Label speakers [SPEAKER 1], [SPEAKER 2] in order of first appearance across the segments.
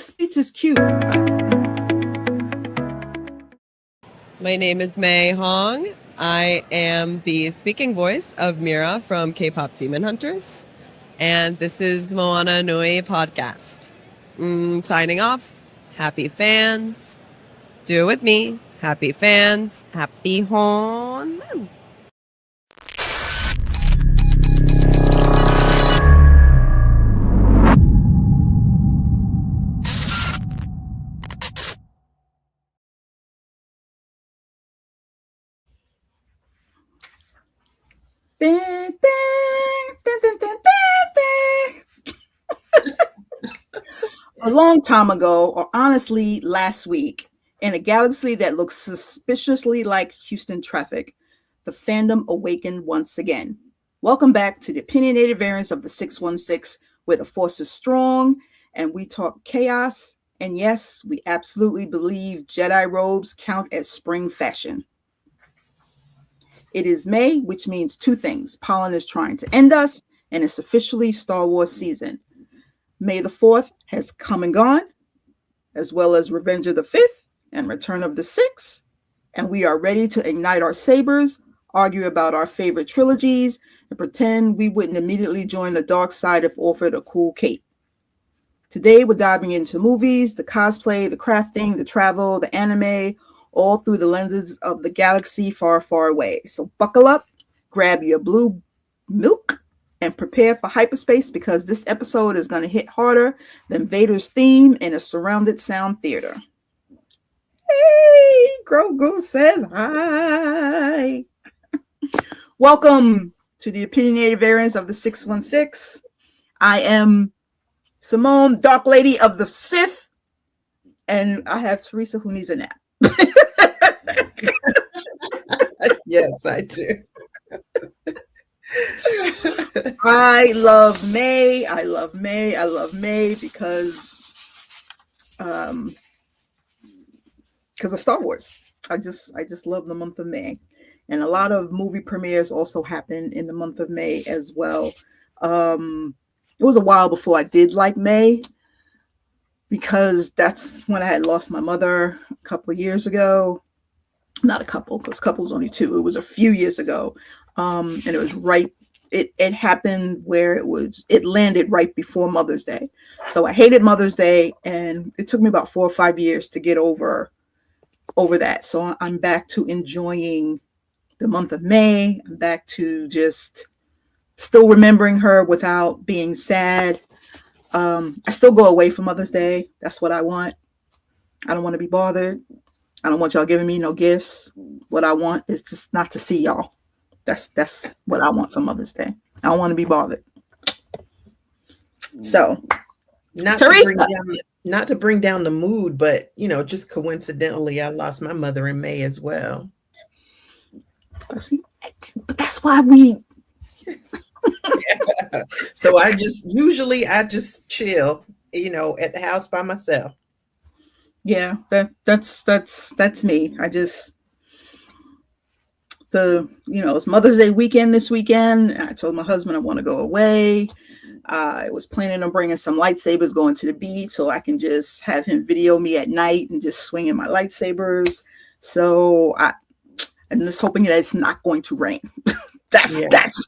[SPEAKER 1] speech is cute.
[SPEAKER 2] My name is May Hong. I am the speaking voice of Mira from K-pop Demon Hunters. And this is Moana Nui Podcast. Signing off. Happy fans. Do it with me. Happy fans. Happy hon.
[SPEAKER 1] A long time ago, or honestly last week, in a galaxy that looks suspiciously like Houston traffic, the fandom awakened once again. Welcome back to the Opinionated Variants of the 616, where the force is strong and we talk chaos. And yes, we absolutely believe Jedi robes count as spring fashion. It is May, which means two things. Pollen is trying to end us, and it's officially Star Wars season. May the 4th has come and gone, as well as Revenge of the 5th and Return of the 6th. And we are ready to ignite our sabers, argue about our favorite trilogies, and pretend we wouldn't immediately join the dark side if offered a cool cape. Today, we're diving into movies, the cosplay, the crafting, the travel, the anime, all through the lenses of the galaxy far, far away. So buckle up, grab your blue milk, and prepare for hyperspace, because this episode is going to hit harder than Vader's theme in a surrounded sound theater. Hey, Grogu says hi. Welcome to the Opinionated Variants of the 616. I am Simone, Dark Lady of the Sith, and I have Teresa who needs a nap.
[SPEAKER 3] Yes, I do.
[SPEAKER 1] I love May. I love May because of Star Wars. I just love the month of May. And a lot of movie premieres also happen in the month of May as well. It was a while before I did like May, because that's when I had lost my mother a couple of years ago. Not a couple, because couple is only two. It was a few years ago. And it was right. It happened where it landed right before Mother's Day. So I hated Mother's Day, and it took me about 4 or 5 years to get over that. So I'm back to enjoying the month of May. I'm back to just still remembering her without being sad. I still go away for Mother's Day. That's what I want. I don't want to be bothered. I don't want y'all giving me no gifts. What I want is just not to see y'all. That's what I want for Mother's Day. I don't want to be bothered. So, Teresa.
[SPEAKER 3] Not to bring down the mood, but just coincidentally, I lost my mother in May as well.
[SPEAKER 1] But that's why we.
[SPEAKER 3] Yeah. So I just chill, at the house by myself.
[SPEAKER 1] Yeah, that's me. It's Mother's Day weekend this weekend. I told my husband I want to go away. I was planning on bringing some lightsabers, going to the beach, so I can just have him video me at night and just swinging my lightsabers. So I'm just hoping that it's not going to rain. That's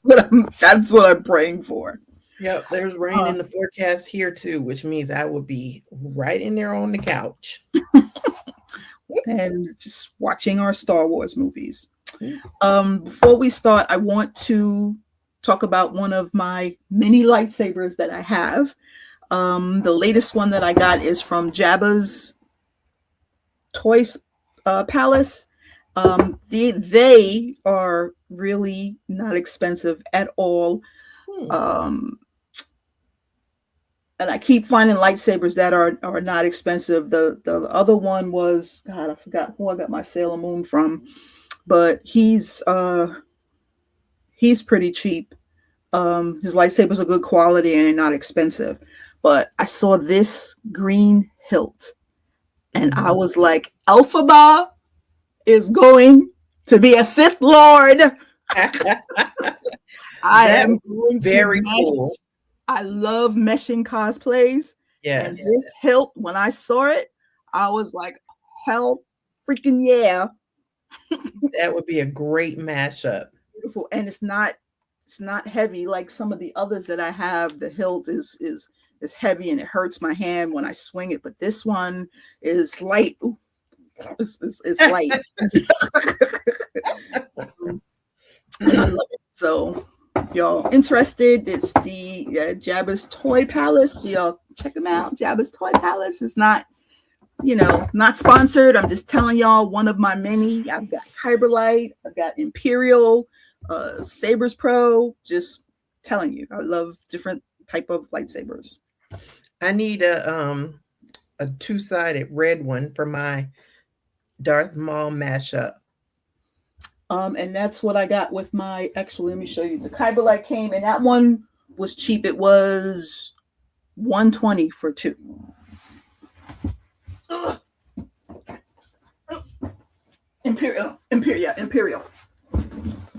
[SPEAKER 1] what I'm praying for.
[SPEAKER 3] Yep, there's rain in the forecast here too, which means I will be right in there on the couch
[SPEAKER 1] and just watching our Star Wars movies. Before we start, I want to talk about one of my many lightsabers that I have. The latest one that I got is from Jabba's Toys Palace. They are really not expensive at all. And I keep finding lightsabers that are not expensive. The other one was, God, I forgot who I got my Sailor Moon from, but he's pretty cheap. His lightsabers are good quality and they're not expensive. But I saw this green hilt and I was like, Elphaba is going to be a Sith Lord. I am going
[SPEAKER 3] very cool.
[SPEAKER 1] I love meshing cosplays. And
[SPEAKER 3] Yes.
[SPEAKER 1] this hilt, when I saw it, I was like, hell freaking yeah.
[SPEAKER 3] That would be a great mashup.
[SPEAKER 1] Beautiful. And it's not heavy like some of the others that I have. The hilt is heavy and it hurts my hand when I swing it, but this one is light. Ooh, it's light. I love it. So y'all interested, it's the Jabba's Toy Palace. Y'all check them out. Jabba's Toy Palace is not not sponsored. I'm just telling y'all one of my many. I've got Kyberlight, I've got Imperial, Sabers Pro. Just telling you, I love different type of lightsabers.
[SPEAKER 3] I need a 2-sided red one for my Darth Maul mashup.
[SPEAKER 1] And that's what I got with my. Actually, let me show you. The Kyberlight came, and that one was cheap. It was $120 for 2. Imperial.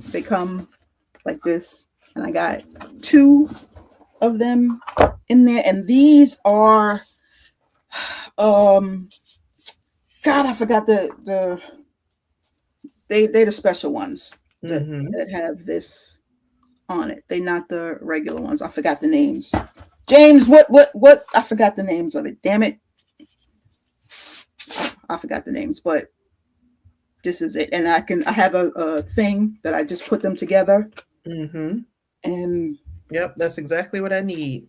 [SPEAKER 1] They come like this, and I got 2 of them in there, and these are God, I forgot they're the special ones that have this on it. They're not the regular ones. I forgot the names. James, what I forgot the names of it. Damn it. I forgot the names, but this is it. And I have a thing that I just put them together. And
[SPEAKER 3] yep, that's exactly what I need.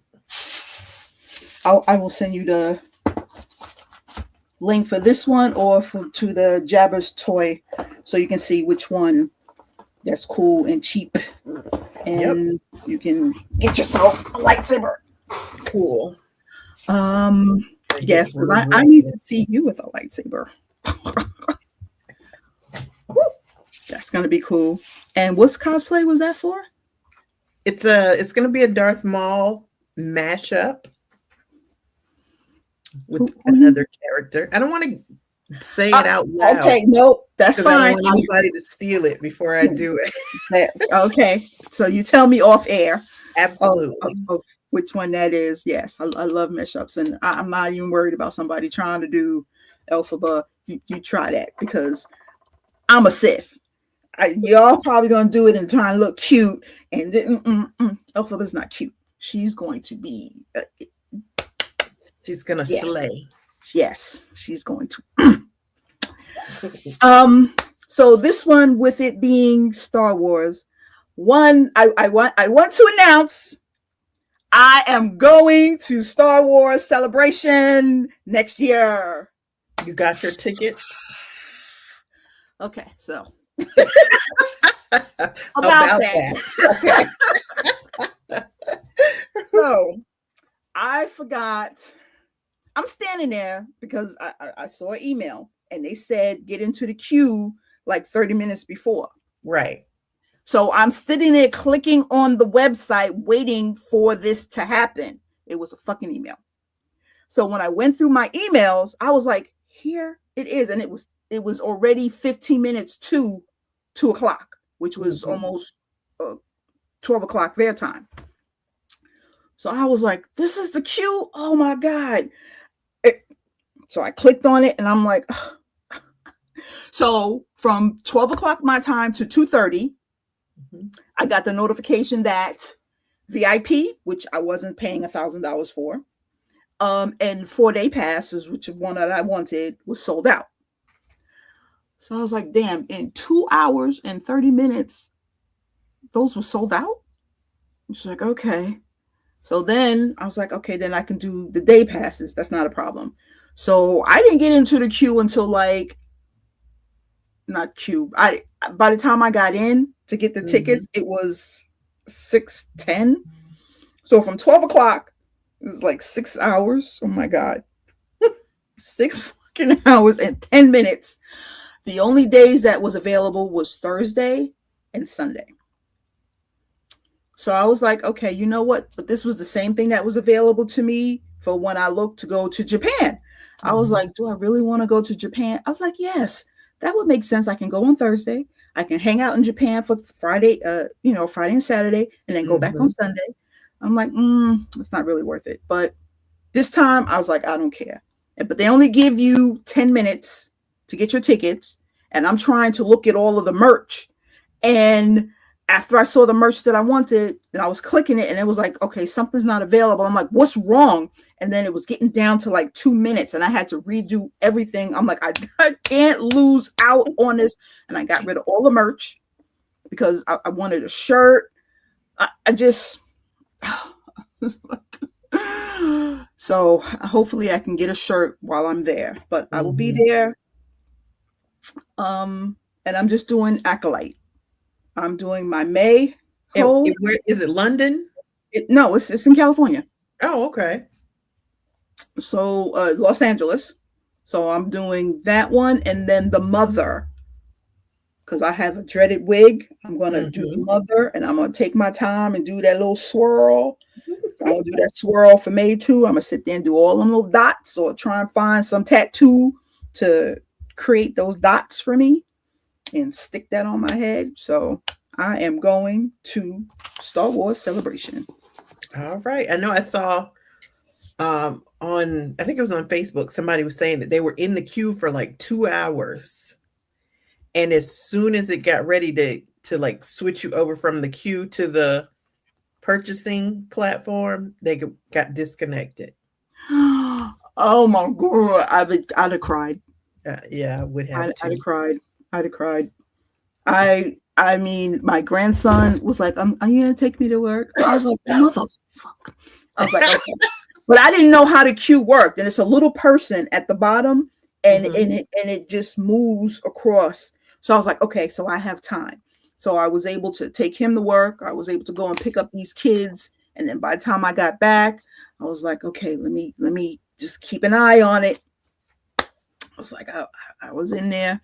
[SPEAKER 1] I will send you the link for this one or to the Jabba's Toy, so you can see which one that's cool and cheap, and you can get yourself a lightsaber.
[SPEAKER 3] Cool.
[SPEAKER 1] Yes, because I need to see you with a lightsaber. That's gonna be cool. And what's cosplay was that for?
[SPEAKER 3] It's gonna be a Darth Maul mashup with another character. I don't want to say it out loud.
[SPEAKER 1] Okay, nope, that's fine.
[SPEAKER 3] I don't want anybody to steal it before I do it.
[SPEAKER 1] Okay, so you tell me off air.
[SPEAKER 3] Absolutely.
[SPEAKER 1] Of which one that is. Yes, I love mashups, and I'm not even worried about somebody trying to do Elphaba. You try that, because I'm a Sith. Y'all probably gonna do it and try and look cute, and Elphaba's not cute. She's going to be.
[SPEAKER 3] She's gonna slay.
[SPEAKER 1] Yes, she's going to. So this one, with it being Star Wars, I want to announce I am going to Star Wars Celebration next year.
[SPEAKER 3] You got your tickets?
[SPEAKER 1] Okay, so
[SPEAKER 3] about that.
[SPEAKER 1] Okay. So I forgot. I'm standing there because I saw an email and they said get into the queue like 30 minutes before.
[SPEAKER 3] Right.
[SPEAKER 1] So I'm sitting there clicking on the website waiting for this to happen. It was a fucking email. So when I went through my emails, I was like, here it is. And it was already 15 minutes to 2 o'clock, which was almost 12 o'clock their time. So I was like, this is the queue? Oh my God. So I clicked on it and I'm like, ugh. So from 12 o'clock my time to 2:30, I got the notification that VIP, which I wasn't paying $1,000 for, and 4-day passes, which is one that I wanted, was sold out. So I was like, damn, in 2 hours and 30 minutes, those were sold out? She's like, okay. So then I was like, okay, then I can do the day passes. That's not a problem. So I didn't get into the queue until by the time I got in to get the tickets, it was 6:10. So from 12 o'clock, it was like 6 hours. Oh my God. 6 fucking hours and 10 minutes. The only days that was available was Thursday and Sunday. So I was like, okay, you know what? But this was the same thing that was available to me for when I looked to go to Japan. I was like, do I really want to go to Japan? I was like, yes, that would make sense. I can go on Thursday. I can hang out in Japan for Friday, Friday and Saturday, and then go back on Sunday. I'm like, it's not really worth it. But This time I was like, I don't care. But they only give you 10 minutes to get your tickets. And I'm trying to look at all of the merch. And after I saw the merch that I wanted, and I was clicking it, and it was like, okay, something's not available. I'm like, what's wrong? And then it was getting down to like 2 minutes, and I had to redo everything. I'm like, I can't lose out on this. And I got rid of all the merch because I wanted a shirt. I just so hopefully I can get a shirt while I'm there, but I will be there. And I'm just doing Acolyte. I'm doing my May.
[SPEAKER 3] Where is it? London?
[SPEAKER 1] No, it's in California.
[SPEAKER 3] Oh, okay.
[SPEAKER 1] So Los Angeles. So I'm doing that one, and then the Mother, because I have a dreaded wig. I'm gonna do the Mother, and I'm gonna take my time and do that little swirl. So I'm gonna do that swirl for May too. I'm gonna sit there and do all them little dots, or try and find some tattoo to create those dots for me and stick that on my head. So I am going to Star Wars Celebration.
[SPEAKER 3] All right. I know I saw I think it was on Facebook, somebody was saying that they were in the queue for like 2 hours. And as soon as it got ready to like switch you over from the queue to the purchasing platform, they got disconnected.
[SPEAKER 1] Oh my God. I'd have cried.
[SPEAKER 3] Yeah, I would have to.
[SPEAKER 1] I'd have cried. I mean, my grandson was like, are you going to take me to work? I was like, motherfucker. I was like, okay. But I didn't know how the queue worked. And it's a little person at the bottom, and it just moves across. So I was like, okay, so I have time. So I was able to take him to work. I was able to go and pick up these kids. And then by the time I got back, I was like, okay, let me just keep an eye on it. I was like, I was in there.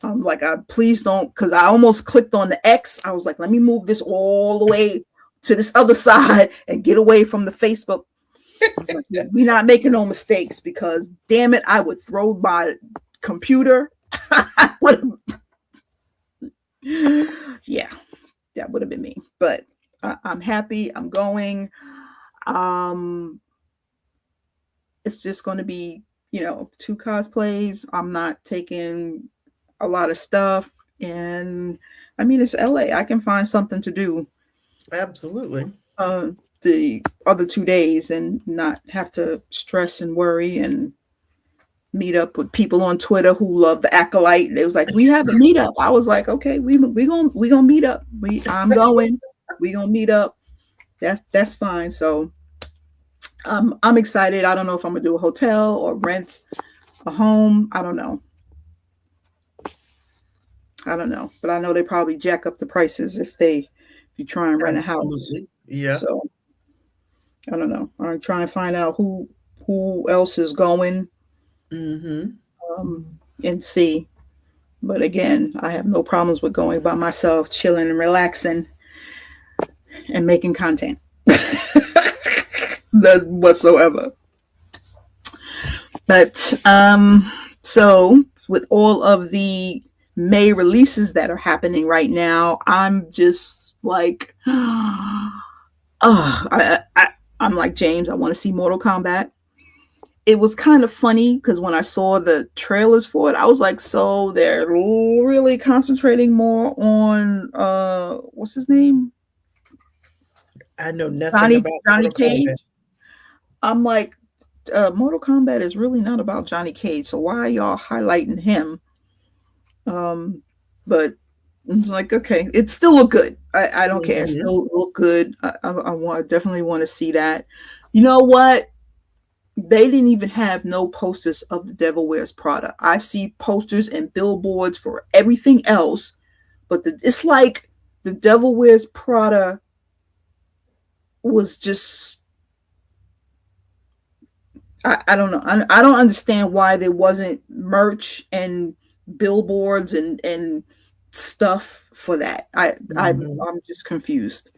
[SPEAKER 1] I'm like, please don't, because I almost clicked on the X. I was like, let me move this all the way to this other side and get away from the Facebook. I was like, we're not making no mistakes, because damn it, I would throw my computer. Yeah, that would have been me. But I'm happy. I'm going. It's just going to be, 2 cosplays. I'm not taking a lot of stuff, and I mean, it's LA. I can find something to do.
[SPEAKER 3] Absolutely.
[SPEAKER 1] The other 2 days and not have to stress and worry and meet up with people on Twitter who love the Acolyte. It was like, we have a meetup. I was like, okay, we gonna meet up. I'm going. We gonna meet up. That's fine. So I'm excited. I don't know if I'm gonna do a hotel or rent a home. I don't know, but I know they probably jack up the prices if you try and rent a house.
[SPEAKER 3] Yeah.
[SPEAKER 1] So I don't know. I'm trying to find out who else is going, and see. But again, I have no problems with going by myself, chilling and relaxing, and making content. None whatsoever. But so with all of the May releases that are happening right now, I'm just like, I'm like, James, I want to see Mortal Kombat. It was kind of funny because when I saw the trailers for it, I was like, so they're really concentrating more on what's his name?
[SPEAKER 3] I know nothing about
[SPEAKER 1] Johnny Cage. Kombat. I'm like, Mortal Kombat is really not about Johnny Cage, so why are y'all highlighting him? But it's like, okay, it still look good. I don't care. It still look good. I definitely want to see that. You know what? They didn't even have no posters of The Devil Wears Prada. I see posters and billboards for everything else, but it's like The Devil Wears Prada was just, I don't know. I don't understand why there wasn't merch and billboards and stuff for that. I'm just confused.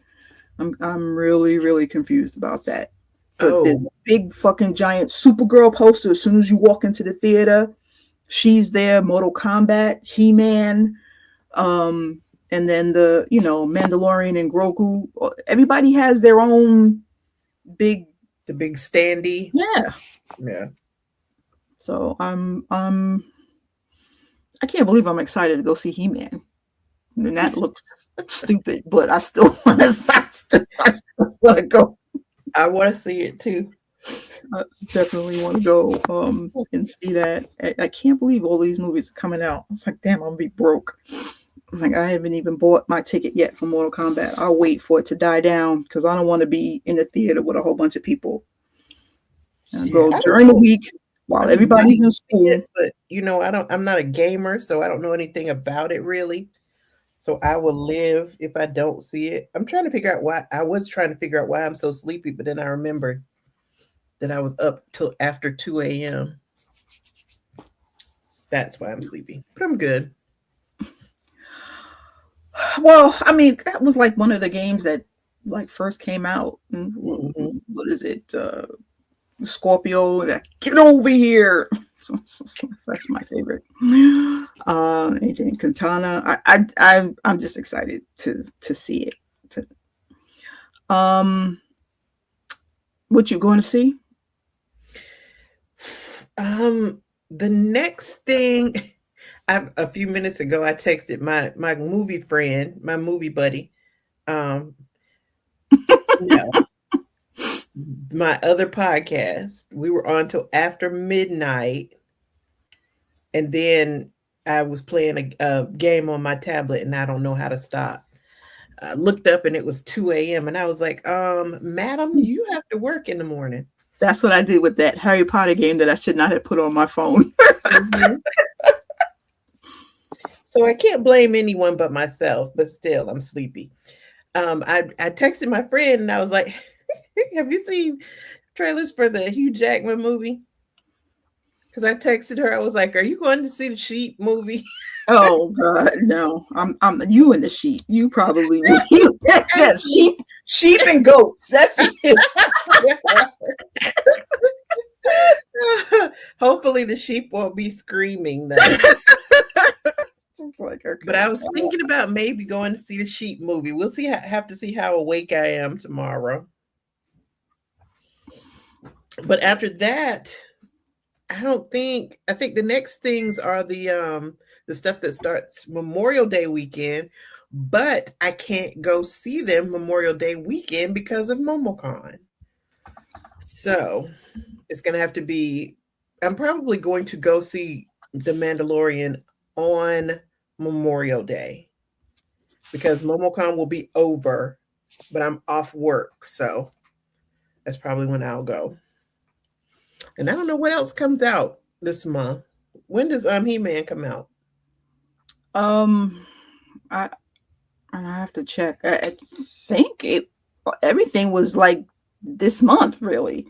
[SPEAKER 1] I'm really, really confused about that. But there's a big fucking giant Supergirl poster as soon as you walk into the theater. She's there, Mortal Kombat, He-Man, and then Mandalorian and Grogu. Everybody has their own big
[SPEAKER 3] The big standee.
[SPEAKER 1] Yeah.
[SPEAKER 3] Yeah.
[SPEAKER 1] So I can't believe I'm excited to go see He-Man. And that looks stupid, but I still want to go.
[SPEAKER 3] I want to see it too.
[SPEAKER 1] I definitely want to go and see that. I can't believe all these movies are coming out. It's like, damn, I'm gonna be broke. Like, I haven't even bought my ticket yet for Mortal Kombat. I'll wait for it to die down because I don't want to be in the theater with a whole bunch of people. And go during the week while everybody's in school.
[SPEAKER 3] But I'm not a gamer, so I don't know anything about it really. So I will live if I don't see it. I'm trying to figure out why. I was trying to figure out why I'm so sleepy, but then I remembered that I was up till after 2 a.m. That's why I'm sleepy, but I'm good.
[SPEAKER 1] Well, I mean, that was like one of the games that like first came out.
[SPEAKER 3] Mm-hmm.
[SPEAKER 1] What is it? Scorpio, like, get over here. So that's my favorite. And then Katana. I'm just excited to see it. What you going to see?
[SPEAKER 3] The next thing, a few minutes ago, I texted my movie friend, my movie buddy. My other podcast. We were on till after midnight, and then I was playing a game on my tablet, and I don't know how to stop. I looked up, and it was 2 a.m., and I was like, "Madam, you have to work in the morning."
[SPEAKER 1] That's what I did with that Harry Potter game that I should not have put on my phone.
[SPEAKER 3] Mm-hmm. So I can't blame anyone but myself, but still, I'm sleepy. I texted my friend, and I was like, have you seen trailers for the Hugh Jackman movie? Because I texted her, I was like, are you going to see the Sheep movie?
[SPEAKER 1] Oh God, no! I'm you in the sheep. You probably sheep and goats. That's it.
[SPEAKER 3] Hopefully the sheep won't be screaming though. But I was thinking about maybe going to see the Sheep movie. We'll see. Have to see how awake I am tomorrow. But after that, I think the next things are the stuff that starts Memorial Day weekend, but I can't go see them Memorial Day weekend because of MomoCon. So it's going to have to be, I'm probably going to go see The Mandalorian on Memorial Day because MomoCon will be over, but I'm off work. So that's probably when I'll go. And I don't know what else comes out this month. When does He-Man come out?
[SPEAKER 1] I have to check. I think everything was like this month, really.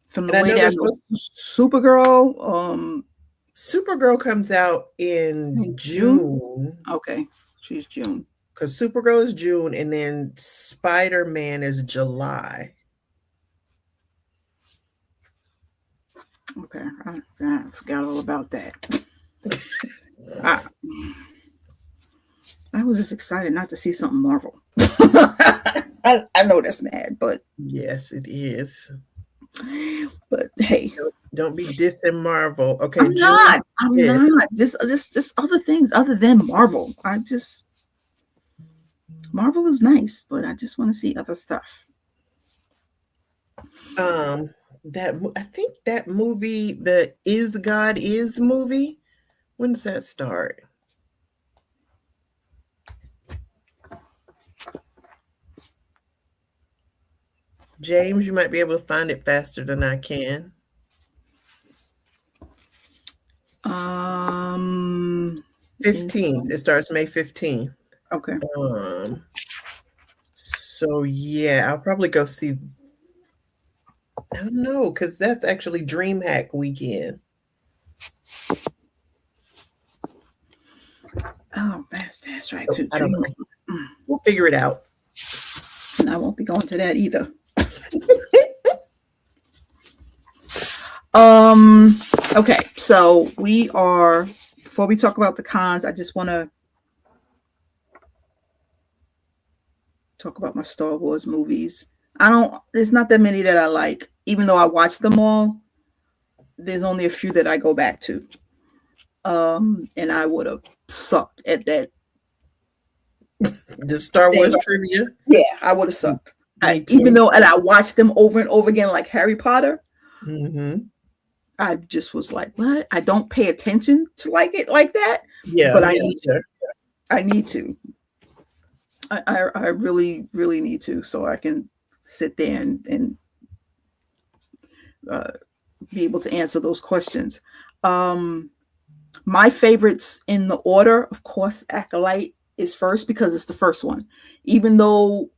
[SPEAKER 1] From the way that Supergirl.
[SPEAKER 3] Supergirl comes out in June.
[SPEAKER 1] Okay, she's June.
[SPEAKER 3] Because Supergirl is June, and then Spider-Man is July.
[SPEAKER 1] Okay, I forgot all about that. I was just excited not to see something Marvel. I know that's mad, but
[SPEAKER 3] yes, it is.
[SPEAKER 1] But hey,
[SPEAKER 3] don't be dissing Marvel. Okay,
[SPEAKER 1] I'm not. Just other things other than Marvel. Marvel is nice, but I just want to see other stuff.
[SPEAKER 3] I think that movie, the Is God Is movie, when does that start? James, you might be able to find it faster than I can. 15th. It starts May 15th.
[SPEAKER 1] Okay.
[SPEAKER 3] So yeah, I'll probably go see. I don't know, because that's actually DreamHack weekend.
[SPEAKER 1] Oh, that's right too.
[SPEAKER 3] I don't know. We'll figure it out.
[SPEAKER 1] And I won't be going to that either. Okay, so before we talk about the cons, I just want to talk about my Star Wars movies. There's not that many that I like. Even though I watch them all, there's only a few that I go back to. And I would have sucked at that.
[SPEAKER 3] The Star Wars trivia?
[SPEAKER 1] Yeah, I would have sucked. Even though, and I watched them over and over again, like Harry Potter.
[SPEAKER 3] Mm-hmm.
[SPEAKER 1] I just was like, what? I don't pay attention to like it like that.
[SPEAKER 3] Yeah,
[SPEAKER 1] but I need to. I need to. I really, really need to, so I can sit there and be able to answer those questions. My favorites in the order, of course, Acolyte is first because it's the first one. Even though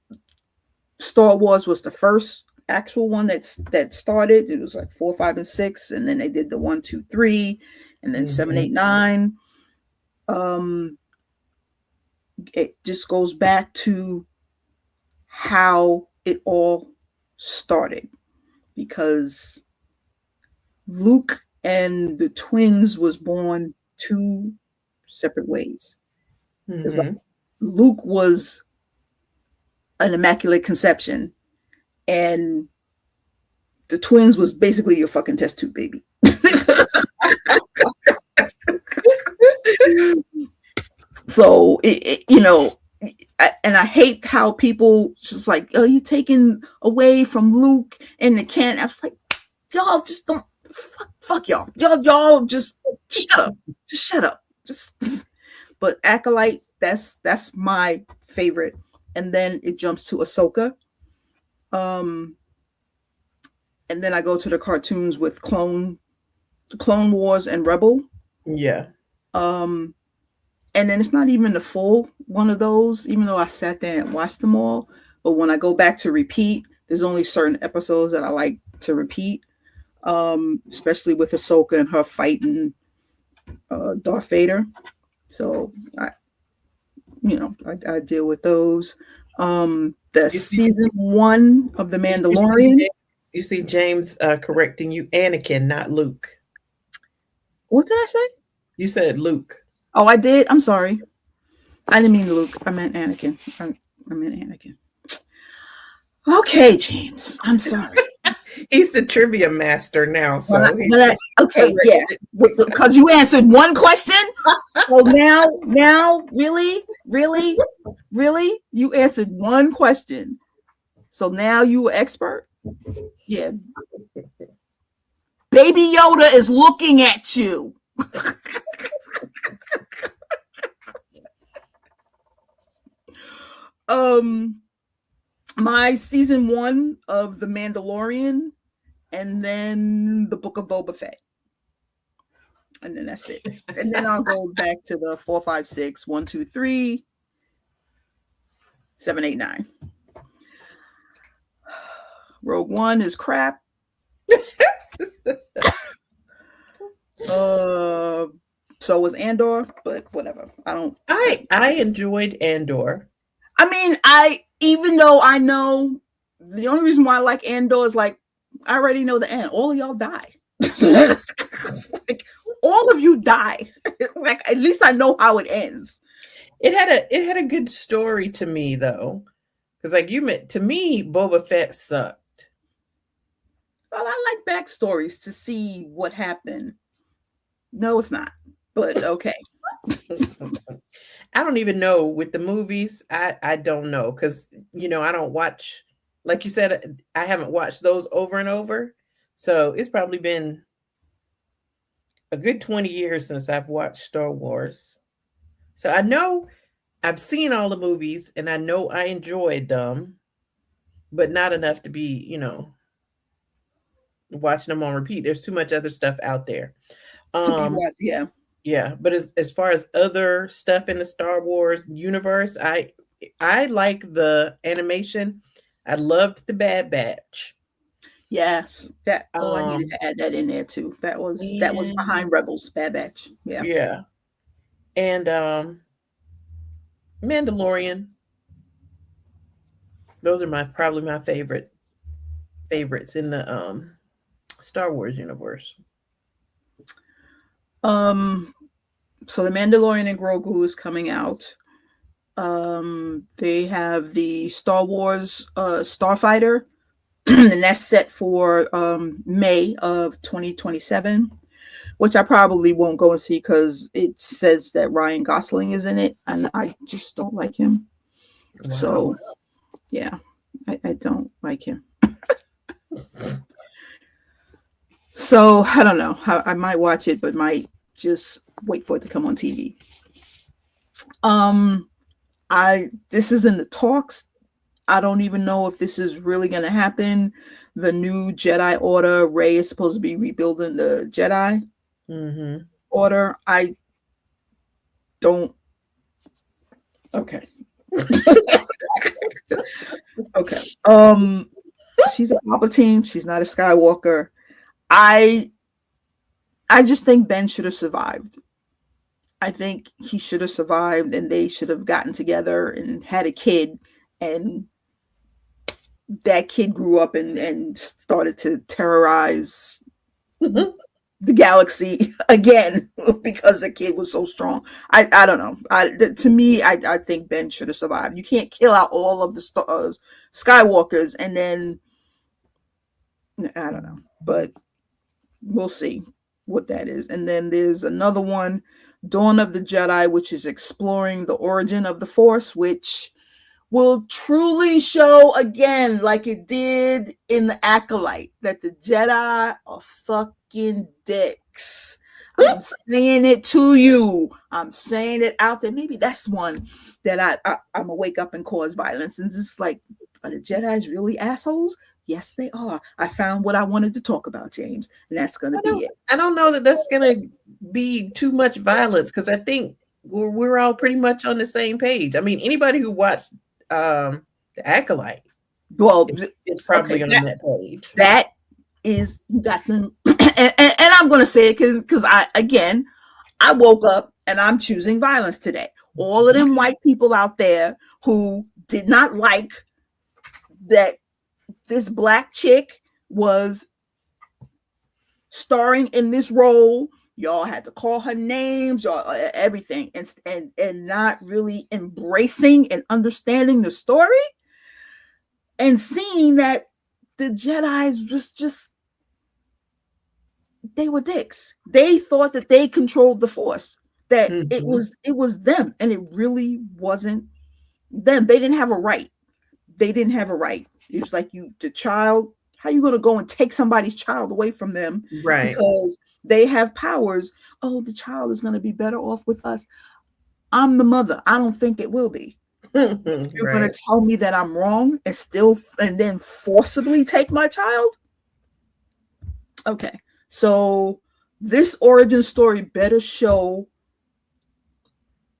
[SPEAKER 1] Star Wars was the first actual one that started, it was like 4, 5, and 6, and then they did the 1, 2, 3, and then 7, 8, 9. It just goes back to how it all started, because Luke and the twins was born 2 separate ways. Mm-hmm. Like Luke was an immaculate conception, and the twins was basically your fucking test tube baby. So and I hate how people just like, oh, you taking away from Luke and the can. I was like, y'all just don't fuck y'all. Y'all just shut up. Just shut up. But Acolyte, that's my favorite. And then it jumps to Ahsoka. And then I go to the cartoons with Clone Wars and Rebel.
[SPEAKER 3] Yeah.
[SPEAKER 1] And then it's not even the full one of those, even though I sat there and watched them all. But when I go back to repeat, there's only certain episodes that I like to repeat, especially with Ahsoka and her fighting Darth Vader. So I deal with those. The season 1 of The Mandalorian.
[SPEAKER 3] You see James correcting you, Anakin, not Luke.
[SPEAKER 1] What did I say?
[SPEAKER 3] You said Luke.
[SPEAKER 1] Oh, I did? I'm sorry. I didn't mean Luke. I meant Anakin. I meant Anakin. Okay, James. I'm sorry.
[SPEAKER 3] He's the trivia master now. So
[SPEAKER 1] okay, yeah. Because you answered one question. So now, really, you answered one question. So now you an expert? Yeah. Baby Yoda is looking at you. My season 1 of The Mandalorian, and then the Book of Boba Fett, and then that's it. And then I'll go back to the 4, 5, 6, 1, 2, 3, 7, 8, 9. Rogue One is crap. So was Andor, but whatever.
[SPEAKER 3] I enjoyed Andor.
[SPEAKER 1] I mean, even though I know the only reason why I like Andor is like I already know the end. All of y'all die. Like all of you die. Like at least I know how it ends.
[SPEAKER 3] It had a good story to me though, because like to me, Boba Fett sucked.
[SPEAKER 1] Well, I like backstories to see what happened. No, it's not. But okay.
[SPEAKER 3] I don't even know with the movies. I don't know because I don't watch, like you said, I haven't watched those over and over. So it's probably been a good 20 years since I've watched Star Wars. So I know I've seen all the movies and I know I enjoyed them, but not enough to be, watching them on repeat. There's too much other stuff out there.
[SPEAKER 1] Yeah.
[SPEAKER 3] Yeah, but as far as other stuff in the Star Wars universe, I like the animation. I loved the Bad Batch.
[SPEAKER 1] Yes, I needed to add that in there too. That was behind Rebels, Bad Batch. Yeah.
[SPEAKER 3] Yeah. And Mandalorian. Those are probably my favorites in the Star Wars universe.
[SPEAKER 1] So the Mandalorian and Grogu is coming out. They have the Star Wars Starfighter and that's set for May of 2027, which I probably won't go and see because it says that Ryan Gosling is in it, and I just don't like him.
[SPEAKER 3] Wow.
[SPEAKER 1] So, yeah, I don't like him. So I don't know. I might watch it, but might just wait for it to come on TV. This is in the talks. I don't even know if this is really going to happen. The new Jedi Order, Rey is supposed to be rebuilding the Jedi Order. I don't. Okay. Okay. She's a Palpatine. She's not a Skywalker. I just think Ben should have survived. I think he should have survived, and they should have gotten together and had a kid, and that kid grew up and started to terrorize the galaxy again because the kid was so strong. I don't know. To me, I think Ben should have survived. You can't kill out all of the Skywalkers and then I don't know, but we'll see what that is. And then there's another one, Dawn of the Jedi, which is exploring the origin of the Force, which will truly show again, like it did in the Acolyte, that the Jedi are fucking dicks. I'm saying it to you. I'm saying it out there. Maybe that's one that I'm gonna wake up and cause violence. And just like, are the Jedi's really assholes? Yes, they are. I found what I wanted to talk about, James, and that's gonna be it.
[SPEAKER 3] I don't know that that's gonna be too much violence because I think we're all pretty much on the same page. I mean, anybody who watched the Acolyte,
[SPEAKER 1] well,
[SPEAKER 3] it's probably on that page.
[SPEAKER 1] That is, you got them, and I'm going to say it because I woke up and I'm choosing violence today. All of them white people out there who did not like that this black chick was starring in this role. Y'all had to call her names, or everything, and not really embracing and understanding the story, and seeing that the Jedi's just they were dicks. They thought that they controlled the Force, that it was them, and it really wasn't them. They didn't have a right. They didn't have a right. It was like, the child. How are you going to go and take somebody's child away from them?
[SPEAKER 3] Right.
[SPEAKER 1] Because they have powers. Oh, the child is going to be better off with us. I'm the mother. I don't think it will be. You're going to tell me that I'm wrong and then forcibly take my child? Okay. So this origin story better show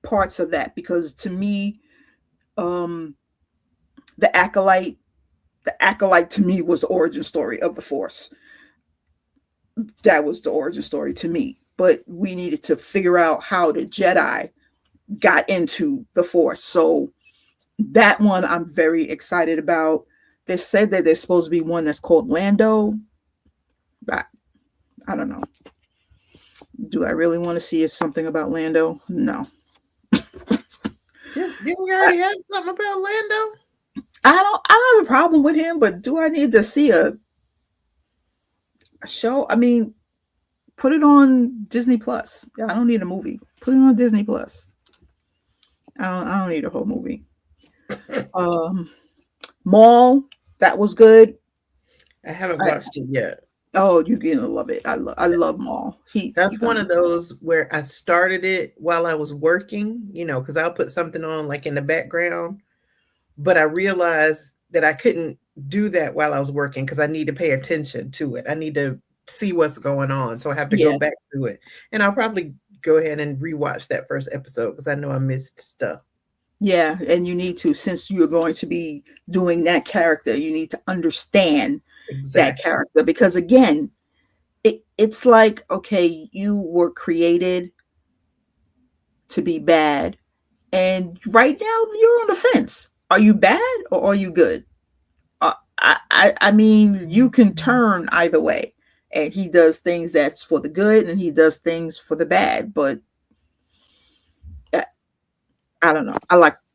[SPEAKER 1] parts of that, because to me, the Acolyte to me was the origin story of the Force. That was the origin story to me. But we needed to figure out how the Jedi got into the Force. So that one I'm very excited about. They said that there's supposed to be one that's called Lando. I don't know. Do I really want to see something about Lando? No.
[SPEAKER 3] Didn't you already have something about Lando?
[SPEAKER 1] I don't have a problem with him, but do I need to see a show? I mean, put it on Disney Plus. I don't need a movie. Put it on Disney Plus. I don't need a whole movie. Maul, that was good.
[SPEAKER 3] I haven't watched it yet.
[SPEAKER 1] Oh, you're gonna love it. I love Maul.
[SPEAKER 3] That's one of those where I started it while I was working, because I'll put something on like in the background. But I realized that I couldn't do that while I was working because I need to pay attention to it. I need to see what's going on. So I have to go back to it. And I'll probably go ahead and rewatch that first episode because I know I missed stuff.
[SPEAKER 1] Yeah, and you need to, since you're going to be doing that character, you need to understand that character. Because again, it's like, okay, you were created to be bad. And right now you're on the fence. Are you bad or are you good? I mean, you can turn either way. And he does things that's for the good and he does things for the bad. But I don't know.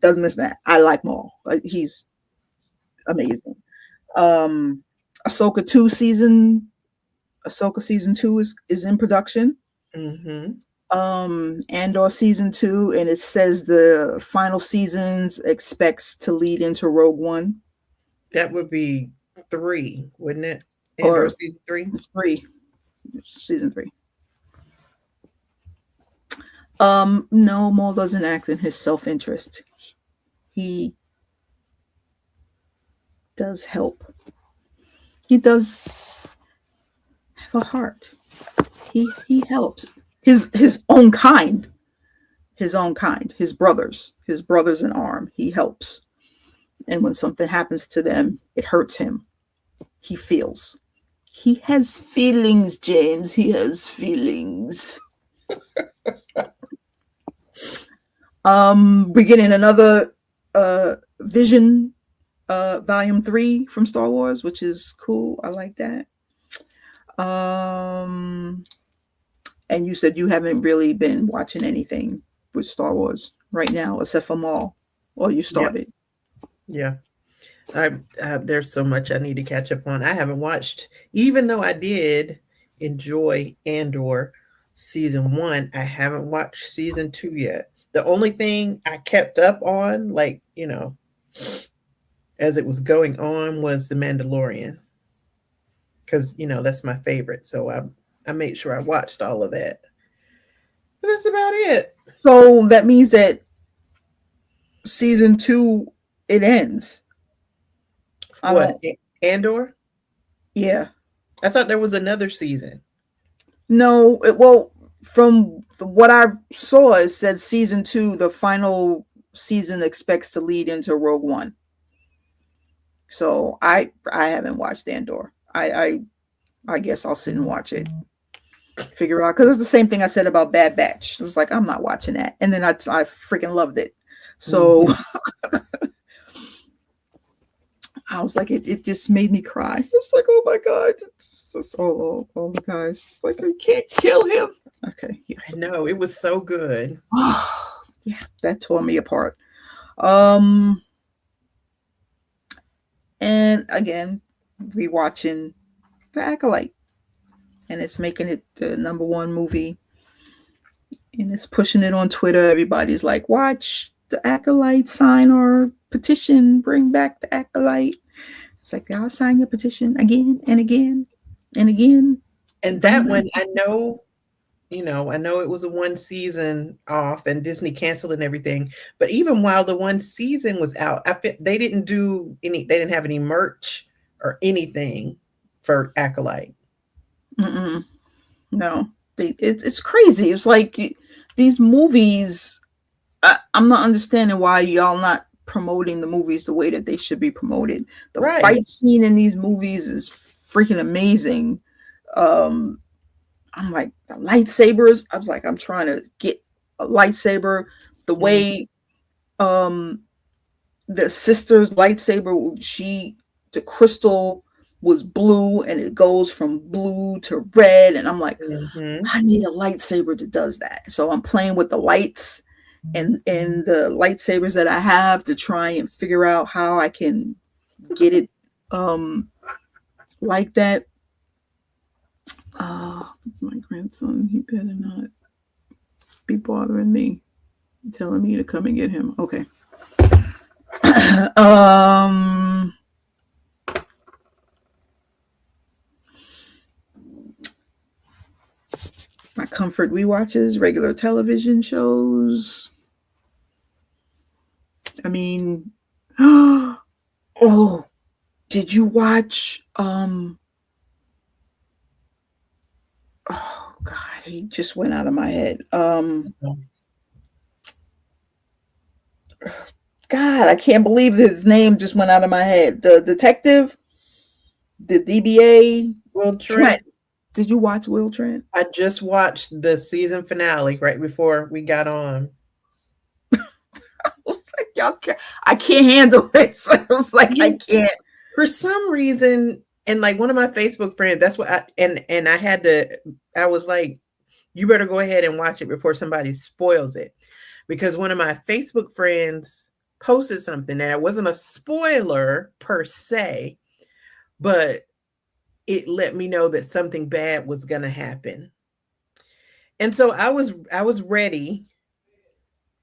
[SPEAKER 1] Doesn't miss that. I like Maul. He's amazing. Ahsoka season 2 is in production.
[SPEAKER 3] Mm-hmm.
[SPEAKER 1] Andor season 2, and it says the final seasons expects to lead into Rogue One.
[SPEAKER 3] That would be 3, wouldn't it? Andor
[SPEAKER 1] Or
[SPEAKER 3] season 3.
[SPEAKER 1] 3, season 3. No, Maul doesn't act in his self-interest. He does help. He does have a heart. He helps his own kind, his brothers in arm. He helps, and when something happens to them, it hurts him. He feels. He has feelings, James. He has feelings. We're getting another Vision Volume 3 from Star Wars, which is cool. I like that. And you said you haven't really been watching anything with Star Wars right now, except for Maul, or you started.
[SPEAKER 3] Yeah. There's so much I need to catch up on. I haven't watched, even though I did enjoy Andor season 1, I haven't watched season 2 yet. The only thing I kept up on, like, as it was going on, was The Mandalorian. Because, that's my favorite. So I made sure I watched all of that. But that's about it.
[SPEAKER 1] So that means that season 2, it ends.
[SPEAKER 3] What? Andor?
[SPEAKER 1] Yeah.
[SPEAKER 3] I thought there was another season.
[SPEAKER 1] No, from what I saw, it said season 2, the final season expects to lead into Rogue One. So I haven't watched Andor. I guess I'll sit and watch it. Figure out, because it's the same thing I said about Bad Batch. It was like, I'm not watching that, and then I freaking loved it. So I was like, it just made me cry. It's like, oh my god, it's just all the guys. It's like, I can't kill him. Okay, yes.
[SPEAKER 3] I know, it was so good.
[SPEAKER 1] Yeah, that tore me apart. And again, rewatching The Acolyte, and it's making it the #1 movie, and it's pushing it on Twitter. Everybody's like, watch The Acolyte, sign our petition, bring back The Acolyte. It's like, I'll sign your petition again and again and again.
[SPEAKER 3] And that one, I know it was a 1 season off and Disney canceled and everything. But even while the 1 season was out, they didn't have any merch or anything for Acolyte.
[SPEAKER 1] No, it's crazy. It's like these movies. I'm not understanding why y'all not promoting the movies the way that they should be promoted. The fight scene in these movies is freaking amazing. I'm like, the lightsabers. I was like, I'm trying to get a lightsaber. The way the sister's lightsaber, the crystal was blue and it goes from blue to red, and I'm like, I need a lightsaber that does that. So I'm playing with the lights and the lightsabers that I have to try and figure out how I can get it like that. My grandson, he better not be bothering me, telling me to come and get him. Okay. My comfort rewatches, regular television shows. I mean, oh, did you watch oh god, he just went out of my head. God, I can't believe his name just went out of my head. The detective, the DBA,
[SPEAKER 3] Will Trent.
[SPEAKER 1] Did you watch Will Trent?
[SPEAKER 3] I just watched the season finale right before we got on.
[SPEAKER 1] I was like, y'all I can't handle this. I was like, I can't.
[SPEAKER 3] For some reason, and like one of my Facebook friends, that's what I was like, you better go ahead and watch it before somebody spoils it. Because one of my Facebook friends posted something that wasn't a spoiler per se, but it let me know that something bad was going to happen. And so I was ready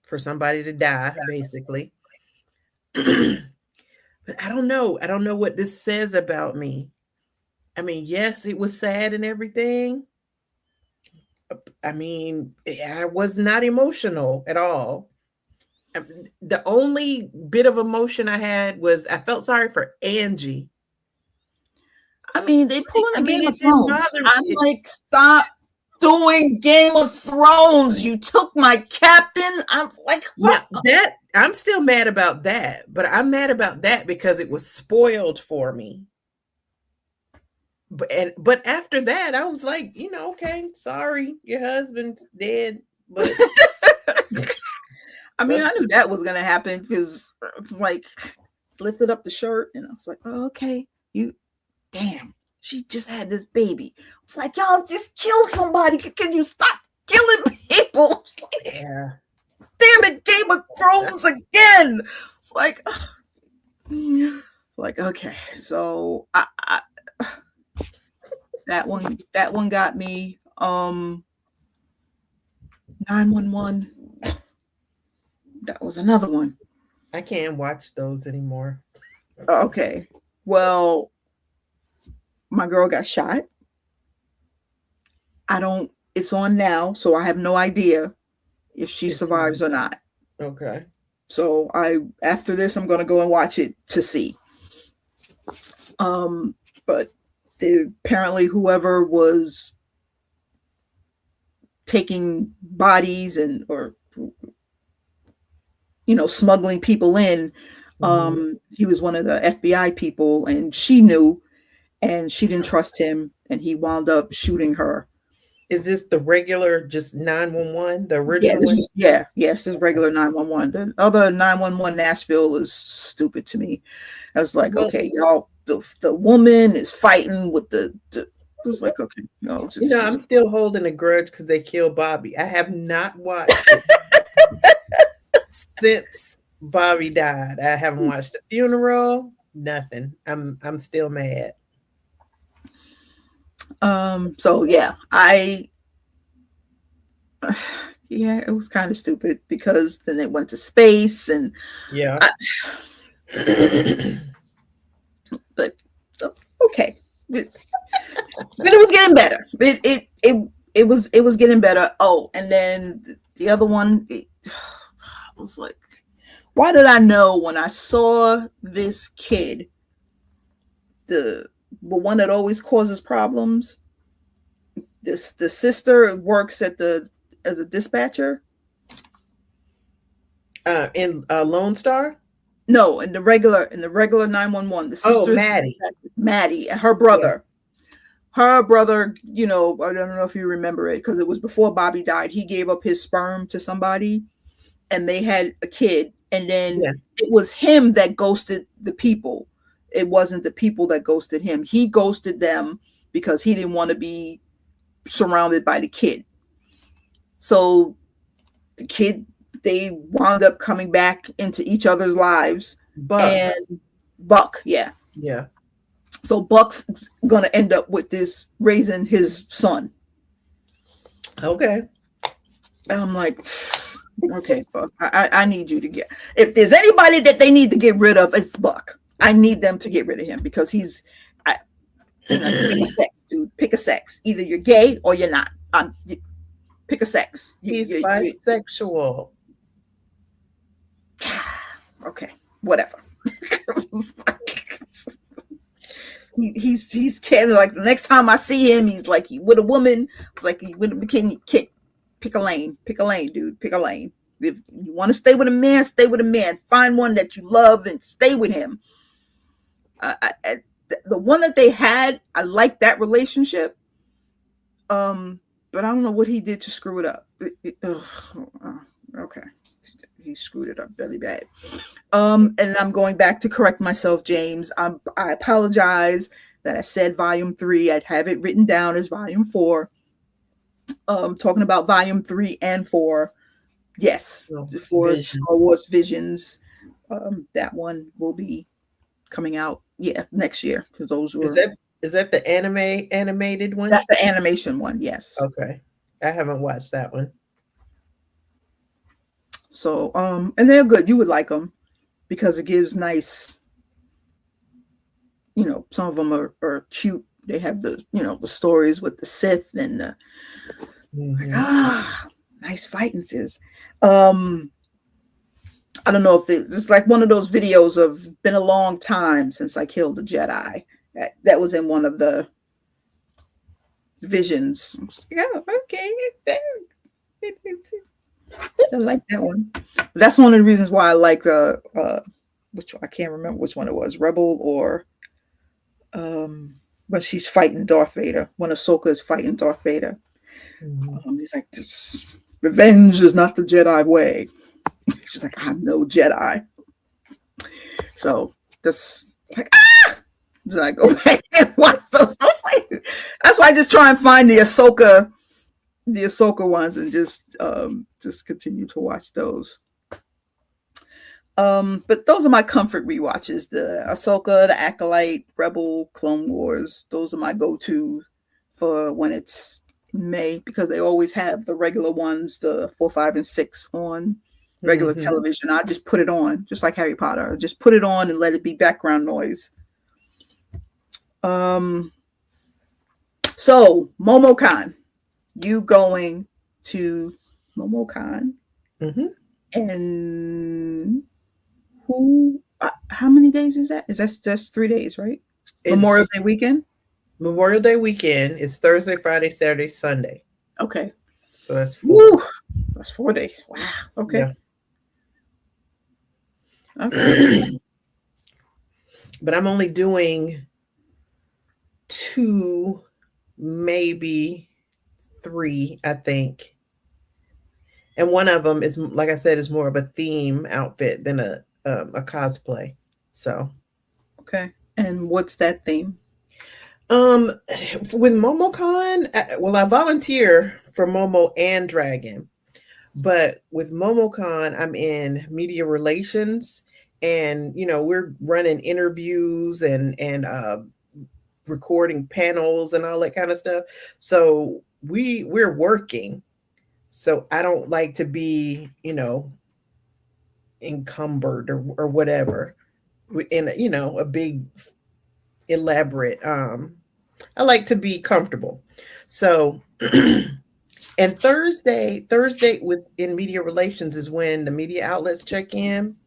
[SPEAKER 3] for somebody to die, basically. But I don't know. I don't know what this says about me. I mean, yes, it was sad and everything. I mean, I was not emotional at all. The only bit of emotion I had was I felt sorry for Angie.
[SPEAKER 1] I mean, they pulling
[SPEAKER 3] I
[SPEAKER 1] the
[SPEAKER 3] mean,
[SPEAKER 1] Game
[SPEAKER 3] it
[SPEAKER 1] of
[SPEAKER 3] didn't
[SPEAKER 1] Thrones.
[SPEAKER 3] bother me.
[SPEAKER 1] I'm like, stop doing Game of Thrones. You took my captain. I'm like, what?
[SPEAKER 3] Yeah, that I'm still mad about that, but I'm mad about that because it was spoiled for me. But after that, I was like, okay, sorry, your husband's dead. But
[SPEAKER 1] I mean, I knew that was gonna happen because, like, lifted up the shirt and I was like, oh, okay, damn, she just had this baby. I was like, y'all just kill somebody. Can you stop killing people?
[SPEAKER 3] yeah.
[SPEAKER 1] Damn it, Game of Thrones again. It's like, okay, so I that one got me. 911. That was another one.
[SPEAKER 3] I can't watch those anymore.
[SPEAKER 1] Okay, well, my girl got shot. It's on now, so I have no idea if she survives or not.
[SPEAKER 3] Okay.
[SPEAKER 1] So after this, I'm gonna go and watch it to see. But apparently whoever was taking bodies or smuggling people in, he was one of the FBI people, and she knew, and she didn't trust him, and he wound up shooting her.
[SPEAKER 3] Is this the regular, just 911, the original one?
[SPEAKER 1] Yes, this is regular 911. The other 911 Nashville is stupid to me. I was like, okay, y'all, the woman is fighting with the was like, okay, no,
[SPEAKER 3] I'm still holding a grudge because they killed Bobby. I have not watched it since Bobby died. I haven't watched the funeral, nothing. I'm still mad.
[SPEAKER 1] So yeah, it was kind of stupid because then they went to space and
[SPEAKER 3] yeah.
[SPEAKER 1] But okay. But it was getting better. It was getting better. Oh, and then the other one, I was like, why did I know when I saw this kid, the one that always causes problems? The sister works as a dispatcher.
[SPEAKER 3] In Lone Star?
[SPEAKER 1] No, in the regular 911. The sister, Maddie, and her brother. Yeah. Her brother, I don't know if you remember it because it was before Bobby died. He gave up his sperm to somebody and they had a kid. And then it was him that ghosted the people. It wasn't the people that ghosted him. He ghosted them because he didn't want to be surrounded by the kid. So the kid, they wound up coming back into each other's lives. Buck, yeah. So Buck's gonna end up with this raising his son.
[SPEAKER 3] Okay.
[SPEAKER 1] And I'm like, okay, Buck, I need you to get. If there's anybody that they need to get rid of, it's Buck. I need them to get rid of him because he's. Pick a sex, dude. Pick a sex. Either you're gay or you're not. Pick a sex.
[SPEAKER 3] He's bisexual.
[SPEAKER 1] Okay, whatever. he's kind of like the next time I see him, he's like with a woman. It's like you with a bikini. Pick a lane, dude. Pick a lane. If you want to stay with a man, stay with a man. Find one that you love and stay with him. The one that they had, I like that relationship. But I don't know what he did to screw it up. Okay. He screwed it up really bad. And I'm going back to correct myself, James. I apologize that I said volume 3. I'd have it written down as volume 4. Talking about volume 3 and 4. Yes, for Star Wars Visions. That one will be coming out, next year because those were.
[SPEAKER 3] Is Is that the animated one?
[SPEAKER 1] That's the animation one, yes.
[SPEAKER 3] Okay. I haven't watched that one.
[SPEAKER 1] So, and they're good. You would like them because it gives nice, some of them are cute. They have the stories with the Sith and the nice fighting scenes. I don't know if it's like one of those videos of been a long time since I killed a Jedi. That was in one of the visions. Oh, okay. I like that one. That's one of the reasons why I like which I can't remember which one it was, Rebel or when she's fighting Darth Vader, when Ahsoka is fighting Darth Vader. He's like, this revenge is not the Jedi way. She's like, I'm no Jedi. So this like then I go back and watch those. That's why I just try and find the Ahsoka ones and just continue to watch those. But those are my comfort rewatches: the Ahsoka, the Acolyte, Rebel, Clone Wars. Those are my go-to for when it's May, because they always have the regular ones, the 4, 5, and 6 on regular television. I just put it on, just like Harry Potter. I just put it on and let it be background noise. So MomoCon, you going to MomoCon, and how many days is that? Is that just 3 days, right? Memorial Day weekend?
[SPEAKER 3] Memorial Day weekend is Thursday, Friday, Saturday, Sunday.
[SPEAKER 1] Okay.
[SPEAKER 3] So that's 4.
[SPEAKER 1] That's 4 days. Wow. Okay.
[SPEAKER 3] Yeah.
[SPEAKER 1] Okay.
[SPEAKER 3] But I'm only doing 2, maybe 3, I think. And one of them is, like I said, is more of a theme outfit than a cosplay. So.
[SPEAKER 1] Okay. And what's that theme?
[SPEAKER 3] With MomoCon, I volunteer for Momo and Dragon, but with MomoCon, I'm in media relations, and we're running interviews and recording panels and all that kind of stuff. So we're working. So I don't like to be, encumbered or whatever in a big elaborate. I like to be comfortable. So and Thursday in media relations is when the media outlets check in.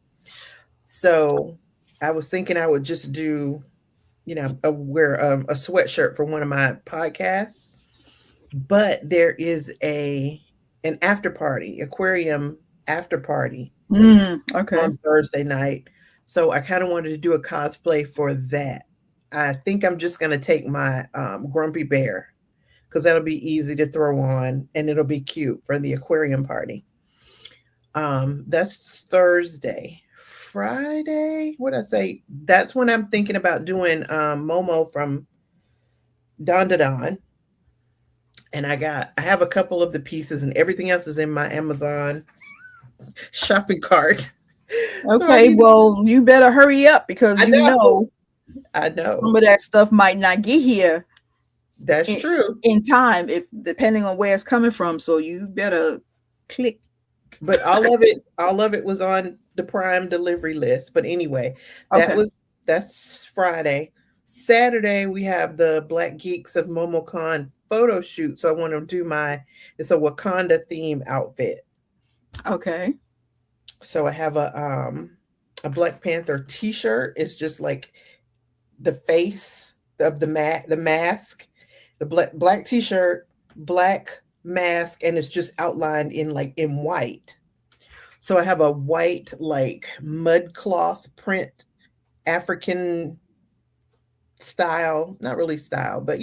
[SPEAKER 3] So I was thinking I would just do, wear a sweatshirt for one of my podcasts. But there is an after party, aquarium after party on Thursday night. So I kind of wanted to do a cosplay for that. I think I'm just going to take my Grumpy Bear, because that'll be easy to throw on and it'll be cute for the aquarium party. That's Thursday. Friday, what did I say? That's when I'm thinking about doing Momo from Don to Don. And I have a couple of the pieces, and everything else is in my Amazon shopping cart.
[SPEAKER 1] Okay, well, you better hurry up, because
[SPEAKER 3] I know
[SPEAKER 1] some of that stuff might not get here.
[SPEAKER 3] That's true.
[SPEAKER 1] In time, if depending on where it's coming from. So you better click.
[SPEAKER 3] But all of it was on the Prime delivery list. But anyway, that's Friday. Saturday we have the Black Geeks of MomoCon photo shoot. So I want to do it's a Wakanda theme outfit. Okay. So I have a Black Panther t-shirt. It's just like the face of the mask, the black t-shirt, black mask, and it's just outlined in white. So I have a white mud cloth print, African style, not really style, but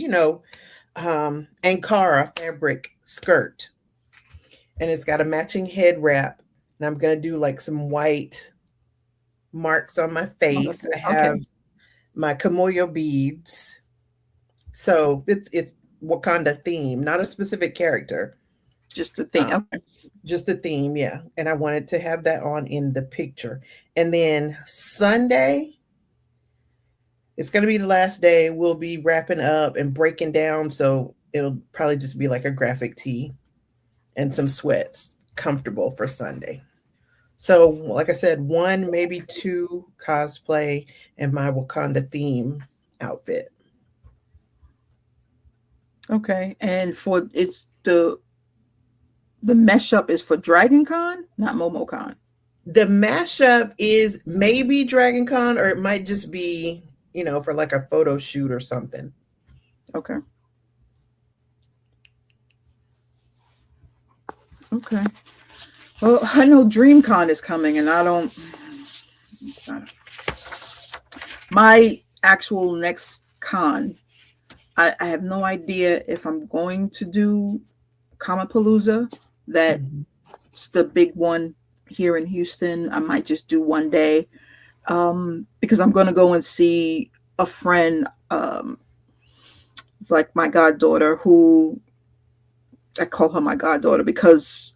[SPEAKER 3] Ankara fabric skirt, and it's got a matching head wrap, and I'm gonna do some white marks on my face. I have my Kamoyo beads. So it's Wakanda theme, not a specific character.
[SPEAKER 1] Just a theme.
[SPEAKER 3] Just a theme, yeah. And I wanted to have that on in the picture. And then Sunday, it's going to be the last day. We'll be wrapping up and breaking down. So it'll probably just be like a graphic tee and some sweats, comfortable for Sunday. So, like I said, one, maybe two cosplay and my Wakanda theme outfit.
[SPEAKER 1] Okay, and for it's the mesh up is for Dragon Con, not MomoCon.
[SPEAKER 3] The mashup is maybe Dragon Con, or it might just be, for like a photo shoot or something.
[SPEAKER 1] Okay. Okay. Well, I know DreamCon is coming, and I don't. My actual next con, I have no idea if I'm going to do Comapalooza. That's the big one here in Houston. I might just do one day because I'm going to go and see a friend, like my goddaughter, who I call her my goddaughter because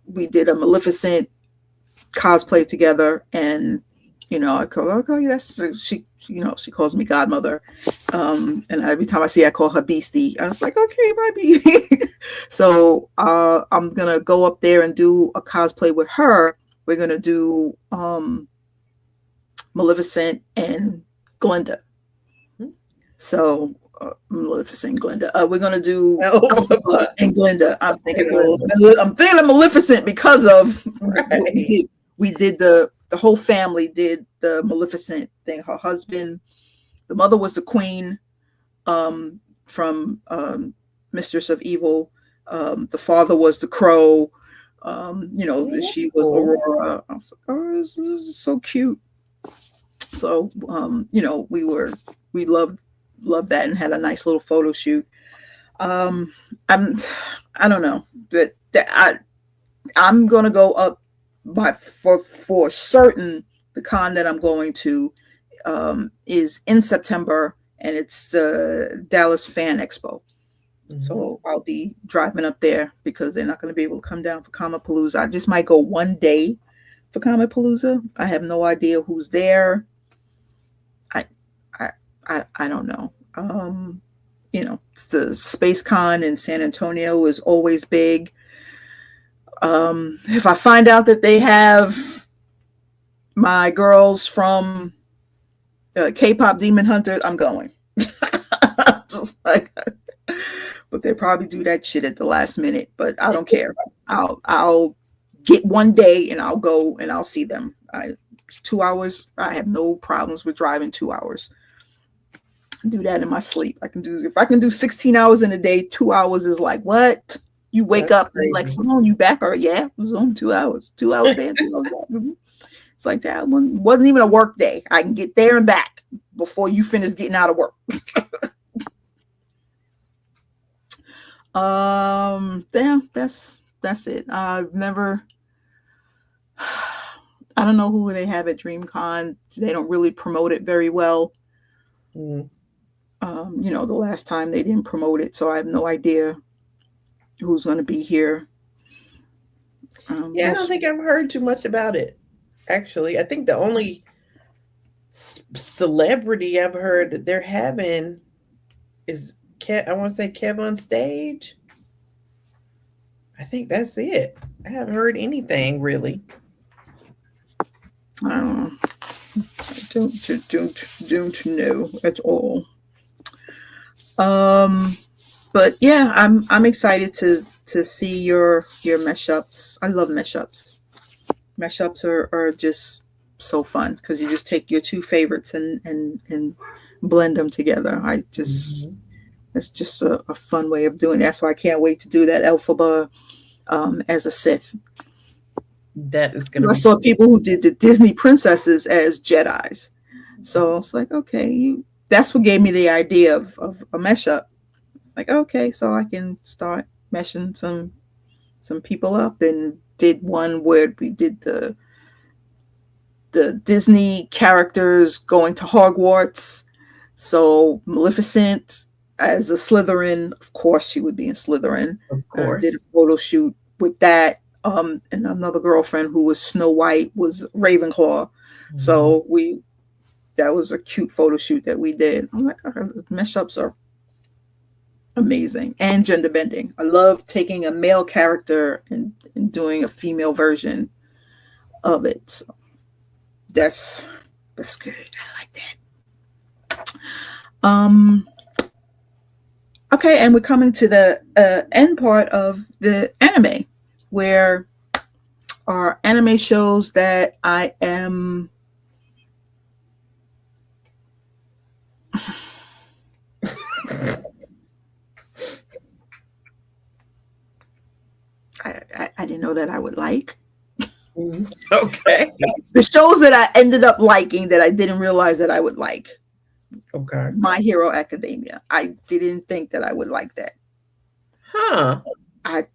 [SPEAKER 1] we did a Maleficent cosplay together, and I call her, okay, that's she. She calls me godmother, and every time I see her, I call her Beastie. I was like, okay, my Beastie. So I'm gonna go up there and do a cosplay with her. We're gonna do Maleficent and Glinda. So Maleficent and Glinda. We're gonna do Elphaba and Glinda. I'm thinking of Maleficent because of what we did. We did the whole family did the Maleficent thing. Her husband, the mother was the queen from Mistress of Evil. The father was the crow. She was Aurora. I was like, oh, this is so cute. So, we loved that and had a nice little photo shoot. I don't know, but I'm gonna go up. But for certain, the con that I'm going to is in September, and it's the Dallas Fan Expo. Mm-hmm. So I'll be driving up there because they're not going to be able to come down for Comapalooza. I just might go one day for Comapalooza. I have no idea who's there. I don't know. The Space Con in San Antonio is always big. If I find out that they have my girls from K-pop Demon Hunters, I'm going. But they probably do that shit at the last minute. But I don't care. I'll get one day and I'll go and I'll see them. 2 hours. I have no problems with driving 2 hours. I do that in my sleep. If I can do 16 hours in a day, 2 hours is like what? You wake up and like, Simone, you back? Or yeah, it was on 2 hours. 2 hours there, 2 hours back. It's like that wasn't even a work day. I can get there and back before you finish getting out of work. That's it. I've never. I don't know who they have at DreamCon. They don't really promote it very well. The last time they didn't promote it, so I have no idea who's going to be here.
[SPEAKER 3] I don't think I've heard too much about it. Actually, I think the only celebrity I've heard that they're having is I want to say Kev on stage. I think that's it. I haven't heard anything really.
[SPEAKER 1] I don't know at all. But yeah, I'm excited to see your mashups. I love mashups. Mashups are just so fun because you just take your two favorites and blend them together. It's just a fun way of doing it. That's why I can't wait to do that Elphaba as a Sith.
[SPEAKER 3] That is gonna.
[SPEAKER 1] I saw people who did the Disney princesses as Jedis, so it's like, okay, that's what gave me the idea of a mashup. Like, okay, so I can start meshing some people up, and did one where we did the Disney characters going to Hogwarts. So Maleficent as a Slytherin, of course she would be in Slytherin.
[SPEAKER 3] Of course,
[SPEAKER 1] did a photo shoot with that. And another girlfriend who was Snow White was Ravenclaw. Mm-hmm. So that was a cute photo shoot that we did. I'm like, the mashups are amazing and gender bending. I love taking a male character and doing a female version of it. So that's good. I like that. Okay, and we're coming to the end part of the anime, where are anime shows that I am I didn't know that I would like.
[SPEAKER 3] Okay.
[SPEAKER 1] The shows that I ended up liking that I didn't realize that I would like.
[SPEAKER 3] Okay.
[SPEAKER 1] My Hero Academia. I didn't think that I would like that.
[SPEAKER 3] Huh.
[SPEAKER 1] I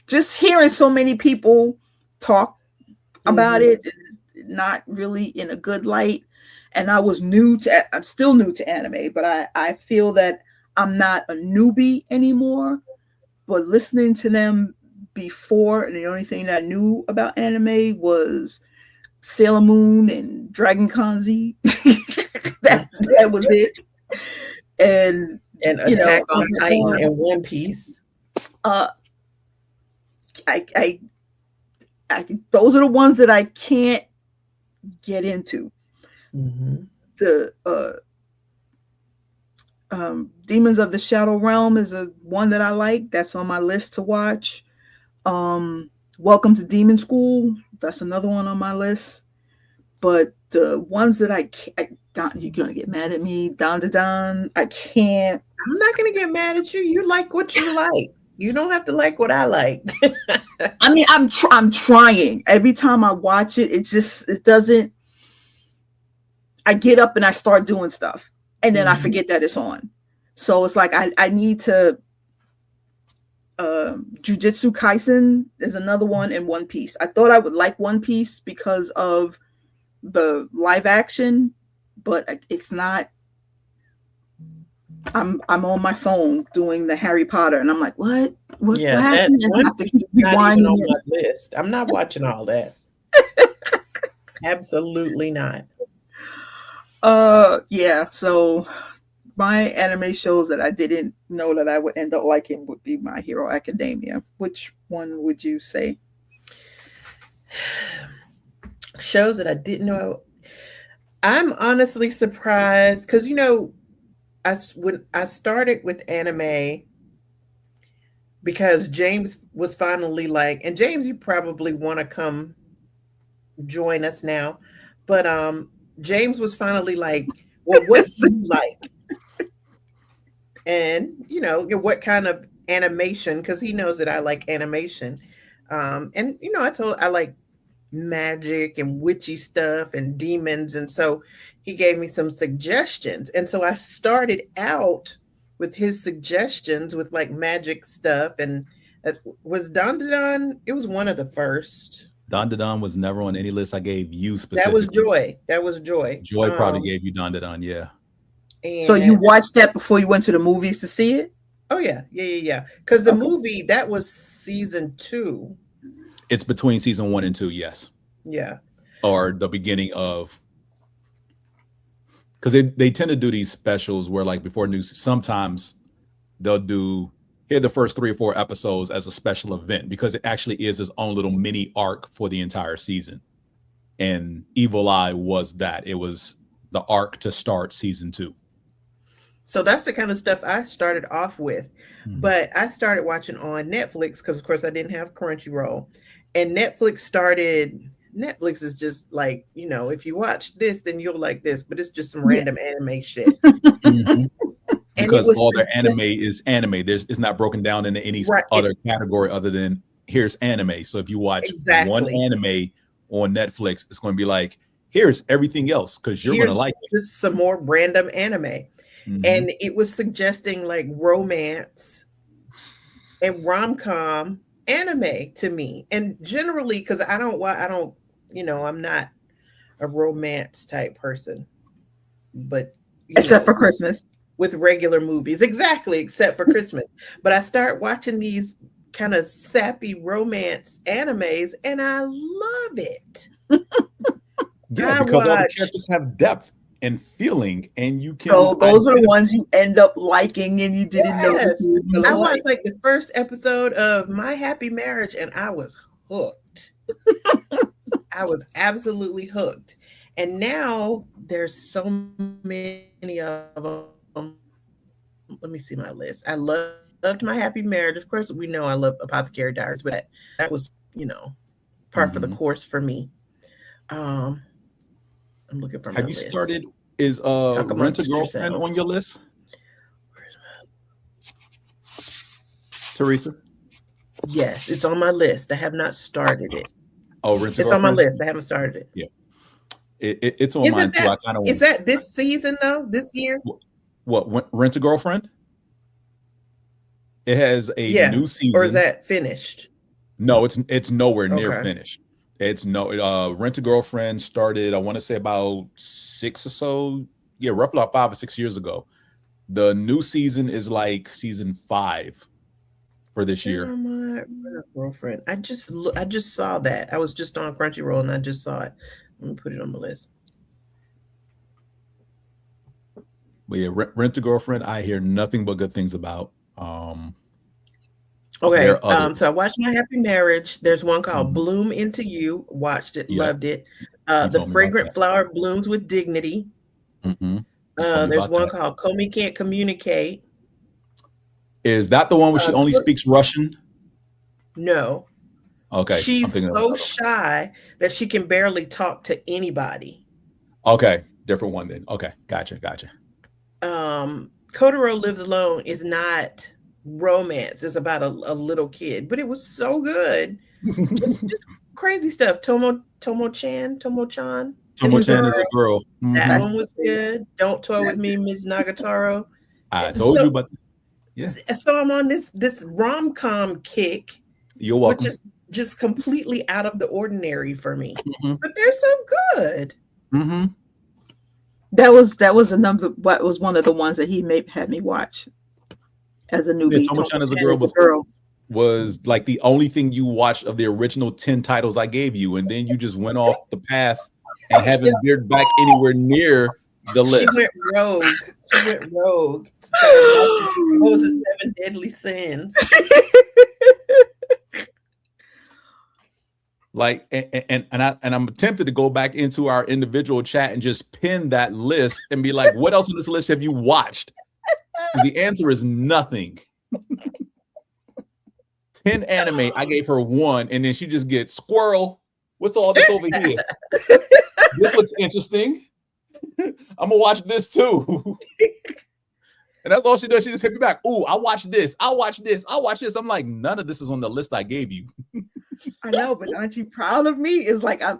[SPEAKER 1] just hearing so many people talk about it, not really in a good light. And I'm still new to anime, but I feel that I'm not a newbie anymore. But listening to them before, and the only thing that I knew about anime was Sailor Moon and Dragon Kanzi. that was it. And
[SPEAKER 3] Attack on Titan and One Piece.
[SPEAKER 1] I those are the ones that I can't get into.
[SPEAKER 3] Mm-hmm.
[SPEAKER 1] The Demons of the Shadow Realm is one that I like. That's on my list to watch. Welcome to Demon School. That's another one on my list. But the ones that you're gonna get mad at me. Don. I can't.
[SPEAKER 3] I'm not gonna get mad at you. You like what you like. You don't have to like what I like.
[SPEAKER 1] I mean, I'm trying. Every time I watch it, it doesn't. I get up and I start doing stuff, and then I forget that it's on. So it's like I need to. Jujutsu Kaisen is another one, in One Piece. I thought I would like One Piece because of the live action, but it's not. I'm on my phone doing the Harry Potter, and I'm like, what? What happened?
[SPEAKER 3] I have to keep rewinding on my list. I'm not watching all that. Absolutely not.
[SPEAKER 1] Yeah. So my anime shows that I didn't know that I would end up liking would be My Hero Academia. Which one would you say?
[SPEAKER 3] Shows that I didn't know. I'm honestly surprised because when I started with anime, because James was finally like, and James, you probably want to come join us now, but James was finally like, well, what do you like? And what kind of animation, because he knows that I like animation. And I like magic and witchy stuff and demons, and so he gave me some suggestions, and so I started out with his suggestions with like magic stuff. And was Dandadan, it was one of the first.
[SPEAKER 4] Dandadan was never on any list I gave you specifically.
[SPEAKER 3] That was Joy.
[SPEAKER 4] Joy probably gave you Dandadan, yeah.
[SPEAKER 1] So you watched that before you went to the movies to see it?
[SPEAKER 3] Oh yeah. Because the movie, that was season 2.
[SPEAKER 4] It's between season 1 and 2, yes.
[SPEAKER 3] Yeah.
[SPEAKER 4] Or the beginning of, because they tend to do these specials where, like, before news, sometimes they'll do the first 3 or 4 episodes as a special event, because it actually is its own little mini arc for the entire season. And Evil Eye was that. It was the arc to start season 2.
[SPEAKER 3] So that's the kind of stuff I started off with. But I started watching on Netflix because, of course, I didn't have Crunchyroll. And Netflix is just like, if you watch this, then you'll like this. But it's just some random anime shit.
[SPEAKER 4] Because all their anime is anime. It's not broken down into any other category other than here's anime. So if you watch one anime on Netflix, it's going to be like, here's everything else, because you're going to like it.
[SPEAKER 3] Just some more random anime. And it was suggesting like romance and rom-com anime to me. And generally, because I'm not a romance type person, but
[SPEAKER 1] except for Christmas.
[SPEAKER 3] With regular movies. Exactly, except for Christmas. But I start watching these kind of sappy romance animes and I love it.
[SPEAKER 4] Yeah, because all the characters have depth and feeling, and you can.
[SPEAKER 1] So those are the ones you end up liking, and you didn't know.
[SPEAKER 3] I watched like the first episode of My Happy Marriage, and I was hooked. I was absolutely hooked. And now there's so many of them. Let me see my list. I loved My Happy Marriage. Of course, we know I love Apothecary Diaries, but that was, par for the course for me. I'm looking for my list.
[SPEAKER 4] Have you started? Is Rent a Girlfriend on your list? Teresa?
[SPEAKER 3] Yes, it's on my list. I have not started it.
[SPEAKER 4] Oh, Rent a Girlfriend?
[SPEAKER 3] It's on my list. I haven't started it.
[SPEAKER 4] Yeah. It's on mine too.
[SPEAKER 3] Is that this season though? This year?
[SPEAKER 4] What? Rent a Girlfriend? It has a new season.
[SPEAKER 3] Or is that finished?
[SPEAKER 4] No, it's nowhere near finished. It's Rent a Girlfriend started, I want to say about 6 or so. Yeah, roughly about 5 or 6 years ago. The new season is like season 5 for this year.
[SPEAKER 3] My Girlfriend. I just saw that. I was just on Crunchyroll and I just saw it. Let me put it on my list.
[SPEAKER 4] But yeah, Rent a Girlfriend, I hear nothing but good things about.
[SPEAKER 3] Okay, so I watched My Happy Marriage. There's one called Bloom Into You. Watched it, loved it. The Fragrant Flower Blooms with Dignity. There's one called Comey Can't Communicate.
[SPEAKER 4] Is that the one where she only speaks Russian?
[SPEAKER 3] No.
[SPEAKER 4] Okay.
[SPEAKER 3] She's so shy that she can barely talk to anybody.
[SPEAKER 4] Okay, different one then. Okay, gotcha.
[SPEAKER 3] Kotaro Lives Alone is not romance. It's about a little kid, but it was so good. just crazy stuff. Tomo-chan is
[SPEAKER 4] a girl.
[SPEAKER 3] That one was good. Don't Toy With Me, Ms. Nagatoro.
[SPEAKER 4] I told you, but yeah.
[SPEAKER 3] So I'm on this rom-com kick.
[SPEAKER 4] You're welcome.
[SPEAKER 3] Which is just completely out of the ordinary for me. But they're so good.
[SPEAKER 1] That was another. What was one of the ones that he had me watch as a newbie.
[SPEAKER 4] Tomo-chan as a girl was like the only thing you watched of the original 10 titles I gave you, and then you just went off the path and haven't veered back anywhere near the list.
[SPEAKER 3] She went rogue. Moses' 7 deadly sins.
[SPEAKER 4] Like, and I'm tempted to go back into our individual chat and just pin that list and be like, what else on this list have you watched? The answer is nothing. 10 anime, I gave her 1, and then she just gets squirrel. What's all this over here? This looks interesting. I'm gonna watch this too. And that's all she does. She just hit me back. Ooh, I watch this. I watch this. I watch this. I'm like, none of this is on the list I gave you.
[SPEAKER 1] I know, but aren't you proud of me? It's like I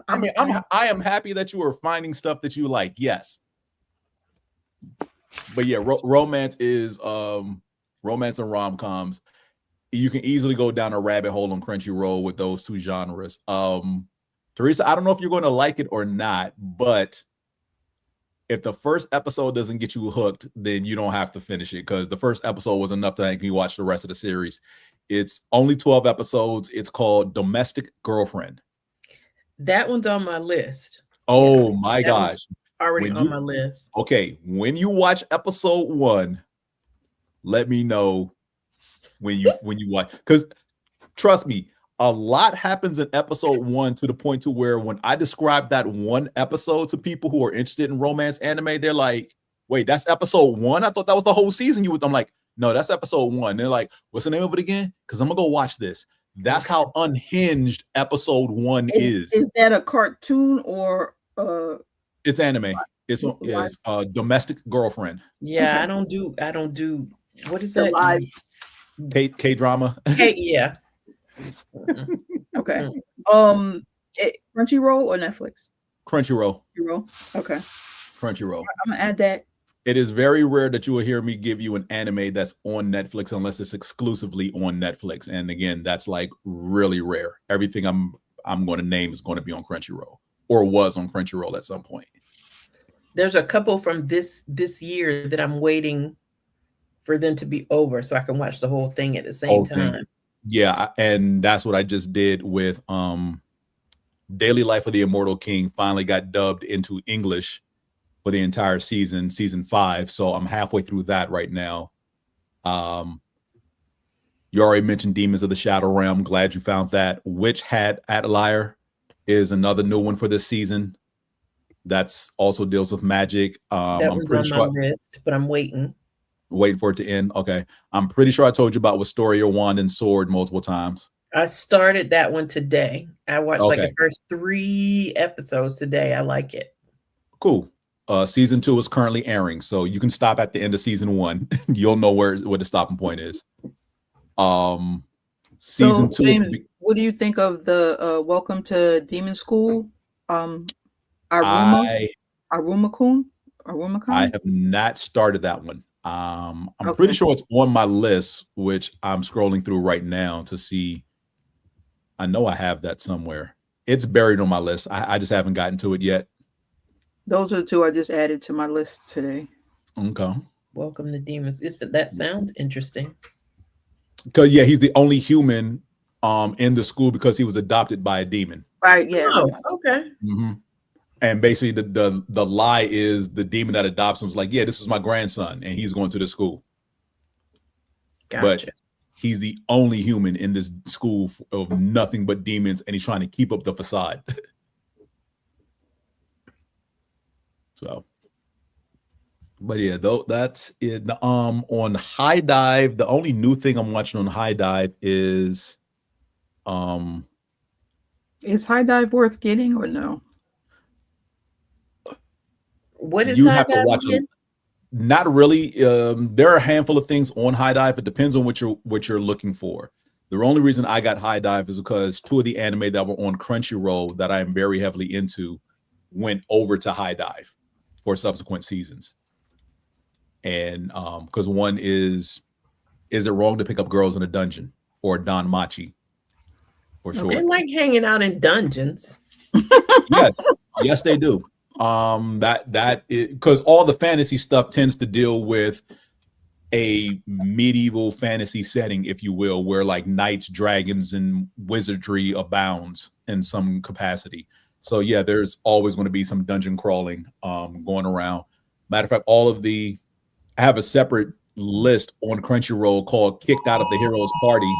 [SPEAKER 4] am happy that you are finding stuff that you like. Yes. But yeah, romance is romance and rom-coms. You can easily go down a rabbit hole on Crunchyroll with those two genres. Teresa, I don't know if you're going to like it or not, but if the first episode doesn't get you hooked, then you don't have to finish it, because the first episode was enough to make me watch the rest of the series. It's only 12 episodes. It's called Domestic Girlfriend.
[SPEAKER 3] That one's on my list.
[SPEAKER 4] Oh my gosh.
[SPEAKER 3] Already on my list.
[SPEAKER 4] Okay. When you watch episode 1, let me know when you watch, because trust me, a lot happens in episode 1 to the point to where when I describe that one episode to people who are interested in romance anime, they're like, wait, that's episode 1? I thought that was the whole season you with. I'm like, no, that's episode 1. They're like, what's the name of it again? Because I'm gonna go watch this. That's how unhinged episode 1 is.
[SPEAKER 1] Is that a cartoon or
[SPEAKER 4] it's anime. It's Domestic Girlfriend.
[SPEAKER 3] Yeah, I don't do what is that?
[SPEAKER 1] Live
[SPEAKER 4] K-drama.
[SPEAKER 3] Yeah.
[SPEAKER 1] Okay. Crunchyroll or Netflix?
[SPEAKER 4] Crunchyroll.
[SPEAKER 1] Okay.
[SPEAKER 4] Crunchyroll.
[SPEAKER 1] I'm gonna add that.
[SPEAKER 4] It is very rare that you will hear me give you an anime that's on Netflix unless it's exclusively on Netflix. And again, that's like really rare. Everything I'm going to name is going to be on Crunchyroll, or was on Crunchyroll at some point.
[SPEAKER 3] There's a couple from this year that I'm waiting for them to be over so I can watch the whole thing at the same time.
[SPEAKER 4] Yeah, and that's what I just did with Daily Life of the Immortal King finally got dubbed into English for the entire season 5. So I'm halfway through that right now. You already mentioned Demons of the Shadow Realm. Glad you found that. Witch Hat Atelier is another new one for this season. That's also deals with magic.
[SPEAKER 3] That
[SPEAKER 4] I'm
[SPEAKER 3] was
[SPEAKER 4] pretty
[SPEAKER 3] on
[SPEAKER 4] sure
[SPEAKER 3] my list, but I'm waiting
[SPEAKER 4] for it to end. Okay. I'm pretty sure I told you about Wisteria Wand and Sword multiple times.
[SPEAKER 3] I started that one today. I watched like
[SPEAKER 4] Okay.
[SPEAKER 3] the first 3 episodes today. I like it.
[SPEAKER 4] Cool. Season 2 is currently airing, so you can stop at the end of season 1. You'll know where the stopping point is. Season 2.
[SPEAKER 1] James, what do you think of the Welcome to Demon School? Aruma Kun?
[SPEAKER 4] I have not started that one. I'm
[SPEAKER 1] Okay.
[SPEAKER 4] pretty sure it's on my list, which I'm scrolling through right now to see. I know I have that somewhere. It's buried on my list. I just haven't gotten to it yet.
[SPEAKER 1] Those are the 2 I just added to my list today.
[SPEAKER 4] Okay.
[SPEAKER 3] Welcome to Demons. That sounds interesting.
[SPEAKER 4] Because yeah, he's the only human in the school because he was adopted by a demon.
[SPEAKER 1] Right, yeah.
[SPEAKER 3] Oh, okay.
[SPEAKER 4] Mm-hmm. And basically the lie is the demon that adopts him was like, yeah, this is my grandson, and he's going to the school.
[SPEAKER 3] Gotcha.
[SPEAKER 4] But he's the only human in this school of nothing but demons, and he's trying to keep up the facade. So, but yeah, though that's it. On High Dive, the only new thing I'm watching on High Dive is
[SPEAKER 1] High Dive worth getting or no?
[SPEAKER 3] What is
[SPEAKER 4] you
[SPEAKER 3] High
[SPEAKER 4] have to
[SPEAKER 3] Dive
[SPEAKER 4] watch
[SPEAKER 3] again?
[SPEAKER 4] Not really. There are a handful of things on High Dive. It depends on what you're looking for. The only reason I got High Dive is because 2 of the anime that were on Crunchyroll that I am very heavily into went over to High Dive for subsequent seasons. And because one is it wrong to pick up girls in a dungeon, or Don Machi for sure.
[SPEAKER 3] They like hanging out in dungeons.
[SPEAKER 4] Yes, they do. Because all the fantasy stuff tends to deal with a medieval fantasy setting, if you will, where like knights, dragons, and wizardry abounds in some capacity. So yeah, there's always going to be some dungeon crawling going around. Matter of fact, I have a separate list on Crunchyroll called Kicked Out of the Heroes Party.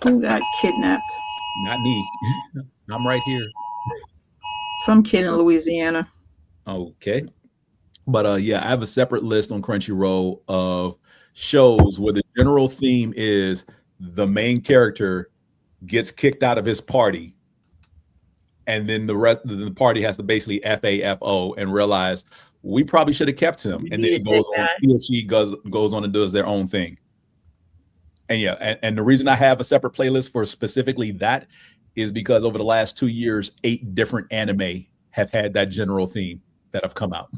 [SPEAKER 1] Who got kidnapped?
[SPEAKER 4] Not me. I'm right here.
[SPEAKER 1] Some kid in Louisiana.
[SPEAKER 4] Okay. But yeah, I have a separate list on Crunchyroll of shows where the general theme is the main character gets kicked out of his party, and then the rest of the party has to basically FAFO and realize we probably should have kept him. And then he or she goes on and does their own thing. And yeah, and the reason I have a separate playlist for specifically that is because over the last 2 years, 8 different anime have had that general theme that have come out.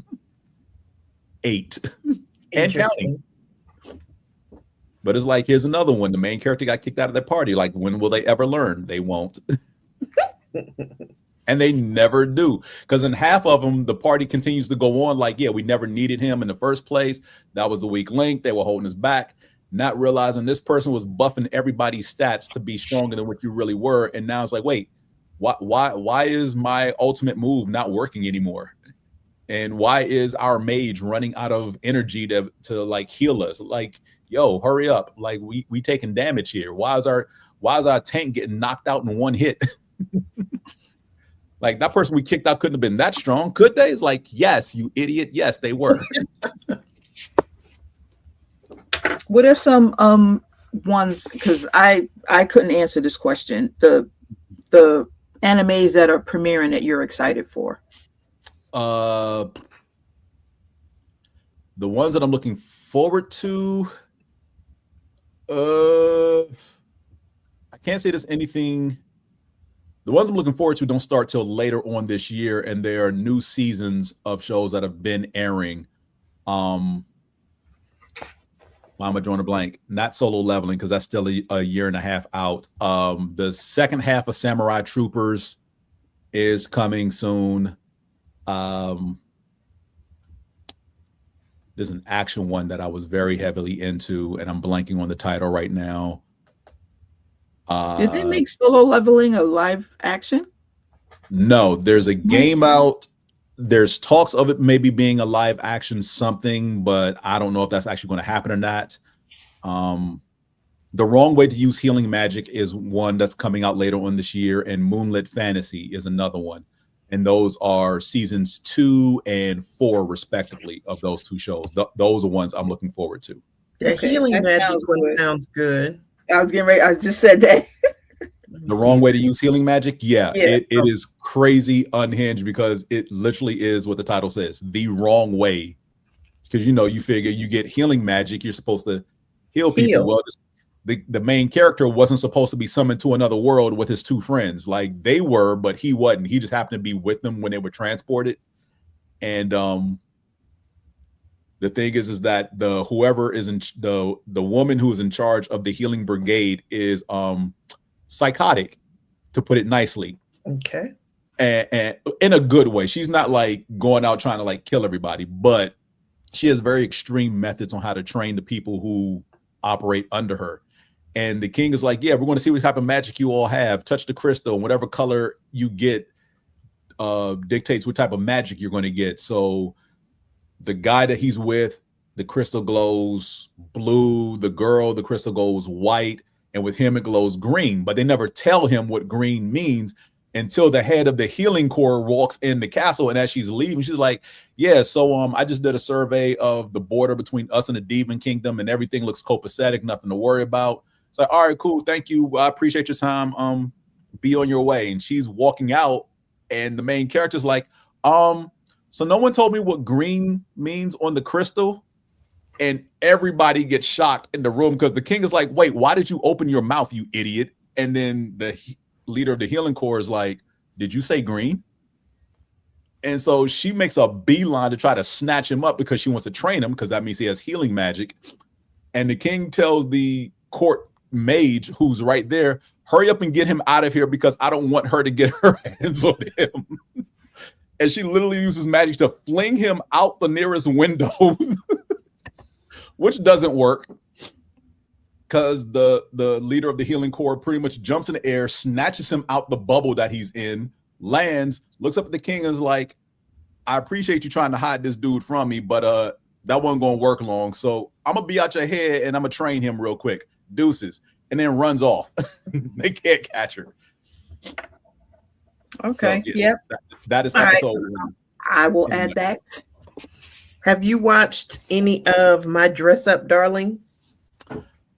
[SPEAKER 4] 8 and counting. But it's like, here's another one. The main character got kicked out of their party. Like, when will they ever learn? They won't. And they never do. Because in half of them, the party continues to go on like, yeah, we never needed him in the first place. That was the weak link. They were holding us back, not realizing this person was buffing everybody's stats to be stronger than what you really were. And now it's like, wait, why is my ultimate move not working anymore? And why is our mage running out of energy to like heal us? Like, yo, hurry up. Like we taking damage here. Why is our tank getting knocked out in one hit? Like, that person we kicked out couldn't have been that strong, could they? It's like, yes, you idiot. Yes, they were.
[SPEAKER 1] What are some ones, because I couldn't answer this question, the animes that are premiering that you're excited for?
[SPEAKER 4] The ones that I'm looking forward to, I can't say there's anything. The ones I'm looking forward to don't start till later on this year, and there are new seasons of shows that have been airing. Why am I drawing a blank? Not Solo Leveling, because that's still a year and a half out. The second half of Samurai Troopers is coming soon. There's an action one that I was very heavily into, and I'm blanking on the title right now.
[SPEAKER 1] Did they make Solo Leveling a live action?
[SPEAKER 4] No, there's a game out. There's talks of it maybe being a live action something, but I don't know if that's actually going to happen or not. The Wrong Way to Use Healing Magic is one that's coming out later on this year, and Moonlit Fantasy is another one. And those are seasons 2 and 4, respectively, of those two shows. Those are ones I'm looking forward to.
[SPEAKER 3] The Healing Magic one sounds good.
[SPEAKER 1] I was getting ready. I just said that.
[SPEAKER 4] The Wrong Way to Use Healing Magic, it is crazy unhinged because it literally is what the title says, the wrong way. Because you figure you get healing magic, you're supposed to heal people. Well, the main character wasn't supposed to be summoned to another world with his two friends. Like they were, but he wasn't. He just happened to be with them when they were transported. And the thing is that whoever is in the woman who is in charge of the healing brigade is psychotic, to put it nicely.
[SPEAKER 3] Okay.
[SPEAKER 4] And in a good way. She's not like going out trying to like kill everybody, but she has very extreme methods on how to train the people who operate under her. And the king is like, yeah, we're going to see what type of magic you all have. Touch the crystal, and whatever color you get dictates what type of magic you're going to get. So the guy that he's with, the crystal glows blue. The girl, the crystal glows white. And with him, it glows green. But they never tell him what green means until the head of the healing corps walks in the castle. And as she's leaving, she's like, yeah, so I just did a survey of the border between us and the Demon Kingdom, and everything looks copacetic, nothing to worry about. It's like, all right, cool, thank you. I appreciate your time. Be on your way. And she's walking out, and the main character's like, so no one told me what green means on the crystal. And everybody gets shocked in the room because the king is like, wait, why did you open your mouth, you idiot? And then the leader of the healing corps is like, did you say green? And so she makes a beeline to try to snatch him up because she wants to train him, because that means he has healing magic. And the king tells the court mage who's right there, hurry up and get him out of here because I don't want her to get her hands on him. And she literally uses magic to fling him out the nearest window, which doesn't work because the leader of the healing corps pretty much jumps in the air, snatches him out the bubble that he's in, lands, looks up at the king and is like, I appreciate you trying to hide this dude from me, but that wasn't going to work long. So I'm going to be out your head and I'm going to train him real quick. Deuces. And then runs off. They can't catch her.
[SPEAKER 1] Okay.
[SPEAKER 4] So,
[SPEAKER 1] yep.
[SPEAKER 4] That is episode 1.
[SPEAKER 1] I will add that.
[SPEAKER 3] Have you watched any of My Dress Up Darling?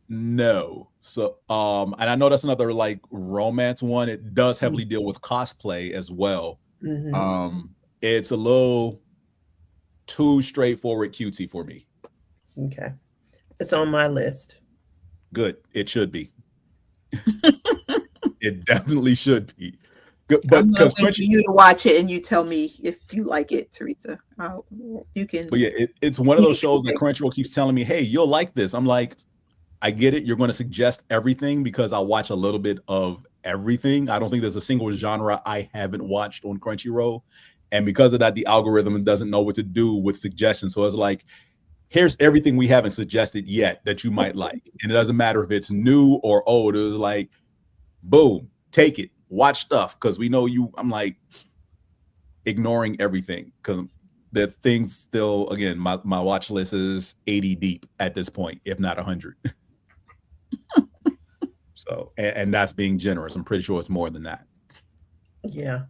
[SPEAKER 4] No. So and I know that's another like romance one. It does heavily deal with cosplay as well.
[SPEAKER 3] Mm-hmm.
[SPEAKER 4] It's a little too straightforward cutesy for me.
[SPEAKER 3] Okay. It's on my list.
[SPEAKER 4] Good. It should be. It definitely should be. Good, but
[SPEAKER 1] because for you to watch it and you tell me if you like it, Teresa. You can.
[SPEAKER 4] But yeah, it's one of those shows that Crunchyroll keeps telling me, "Hey, you'll like this." I'm like, I get it. You're going to suggest everything because I watch a little bit of everything. I don't think there's a single genre I haven't watched on Crunchyroll, and because of that, the algorithm doesn't know what to do with suggestions. So it's like, here's everything we haven't suggested yet that you might like. And it doesn't matter if it's new or old. It was like, boom, take it, watch stuff. Because we know you, I'm like ignoring everything. Because the things still, again, my watch list is 80 deep at this point, if not 100. So, and that's being generous. I'm pretty sure it's more than that.
[SPEAKER 3] Yeah.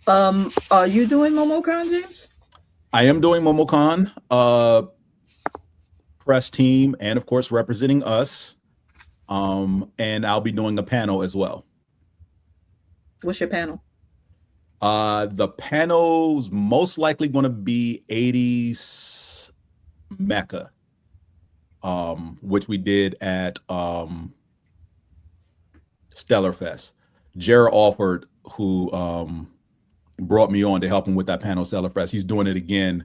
[SPEAKER 1] Are you doing MomoCon, James?
[SPEAKER 4] I am doing MomoCon, press team, and of course representing us. And I'll be doing a panel as well.
[SPEAKER 1] What's your panel?
[SPEAKER 4] The panel's most likely going to be 80s Mecca, which we did at Stellar Fest. Jared Alford, who brought me on to help him with that panel, Stellar Fest. He's doing it again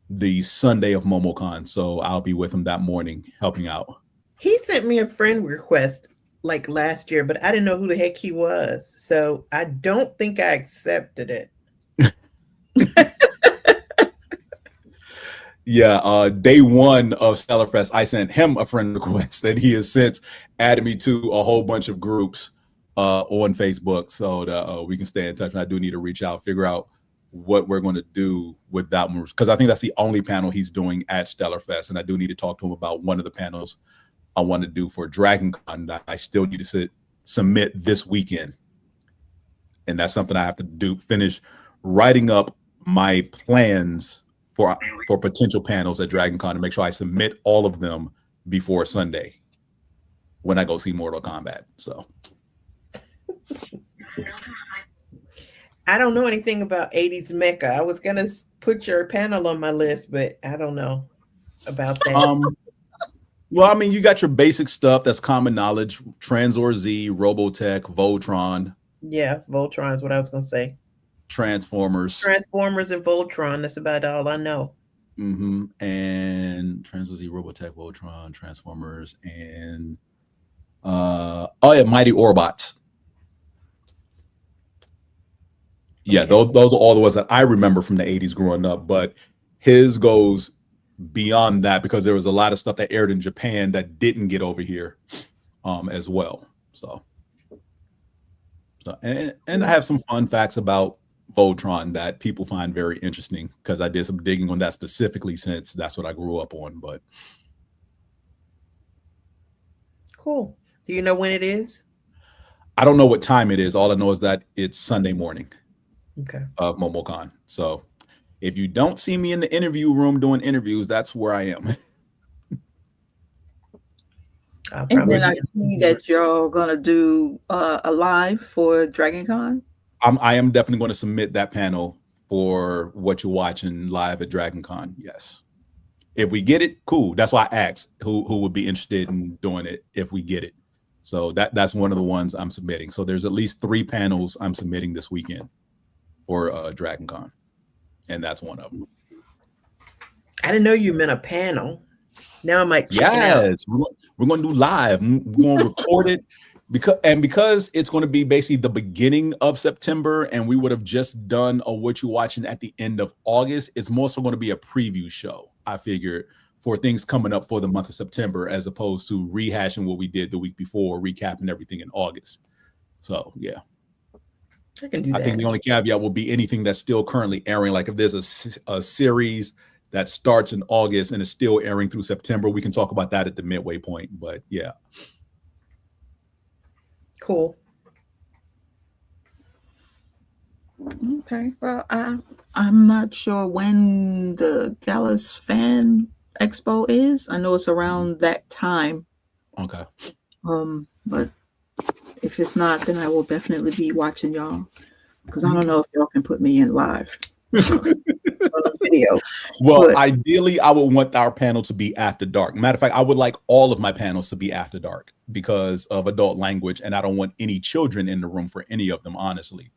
[SPEAKER 4] the Sunday of MomoCon, so I'll be with him that morning helping out.
[SPEAKER 3] He sent me a friend request like last year, but I didn't know who the heck he was, so I don't think I accepted it.
[SPEAKER 4] Day one of Stellarfest, I sent him a friend request that he has since added me to a whole bunch of groups on Facebook so that we can stay in touch. And I do need to reach out, figure out what we're going to do with that one, because I think that's the only panel he's doing at Stellarfest. And I do need to talk to him about one of the panels I want to do for DragonCon that I still need to submit this weekend. And that's something I have to do, finish writing up my plans for potential panels at DragonCon to make sure I submit all of them before Sunday when I go see Mortal Kombat. So
[SPEAKER 3] I don't know anything about 80s Mecca. I was gonna put your panel on my list, but I don't know about that.
[SPEAKER 4] Well, I mean, you got your basic stuff that's common knowledge: Transor Z, Robotech, Voltron.
[SPEAKER 3] Yeah, Voltron is what I was gonna say.
[SPEAKER 4] Transformers
[SPEAKER 3] and Voltron. That's about all I know.
[SPEAKER 4] And Transor Z, Robotech, Voltron, Transformers, and Mighty Orbots. Yeah, okay. Those are all the ones that I remember from the 80s growing up, but his goes beyond that because there was a lot of stuff that aired in Japan that didn't get over here as well. So and I have some fun facts about Voltron that people find very interesting because I did some digging on that specifically since that's what I grew up on. But
[SPEAKER 3] cool. Do you know when it is?
[SPEAKER 4] I don't know what time it is. All I know is that it's Sunday morning.
[SPEAKER 3] Okay.
[SPEAKER 4] Of MomoCon. So if you don't see me in the interview room doing interviews, that's where I am.
[SPEAKER 1] And then I see that you're gonna do a live for DragonCon.
[SPEAKER 4] I am definitely going to submit that panel for what you're watching live at DragonCon. Yes, if we get it, cool. That's why I asked who would be interested in doing it if we get it. So that's one of the ones I'm submitting. So there's at least 3 panels I'm submitting this weekend for DragonCon, and that's one of them.
[SPEAKER 3] I didn't know you meant a panel. Now I might check it out.
[SPEAKER 4] Yes, we're going to do live. We're going to record it because it's going to be basically the beginning of September, and we would have just done a What You Watching at the end of August. It's more so going to be a preview show, I figured, for things coming up for the month of September, as opposed to rehashing what we did the week before, recapping everything in August. So yeah.
[SPEAKER 3] I can do that.
[SPEAKER 4] I think the only caveat will be anything that's still currently airing. Like if there's a series that starts in August and is still airing through September, we can talk about that at the midway point. But yeah.
[SPEAKER 3] Cool.
[SPEAKER 1] Okay. Well, I'm not sure when the Dallas Fan Expo is. I know it's around that time.
[SPEAKER 4] Okay.
[SPEAKER 1] But if it's not, then I will definitely be watching y'all because I don't know if y'all can put me in live video.
[SPEAKER 4] Well, ideally, I would want our panel to be after dark. Matter of fact, I would like all of my panels to be after dark because of adult language, and I don't want any children in the room for any of them, honestly.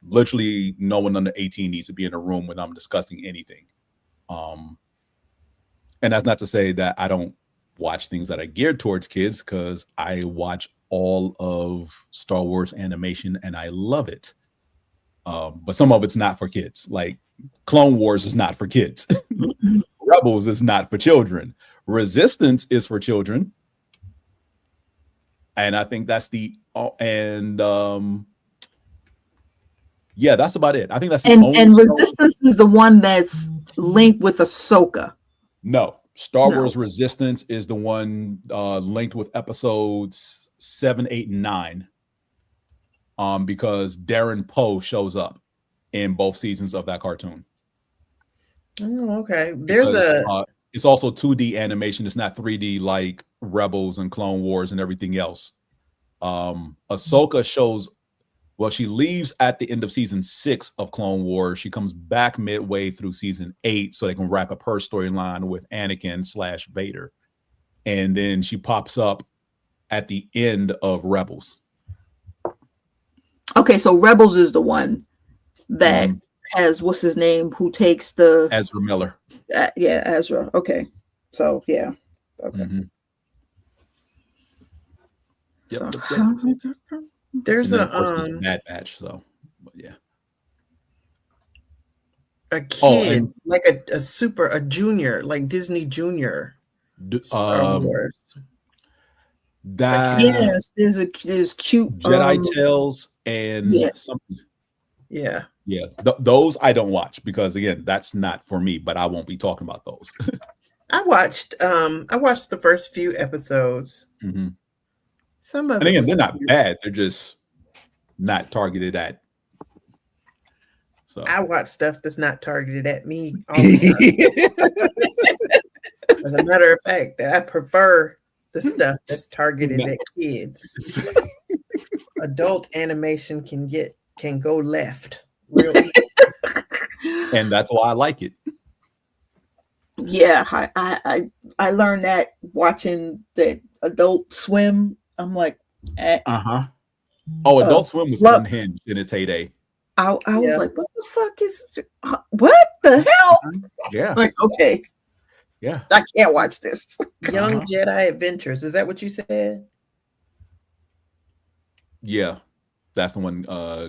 [SPEAKER 4] Literally, no one under 18 needs to be in a room when I'm discussing anything. And that's not to say that I don't watch things that are geared towards kids, because I watch all of Star Wars animation and I love it. But some of it's not for kids. Like Clone Wars is not for kids. Rebels is not for children. Resistance is for children. And I think that's yeah, that's about it. I think that's the only.
[SPEAKER 1] And Resistance is the one that's linked with Ahsoka.
[SPEAKER 4] No, Star Wars Resistance is the one linked with episodes 7, 8, and 9. Because Darren Poe shows up in both seasons of that cartoon.
[SPEAKER 3] Oh, okay.
[SPEAKER 4] It's also 2D animation. It's not 3D like Rebels and Clone Wars and everything else. Ahsoka shows. Well, she leaves at the end of season 6 of Clone Wars. She comes back midway through season 8 so they can wrap up her storyline with Anakin/Vader. And then she pops up at the end of Rebels.
[SPEAKER 1] Okay, so Rebels is the one that has, what's his name, who takes the...
[SPEAKER 4] Ezra Miller.
[SPEAKER 1] Yeah, Ezra. Okay. So, yeah. Okay.
[SPEAKER 4] Mm-hmm. Yep.
[SPEAKER 3] There's
[SPEAKER 4] a Bad Batch, so but yeah.
[SPEAKER 3] a
[SPEAKER 4] Oh,
[SPEAKER 3] kid,
[SPEAKER 4] and
[SPEAKER 3] like a junior, like Disney Junior Star Wars. It's like
[SPEAKER 4] that
[SPEAKER 1] Yes, there's cute.
[SPEAKER 4] Jedi Tales and
[SPEAKER 1] Yeah.
[SPEAKER 4] something.
[SPEAKER 3] yeah.
[SPEAKER 4] Yeah, those I don't watch because again, that's not for me. But I won't be talking about those.
[SPEAKER 3] I watched the first few episodes.
[SPEAKER 4] Mm-hmm.
[SPEAKER 3] Some of
[SPEAKER 4] And
[SPEAKER 3] it
[SPEAKER 4] again,
[SPEAKER 3] was
[SPEAKER 4] they're not
[SPEAKER 3] cute.
[SPEAKER 4] bad. They're just not targeted at. So
[SPEAKER 3] I watch stuff that's not targeted at me all the time. As a matter of fact, I prefer the stuff that's targeted at kids. Adult animation can go left real easy.
[SPEAKER 4] and that's why I like it.
[SPEAKER 1] Yeah, I learned that watching that Adult Swim. I'm like,
[SPEAKER 4] Oh, Adult Swim was
[SPEAKER 1] Lux.
[SPEAKER 4] unhinged in its heyday.
[SPEAKER 1] I was
[SPEAKER 3] Yeah.
[SPEAKER 1] like, what the fuck is what the hell?
[SPEAKER 4] Yeah,
[SPEAKER 1] Like, okay,
[SPEAKER 4] yeah.
[SPEAKER 1] I can't watch this.
[SPEAKER 3] Young Jedi Adventures. Is that what you said?
[SPEAKER 4] Yeah, that's the one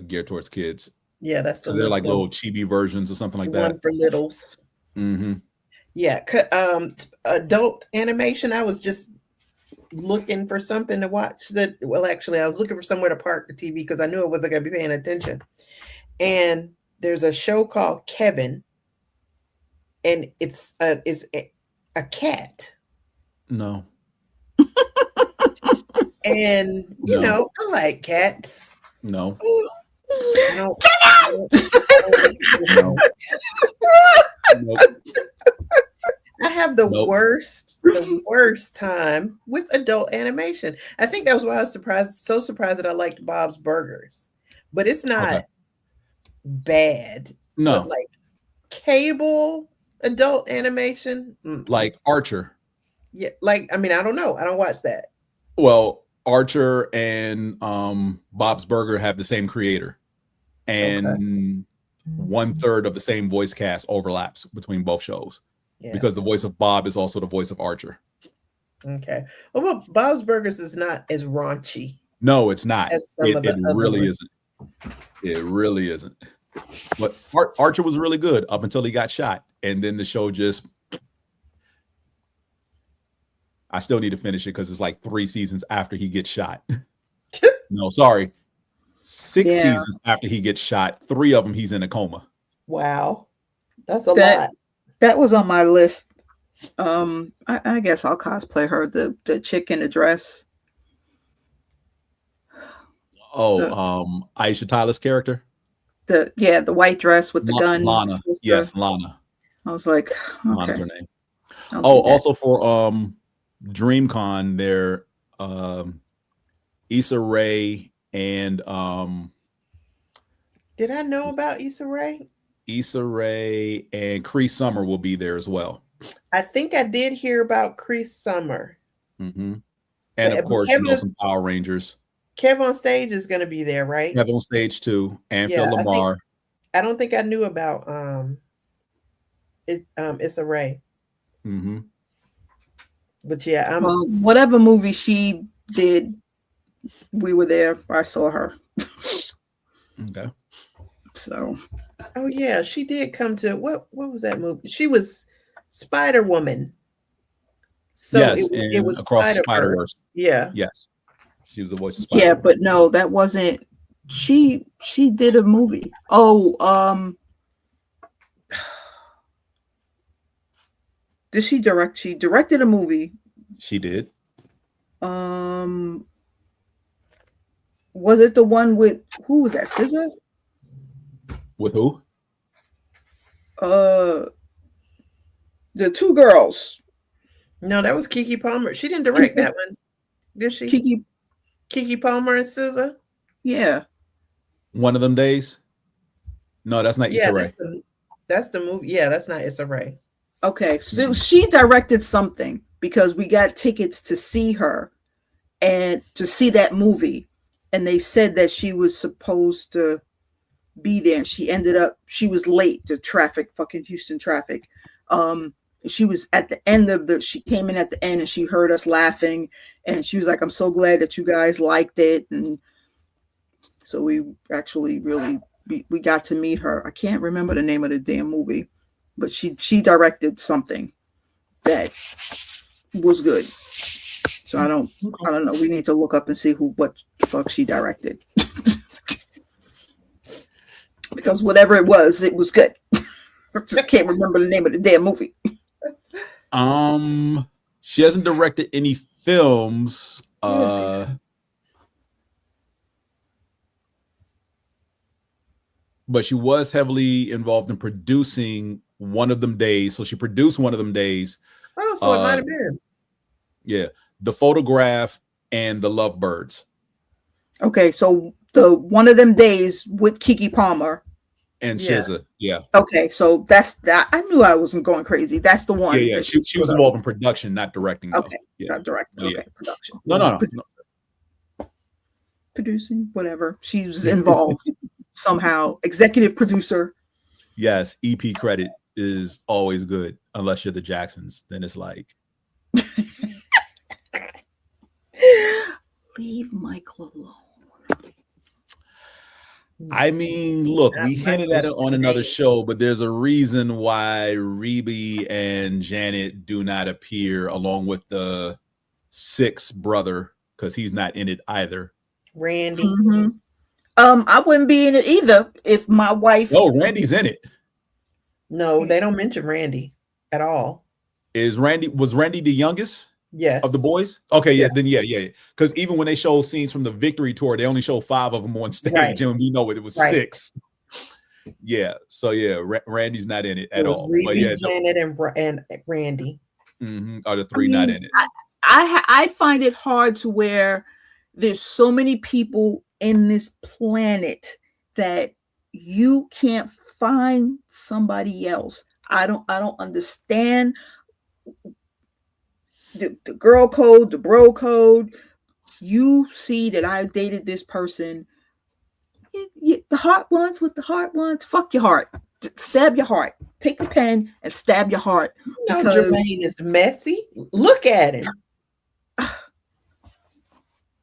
[SPEAKER 4] geared towards kids.
[SPEAKER 3] Yeah, that's the
[SPEAKER 4] So they're like little chibi versions or something like
[SPEAKER 3] one
[SPEAKER 4] that.
[SPEAKER 3] for littles.
[SPEAKER 4] Mm-hmm.
[SPEAKER 3] Yeah, adult animation. I was just looking for something to watch. Actually, I was looking for somewhere to park the TV because I knew I wasn't going to be paying attention. And there's a show called Kevin, and it's a cat.
[SPEAKER 4] No.
[SPEAKER 3] And you
[SPEAKER 4] No.
[SPEAKER 3] know, I like cats.
[SPEAKER 4] No.
[SPEAKER 3] No.
[SPEAKER 4] No. Nope.
[SPEAKER 3] I have the
[SPEAKER 4] Nope.
[SPEAKER 3] worst time with adult animation. I think that was why I was so surprised that I liked Bob's Burgers. But it's not bad.
[SPEAKER 4] No.
[SPEAKER 3] But like cable adult animation,
[SPEAKER 4] Like Archer.
[SPEAKER 3] yeah, like I mean, I don't know. I don't watch that.
[SPEAKER 4] Well, Archer and Bob's Burger have the same creator, and 1/3 of the same voice cast overlaps between both shows because the voice of Bob is also the voice of Archer.
[SPEAKER 3] Okay. Well, Bob's Burgers is not as raunchy.
[SPEAKER 4] No, it's not.
[SPEAKER 3] As some of the
[SPEAKER 4] It
[SPEAKER 3] other
[SPEAKER 4] really
[SPEAKER 3] ones.
[SPEAKER 4] isn't. It really isn't. But Archer was really good up until he got shot, and then the show just. I still need to finish it because it's like 3 seasons after he gets shot. No, sorry. 6 seasons after he gets shot. 3 of them he's in a coma.
[SPEAKER 3] Wow. That's a lot.
[SPEAKER 1] That was on my list. I guess I'll cosplay her, the chick in the dress.
[SPEAKER 4] Oh, Aisha Tyler's character?
[SPEAKER 1] The white dress with the gun.
[SPEAKER 4] Lana. Yes, Lana.
[SPEAKER 1] I was like,
[SPEAKER 4] Lana's
[SPEAKER 1] okay.
[SPEAKER 4] her name.
[SPEAKER 1] I'll do that.
[SPEAKER 4] Also for DreamCon, there Issa Rae and
[SPEAKER 3] Did I know about Issa Rae?
[SPEAKER 4] Issa Rae and Cree Summer will be there as well.
[SPEAKER 3] I think I did hear about Cree Summer.
[SPEAKER 4] Mm-hmm. And of course, some Power Rangers.
[SPEAKER 3] Kev on Stage is going to be there, right?
[SPEAKER 4] Kev on Stage too, and Phil Lamar.
[SPEAKER 3] I don't think I knew about Issa Rae.
[SPEAKER 4] Mm-hmm.
[SPEAKER 3] But yeah,
[SPEAKER 1] whatever movie she did, we were there. I saw her.
[SPEAKER 4] Okay.
[SPEAKER 1] So.
[SPEAKER 3] Oh yeah, she did come to what was that movie? She was Spider-Woman. So
[SPEAKER 4] yes,
[SPEAKER 3] it was
[SPEAKER 4] across Spider-Verse.
[SPEAKER 3] Yeah.
[SPEAKER 4] Yes. She was the voice of Spider-Verse.
[SPEAKER 1] Yeah, but no, that wasn't. She did a movie. Oh, did she direct? She directed a movie.
[SPEAKER 4] She did.
[SPEAKER 1] Was it the one with who was that? SZA?
[SPEAKER 4] With who?
[SPEAKER 1] The 2 girls.
[SPEAKER 3] No, that was Keke Palmer. She didn't direct that one, did she? Keke Palmer and SZA.
[SPEAKER 1] Yeah.
[SPEAKER 4] One of them days. No, that's not Issa Rae.
[SPEAKER 3] That's the movie. Yeah, that's not Issa Rae.
[SPEAKER 1] Okay, so she directed something because we got tickets to see her and to see that movie, and they said that she was supposed to be there. She was late to fucking Houston traffic. She was at the end she came in at the end and she heard us laughing and she was like, I'm so glad that you guys liked it. And so we actually really we got to meet her. I can't remember the name of the damn movie, but she directed something that was good. So I don't know. We need to look up and see what the fuck she directed. Because whatever it was good. I just can't remember the name of the damn movie.
[SPEAKER 4] She hasn't directed any films. But she was heavily involved in producing One of Them Days. So she produced One of Them Days.
[SPEAKER 3] Oh, so it might have been.
[SPEAKER 4] Yeah. The Photograph and The Lovebirds.
[SPEAKER 1] Okay, so the One of Them Days with Keke Palmer.
[SPEAKER 4] And SZA, yeah.
[SPEAKER 1] Okay, so that's that. I knew I wasn't going crazy. That's the one.
[SPEAKER 4] Yeah. She was involved in production, not directing. Though.
[SPEAKER 1] Okay,
[SPEAKER 4] yeah.
[SPEAKER 1] Not directing.
[SPEAKER 4] Okay,
[SPEAKER 1] Production.
[SPEAKER 4] No.
[SPEAKER 1] Producing, whatever. She was involved somehow. Executive producer.
[SPEAKER 4] Yes, EP credit is always good, unless you're the Jacksons. Then it's like,
[SPEAKER 1] leave Michael alone.
[SPEAKER 4] I mean, look, we hinted at it on another show, but there's a reason why Reby and Janet do not appear along with the sixth brother, because he's not in it either.
[SPEAKER 3] Randy.
[SPEAKER 1] Mm-hmm. I wouldn't be in it either if my wife.
[SPEAKER 4] No, Randy's in it.
[SPEAKER 3] No, they don't mention Randy at all.
[SPEAKER 4] Was Randy the youngest?
[SPEAKER 3] Yes.
[SPEAKER 4] Of the boys? Okay, yeah. Then yeah. Because even when they show scenes from the Victory Tour, they only show 5 of them on stage,
[SPEAKER 3] right.
[SPEAKER 4] and we know it was 6. Yeah. So yeah, Randy's not in it at all.
[SPEAKER 3] Reby,
[SPEAKER 4] but yeah,
[SPEAKER 3] Janet, and Randy
[SPEAKER 4] are the 3 not in it.
[SPEAKER 1] I find it hard to where there's so many people in this planet that you can't find somebody else. I don't understand the girl code, the bro code. You see that I dated this person. The heart ones with the heart ones. Fuck your heart. Stab your heart. Take the pen and stab your heart.
[SPEAKER 3] No, Jermaine is messy. Look at him.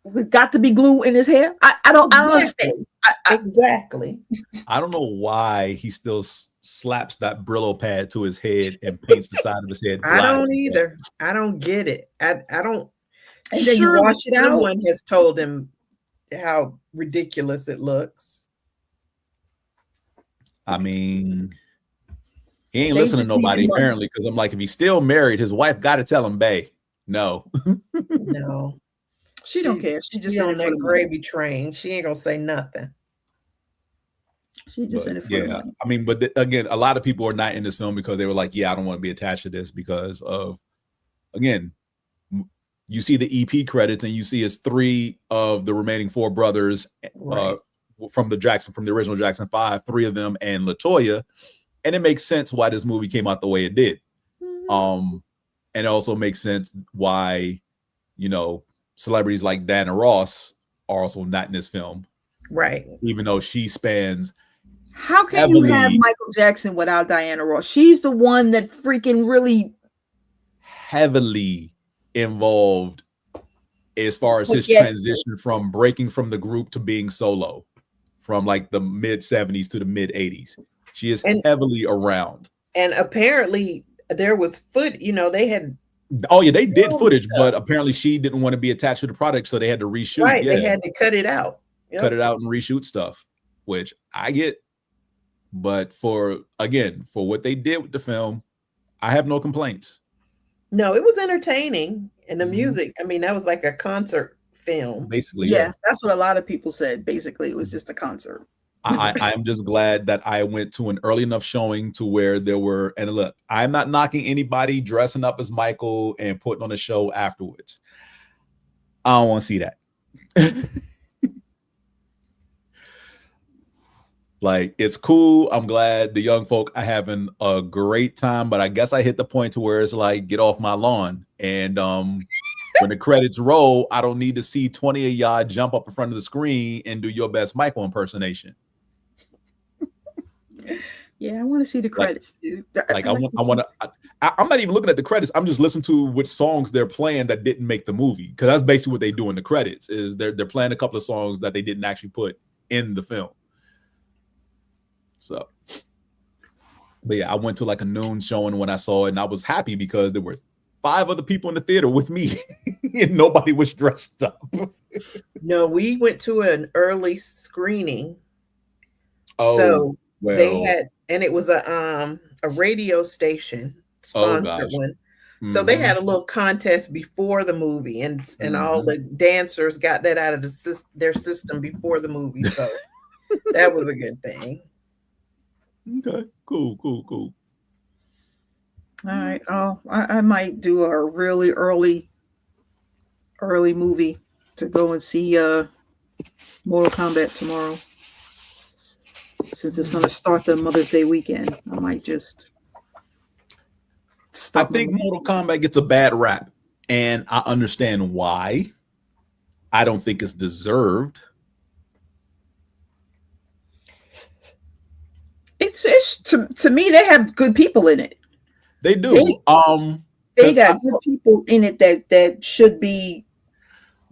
[SPEAKER 1] We've got to be glue in his hair. I don't understand.
[SPEAKER 3] Exactly.
[SPEAKER 4] I don't know why he still slaps that Brillo pad to his head and paints the side of his head black.
[SPEAKER 3] I don't either. I don't get it. I don't.
[SPEAKER 1] And then you wash it out.
[SPEAKER 3] Someone has told him how ridiculous it looks.
[SPEAKER 4] I mean, he ain't listening to nobody apparently, because I'm like, if he's still married, his wife got to tell him, bae, no.
[SPEAKER 3] No.
[SPEAKER 1] She don't care. She just
[SPEAKER 3] on that gravy train. She ain't gonna say nothing.
[SPEAKER 1] She just in it for the money.
[SPEAKER 4] I mean, but again, a lot of people are not in this film because they were like, yeah, I don't want to be attached to this because of, again, you see the EP credits and you see it's 3 of the remaining 4 brothers from the original Jackson 5, 3 of them and LaToya, and it makes sense why this movie came out the way it did. And it also makes sense why, celebrities like Diana Ross are also not in this film.
[SPEAKER 3] Right.
[SPEAKER 4] Even though she spans.
[SPEAKER 1] How can you have Michael Jackson without Diana Ross? She's the one that freaking really
[SPEAKER 4] heavily involved as far as his transition from breaking from the group to being solo from like the mid 70s to the mid 80s. She is heavily around.
[SPEAKER 3] And apparently there was they had.
[SPEAKER 4] Oh yeah, they did footage, but apparently she didn't want to be attached to the product, so they had to reshoot.
[SPEAKER 3] Right, they had to cut it out.
[SPEAKER 4] Yep. Cut it out and reshoot stuff, which I get. But for what they did with the film, I have no complaints.
[SPEAKER 3] No, it was entertaining, and the music. I mean, that was like a concert film,
[SPEAKER 4] basically.
[SPEAKER 1] Yeah, that's what a lot of people said. Basically, it was just a concert.
[SPEAKER 4] I'm just glad that I went to an early enough showing to where there were, and look, I'm not knocking anybody dressing up as Michael and putting on a show afterwards. I don't want to see that. Like, it's cool. I'm glad the young folk are having a great time, but I guess I hit the point to where it's like, get off my lawn. And when the credits roll, I don't need to see 20 of y'all jump up in front of the screen and do your best Michael impersonation.
[SPEAKER 1] Yeah, I want to see the credits, dude.
[SPEAKER 4] I'm not even looking at the credits. I'm just listening to which songs they're playing that didn't make the movie, because that's basically what they do in the credits. Is they're playing a couple of songs that they didn't actually put in the film. So, but yeah, I went to like a noon showing when I saw it, and I was happy because there were 5 other people in the theater with me, and nobody was dressed up.
[SPEAKER 3] No, we went to an early screening.
[SPEAKER 4] Oh,
[SPEAKER 3] So
[SPEAKER 4] well,
[SPEAKER 3] they had, and it was a radio station sponsored one. So they had a little contest before the movie, and all the dancers got that out of their system before the movie. So that was a good thing.
[SPEAKER 4] Okay, cool.
[SPEAKER 1] All right. Oh, I might do a really early movie to go and see Mortal Kombat tomorrow. Since it's going to start the Mother's Day weekend, I might just
[SPEAKER 4] I think Mortal Kombat gets a bad rap, and I understand why. I don't think it's deserved.
[SPEAKER 1] It's to me, they have good people in it.
[SPEAKER 4] They do.
[SPEAKER 1] They got good people in it that should be.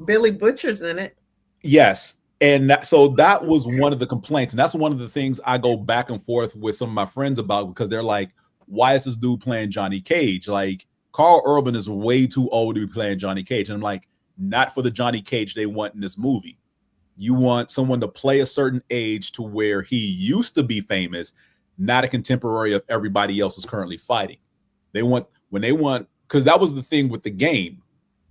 [SPEAKER 3] Billy Butcher's in it.
[SPEAKER 4] Yes. And so that was one of the complaints. And that's one of the things I go back and forth with some of my friends about, because they're like, why is this dude playing Johnny Cage? Like, Carl Urban is way too old to be playing Johnny Cage. And I'm like, not for the Johnny Cage they want in this movie. You want someone to play a certain age to where he used to be famous, not a contemporary of everybody else is currently fighting. Because that was the thing with the game.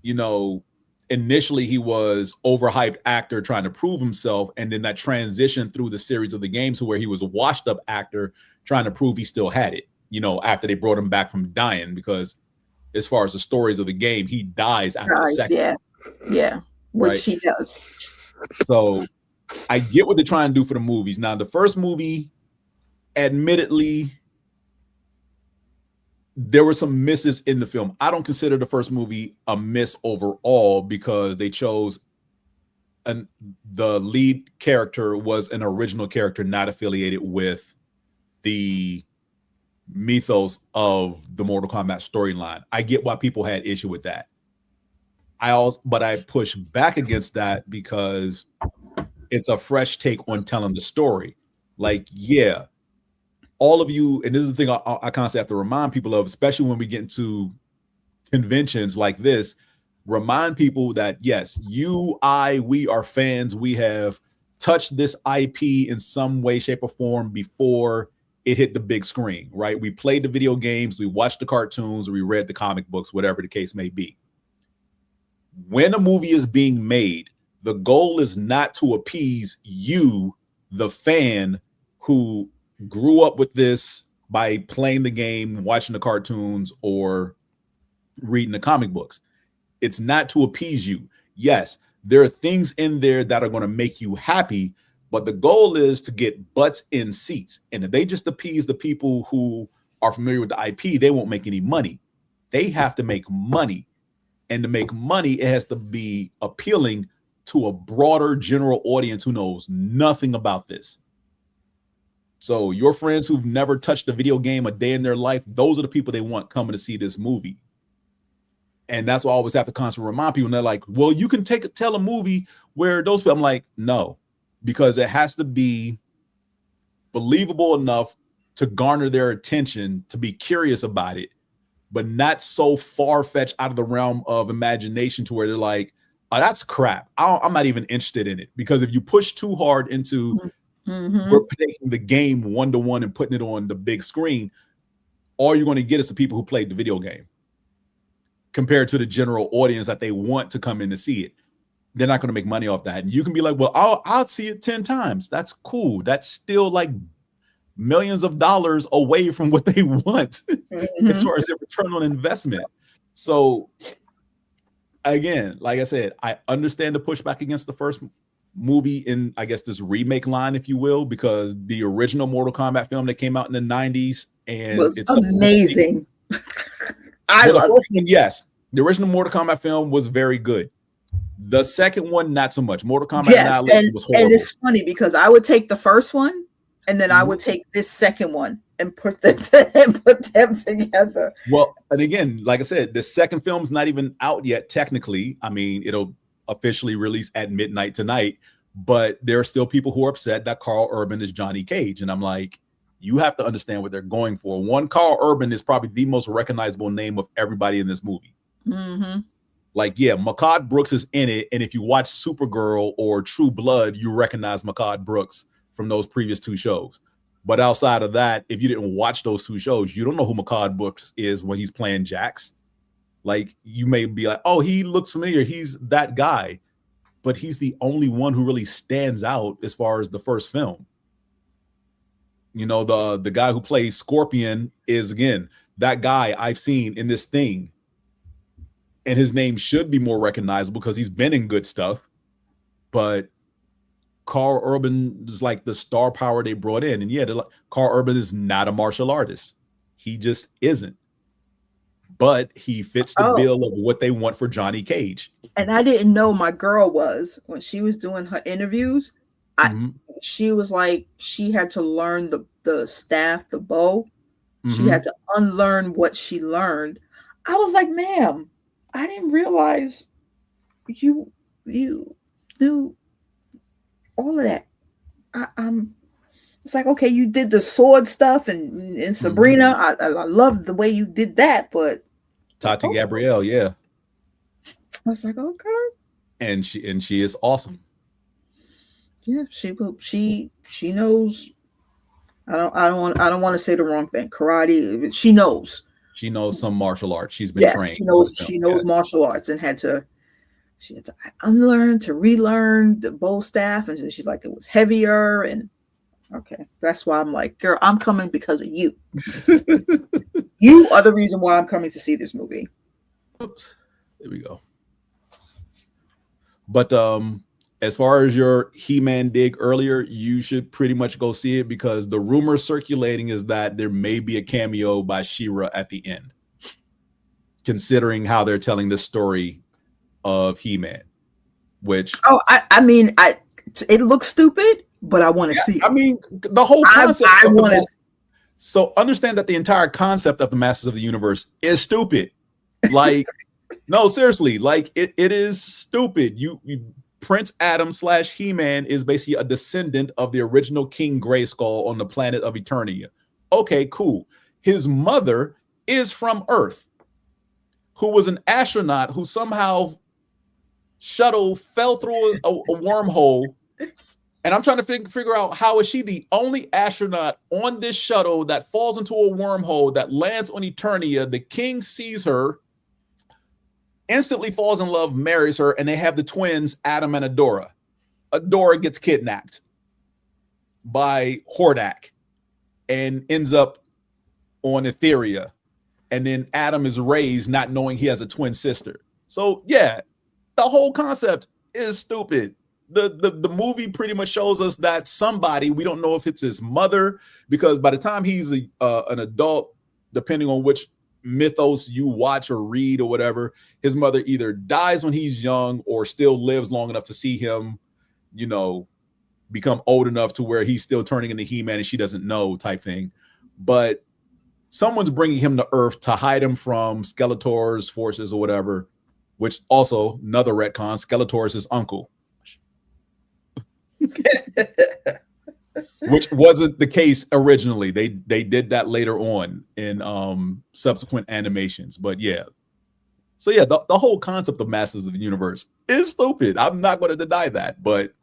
[SPEAKER 4] You know, initially he was overhyped actor trying to prove himself, and then that transition through the series of the games to where he was a washed up actor trying to prove he still had it, you know, after they brought him back from dying, because as far as the stories of the game, he dies after the second.
[SPEAKER 1] Yeah, which
[SPEAKER 4] right?
[SPEAKER 1] He does.
[SPEAKER 4] So I get what they're trying to do for the movies. Now, the first movie, admittedly, there were some misses in the film. I don't consider the first movie a miss overall, because they chose the lead character was an original character not affiliated with the mythos of the Mortal Kombat storyline. I get why people had issue with that. But I push back against that because it's a fresh take on telling the story. Like, yeah, all of you, and this is the thing I constantly have to remind people of, especially when we get into conventions like this, remind people that yes, we are fans. We have touched this IP in some way, shape, or form before it hit the big screen, right? We played the video games, we watched the cartoons, or we read the comic books, whatever the case may be. When a movie is being made, the goal is not to appease you, the fan who grew up with this by playing the game, watching the cartoons, or reading the comic books. It's not to appease you. Yes, there are things in there that are going to make you happy, but the goal is to get butts in seats. And if they just appease the people who are familiar with the IP, they won't make any money. They have to make money. And to make money, it has to be appealing to a broader general audience who knows nothing about this. So your friends who've never touched a video game a day in their life, those are the people they want coming to see this movie. And that's why I always have to constantly remind people. And they're like, well, you can tell a movie where those people, I'm like, no, because it has to be believable enough to garner their attention, to be curious about it, but not so far-fetched out of the realm of imagination to where they're like, oh, that's crap. I'm not even interested in it. Because if you push too hard into we're taking the game one-to-one and putting it on the big screen, all you're going to get is the people who played the video game compared to the general audience that they want to come in to see it. They're not going to make money off that. And you can be like, well, I'll see it 10 times. That's cool. That's still like millions of dollars away from what they want as far as their return on investment. So again, like I said, I understand the pushback against the first movie in, I guess, this remake line, if you will, because the original Mortal Kombat film that came out in the 90s and it's
[SPEAKER 1] amazing.
[SPEAKER 4] I love the first one. Yes, the original Mortal Kombat film was very good. The second one, not so much. Mortal Kombat Annihilation was horrible.
[SPEAKER 1] And it's funny because I would take the first one and then I would take this second one and put them together.
[SPEAKER 4] Well, and again, like I said, the second film's not even out yet technically. I mean, it'll officially release at midnight tonight, but there are still people who are upset that Carl Urban is Johnny Cage. And I'm like, you have to understand what they're going for. One, Carl Urban is probably the most recognizable name of everybody in this movie.
[SPEAKER 1] Mm-hmm.
[SPEAKER 4] Like, yeah, Mehcad Brooks is in it, and if you watch Supergirl or True Blood, you recognize Mehcad Brooks from those previous two shows. But outside of that, if you didn't watch those two shows, you don't know who Mehcad Brooks is when he's playing Jax. Like, you may be like, oh, he looks familiar. He's that guy. But he's the only one who really stands out as far as the first film. You know, the guy who plays Scorpion is, again, that guy I've seen in this thing. And his name should be more recognizable because he's been in good stuff. But Carl Urban is like the star power they brought in. And yeah, Carl Urban is not a martial artist. He just isn't. But he fits the bill of what they want for Johnny Cage.
[SPEAKER 1] And I didn't know my girl was, when she was doing her interviews, she was like, she had to learn the staff, the bow. She had to unlearn what she learned. I was like, ma'am, I didn't realize you do all of that. It's like, okay, you did the sword stuff and Sabrina. I love the way you did that, but
[SPEAKER 4] Tati Gabrielle, yeah.
[SPEAKER 1] I was like, okay.
[SPEAKER 4] And she is awesome.
[SPEAKER 1] Yeah, she knows. I don't want to say the wrong thing. Karate. She knows.
[SPEAKER 4] She knows some martial arts. She's been trained.
[SPEAKER 1] She knows martial arts and she had to unlearn, to relearn the bow staff, and she's like, it was heavier. And okay, that's why I'm like, girl, I'm coming because of you. You are the reason why I'm coming to see this movie.
[SPEAKER 4] Oops, there we go. But as far as your He-Man dig earlier, you should pretty much go see it because the rumor circulating is that there may be a cameo by She-Ra at the end, considering how they're telling this story of He-Man. Which
[SPEAKER 1] I mean, it looks stupid, but I want to see it.
[SPEAKER 4] I mean, the whole concept.
[SPEAKER 1] I want to.
[SPEAKER 4] So understand that the entire concept of the Masters of the Universe is stupid. Like, no, seriously, like it is stupid. You Prince Adam / He-Man is basically a descendant of the original King Grayskull on the planet of Eternia. Okay, cool. His mother is from Earth, who was an astronaut who somehow shuttle fell through a wormhole. And I'm trying to figure out, how is she the only astronaut on this shuttle that falls into a wormhole that lands on Eternia? The king sees her, instantly falls in love, marries her, and they have the twins, Adam and Adora. Adora gets kidnapped by Hordak and ends up on Etheria. And then Adam is raised not knowing he has a twin sister. So yeah, the whole concept is stupid. The movie pretty much shows us that somebody, we don't know if it's his mother, because by the time he's an adult, depending on which mythos you watch or read or whatever, his mother either dies when he's young or still lives long enough to see him, you know, become old enough to where he's still turning into He-Man and she doesn't know, type thing. But someone's bringing him to Earth to hide him from Skeletor's forces or whatever, which also, another retcon, Skeletor is his uncle. Which wasn't the case originally. They did that later on in subsequent animations. But yeah. So yeah, the whole concept of Masters of the Universe is stupid. I'm not going to deny that, but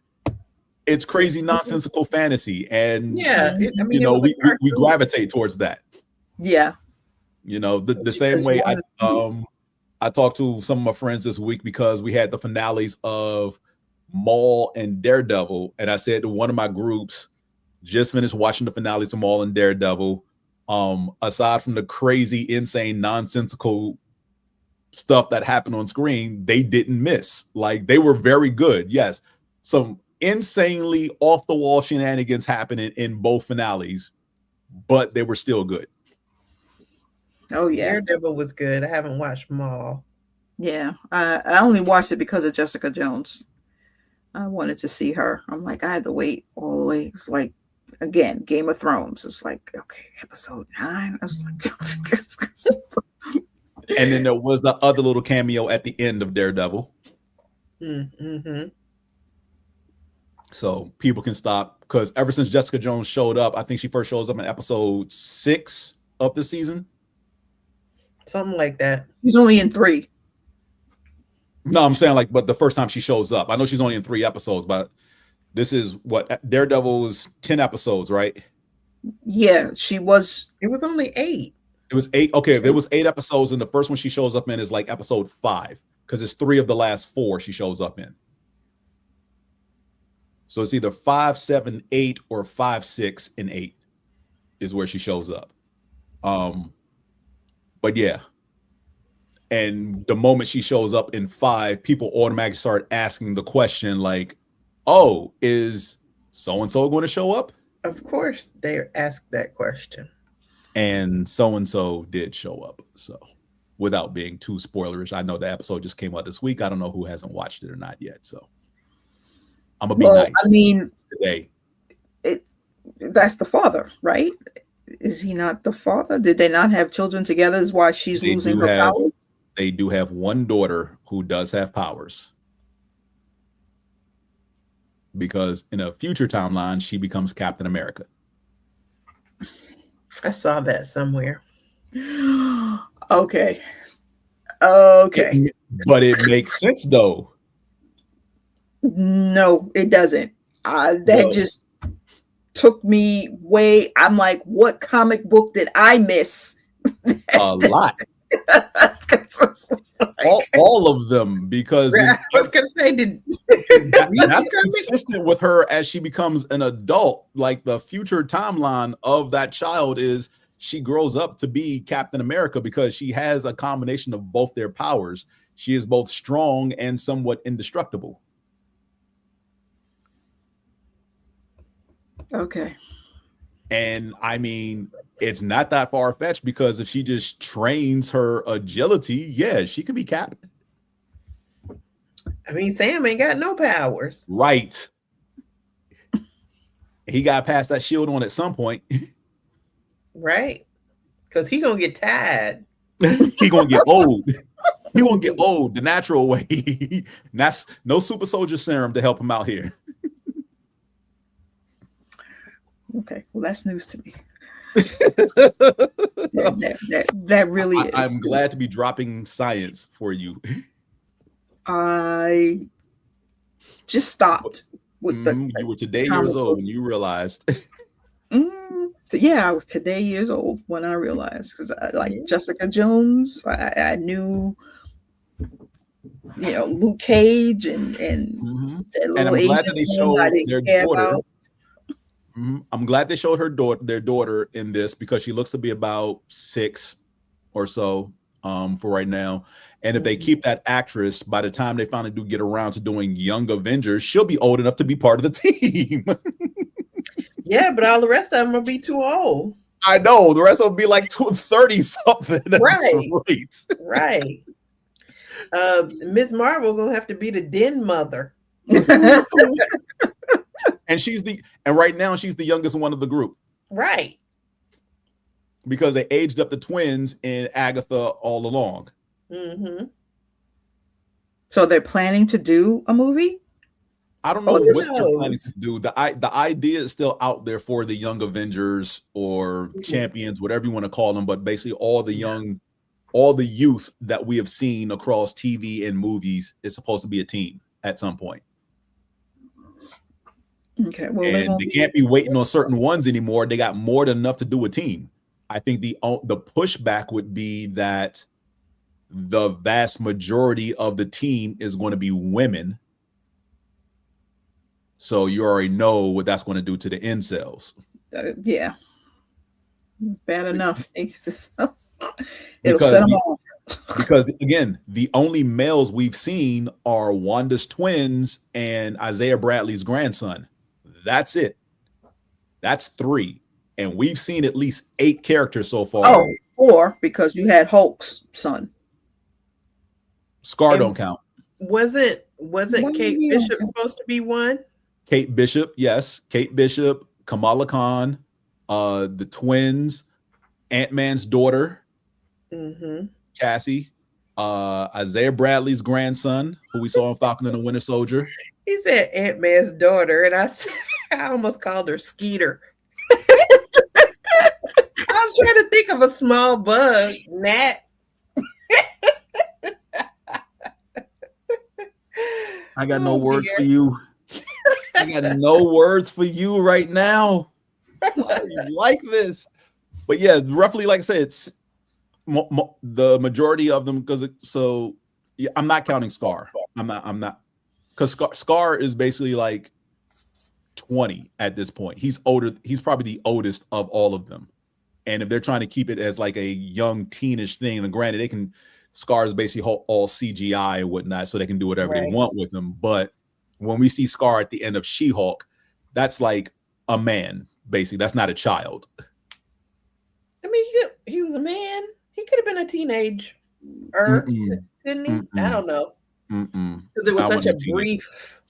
[SPEAKER 4] it's crazy nonsensical fantasy. And
[SPEAKER 3] yeah, I mean,
[SPEAKER 4] you know, we gravitate towards that.
[SPEAKER 1] Yeah.
[SPEAKER 4] You know, the same way I talked to some of my friends this week because we had the finales of Maul and Daredevil, and I said to one of my groups, just finished watching the finales of Maul and Daredevil. Aside from the crazy, insane, nonsensical stuff that happened on screen, they didn't miss. Like, they were very good. Yes, some insanely off the wall shenanigans happening in both finales, but they were still good.
[SPEAKER 1] Oh yeah,
[SPEAKER 3] Daredevil was good. I haven't watched Maul.
[SPEAKER 1] Yeah, I only watched it because of Jessica Jones. I wanted to see her. I'm like, I had to wait all the way. It's like, again, Game of Thrones. It's like, okay, episode 9. I was like,
[SPEAKER 4] and then there was the other little cameo at the end of Daredevil.
[SPEAKER 3] Mm-hmm.
[SPEAKER 4] So people can stop, because ever since Jessica Jones showed up, I think she first shows up in episode 6 of the season.
[SPEAKER 3] Something like that.
[SPEAKER 1] She's only in 3.
[SPEAKER 4] No, I'm saying but the first time she shows up, I know she's only in 3 episodes, but this is what Daredevil's 10 episodes, right?
[SPEAKER 1] Yeah, she was.
[SPEAKER 3] It was only 8.
[SPEAKER 4] It was 8. Okay, if it was 8 episodes, and the first one she shows up in is like episode 5, because it's 3 of the last 4 she shows up in. So it's either 5, 7, 8, or 5, 6, and 8 is where she shows up. But yeah. And the moment she shows up in 5, people automatically start asking the question like, oh, is so-and-so going to show up?
[SPEAKER 3] Of course, they asked that question.
[SPEAKER 4] And so-and-so did show up. So without being too spoilerish, I know the episode just came out this week. I don't know who hasn't watched it or not yet. So I'm going to be nice.
[SPEAKER 1] I mean,
[SPEAKER 4] today.
[SPEAKER 1] That's the father, right? Is he not the father? Did they not have children together? Is why she's losing her power?
[SPEAKER 4] They do have one daughter who does have powers. Because in a future timeline, she becomes Captain America.
[SPEAKER 3] I saw that somewhere.
[SPEAKER 1] Okay.
[SPEAKER 4] But it makes sense, though.
[SPEAKER 1] No, it doesn't. Just took me way. I'm like, what comic book did I miss?
[SPEAKER 4] A lot. all of them, because
[SPEAKER 3] I was gonna say,
[SPEAKER 4] that's consistent with her as she becomes an adult. Like the future timeline of that child is she grows up to be Captain America because she has a combination of both their powers. She is both strong and somewhat indestructible.
[SPEAKER 1] Okay.
[SPEAKER 4] And I mean, it's not that far-fetched, because if she just trains her agility, yeah, she could be Cap.
[SPEAKER 3] I mean, Sam ain't got no powers.
[SPEAKER 4] Right. He got past that shield on at some point.
[SPEAKER 3] Right. Because he gonna get tired.
[SPEAKER 4] He gonna get old. He gonna get old the natural way. That's no super soldier serum to help him out here.
[SPEAKER 1] Okay, well, that's news to me. that really is.
[SPEAKER 4] I'm glad to be dropping science for you.
[SPEAKER 1] I just stopped with the.
[SPEAKER 4] You were today years old when you realized.
[SPEAKER 1] Yeah, I was today years old when I realized, because Jessica Jones, I knew, Luke Cage and that little
[SPEAKER 4] I'm glad
[SPEAKER 1] Asian
[SPEAKER 4] that they showed their daughter.
[SPEAKER 1] About.
[SPEAKER 4] I'm glad they showed their daughter in this, because she looks to be about 6 or so for right now. And if they keep that actress, by the time they finally do get around to doing Young Avengers, she'll be old enough to be part of the team.
[SPEAKER 3] Yeah, but all the rest of them will be too old.
[SPEAKER 4] I know. The rest will be like 30 something.
[SPEAKER 3] Right. Miss Marvel gonna have to be the den mother.
[SPEAKER 4] And right now she's the youngest one of the group.
[SPEAKER 3] Right.
[SPEAKER 4] Because they aged up the twins in Agatha all along.
[SPEAKER 3] Mm-hmm.
[SPEAKER 1] So they're planning to do a movie?
[SPEAKER 4] I don't know what they're planning to do. The idea is still out there for the Young Avengers or Champions, whatever you want to call them, but basically all the youth that we have seen across TV and movies is supposed to be a team at some point.
[SPEAKER 1] Okay, well,
[SPEAKER 4] and they can't be waiting on certain ones anymore. They got more than enough to do a team. I think the pushback would be that the vast majority of the team is going to be women. So you already know what that's going to do to the incels.
[SPEAKER 1] Yeah, bad enough. It'll set them off.
[SPEAKER 4] Because again, the only males we've seen are Wanda's twins and Isaiah Bradley's grandson. That's it. That's 3. And we've seen at least 8 characters so far.
[SPEAKER 1] Oh, 4, because you had Hulk's son.
[SPEAKER 4] Scar don't count.
[SPEAKER 3] Wasn't Kate Bishop supposed to be one?
[SPEAKER 4] Kate Bishop, yes. Kate Bishop, Kamala Khan, the twins, Ant-Man's daughter, Cassie, Isaiah Bradley's grandson, who we saw in Falcon and the Winter Soldier.
[SPEAKER 3] He said Ant-Man's daughter, and I almost called her Skeeter. I was trying to think of a small bug, gnat.
[SPEAKER 4] I got no words for you. I got no words for you right now. Why are you like this? But yeah, roughly, like I said, it's the majority of them, because yeah, I'm not counting Scar. I'm not, because Scar is basically like 20 at this point. He's older. He's probably the oldest of all of them. And if they're trying to keep it as like a young teenish thing, and granted, Scar is basically all CGI and whatnot, so they can do whatever they want with him. But when we see Scar at the end of She-Hulk, that's like a man, basically. That's not a child.
[SPEAKER 3] I mean, he was a man. He could have been a teenager, didn't he? I don't know. Because it was such a brief,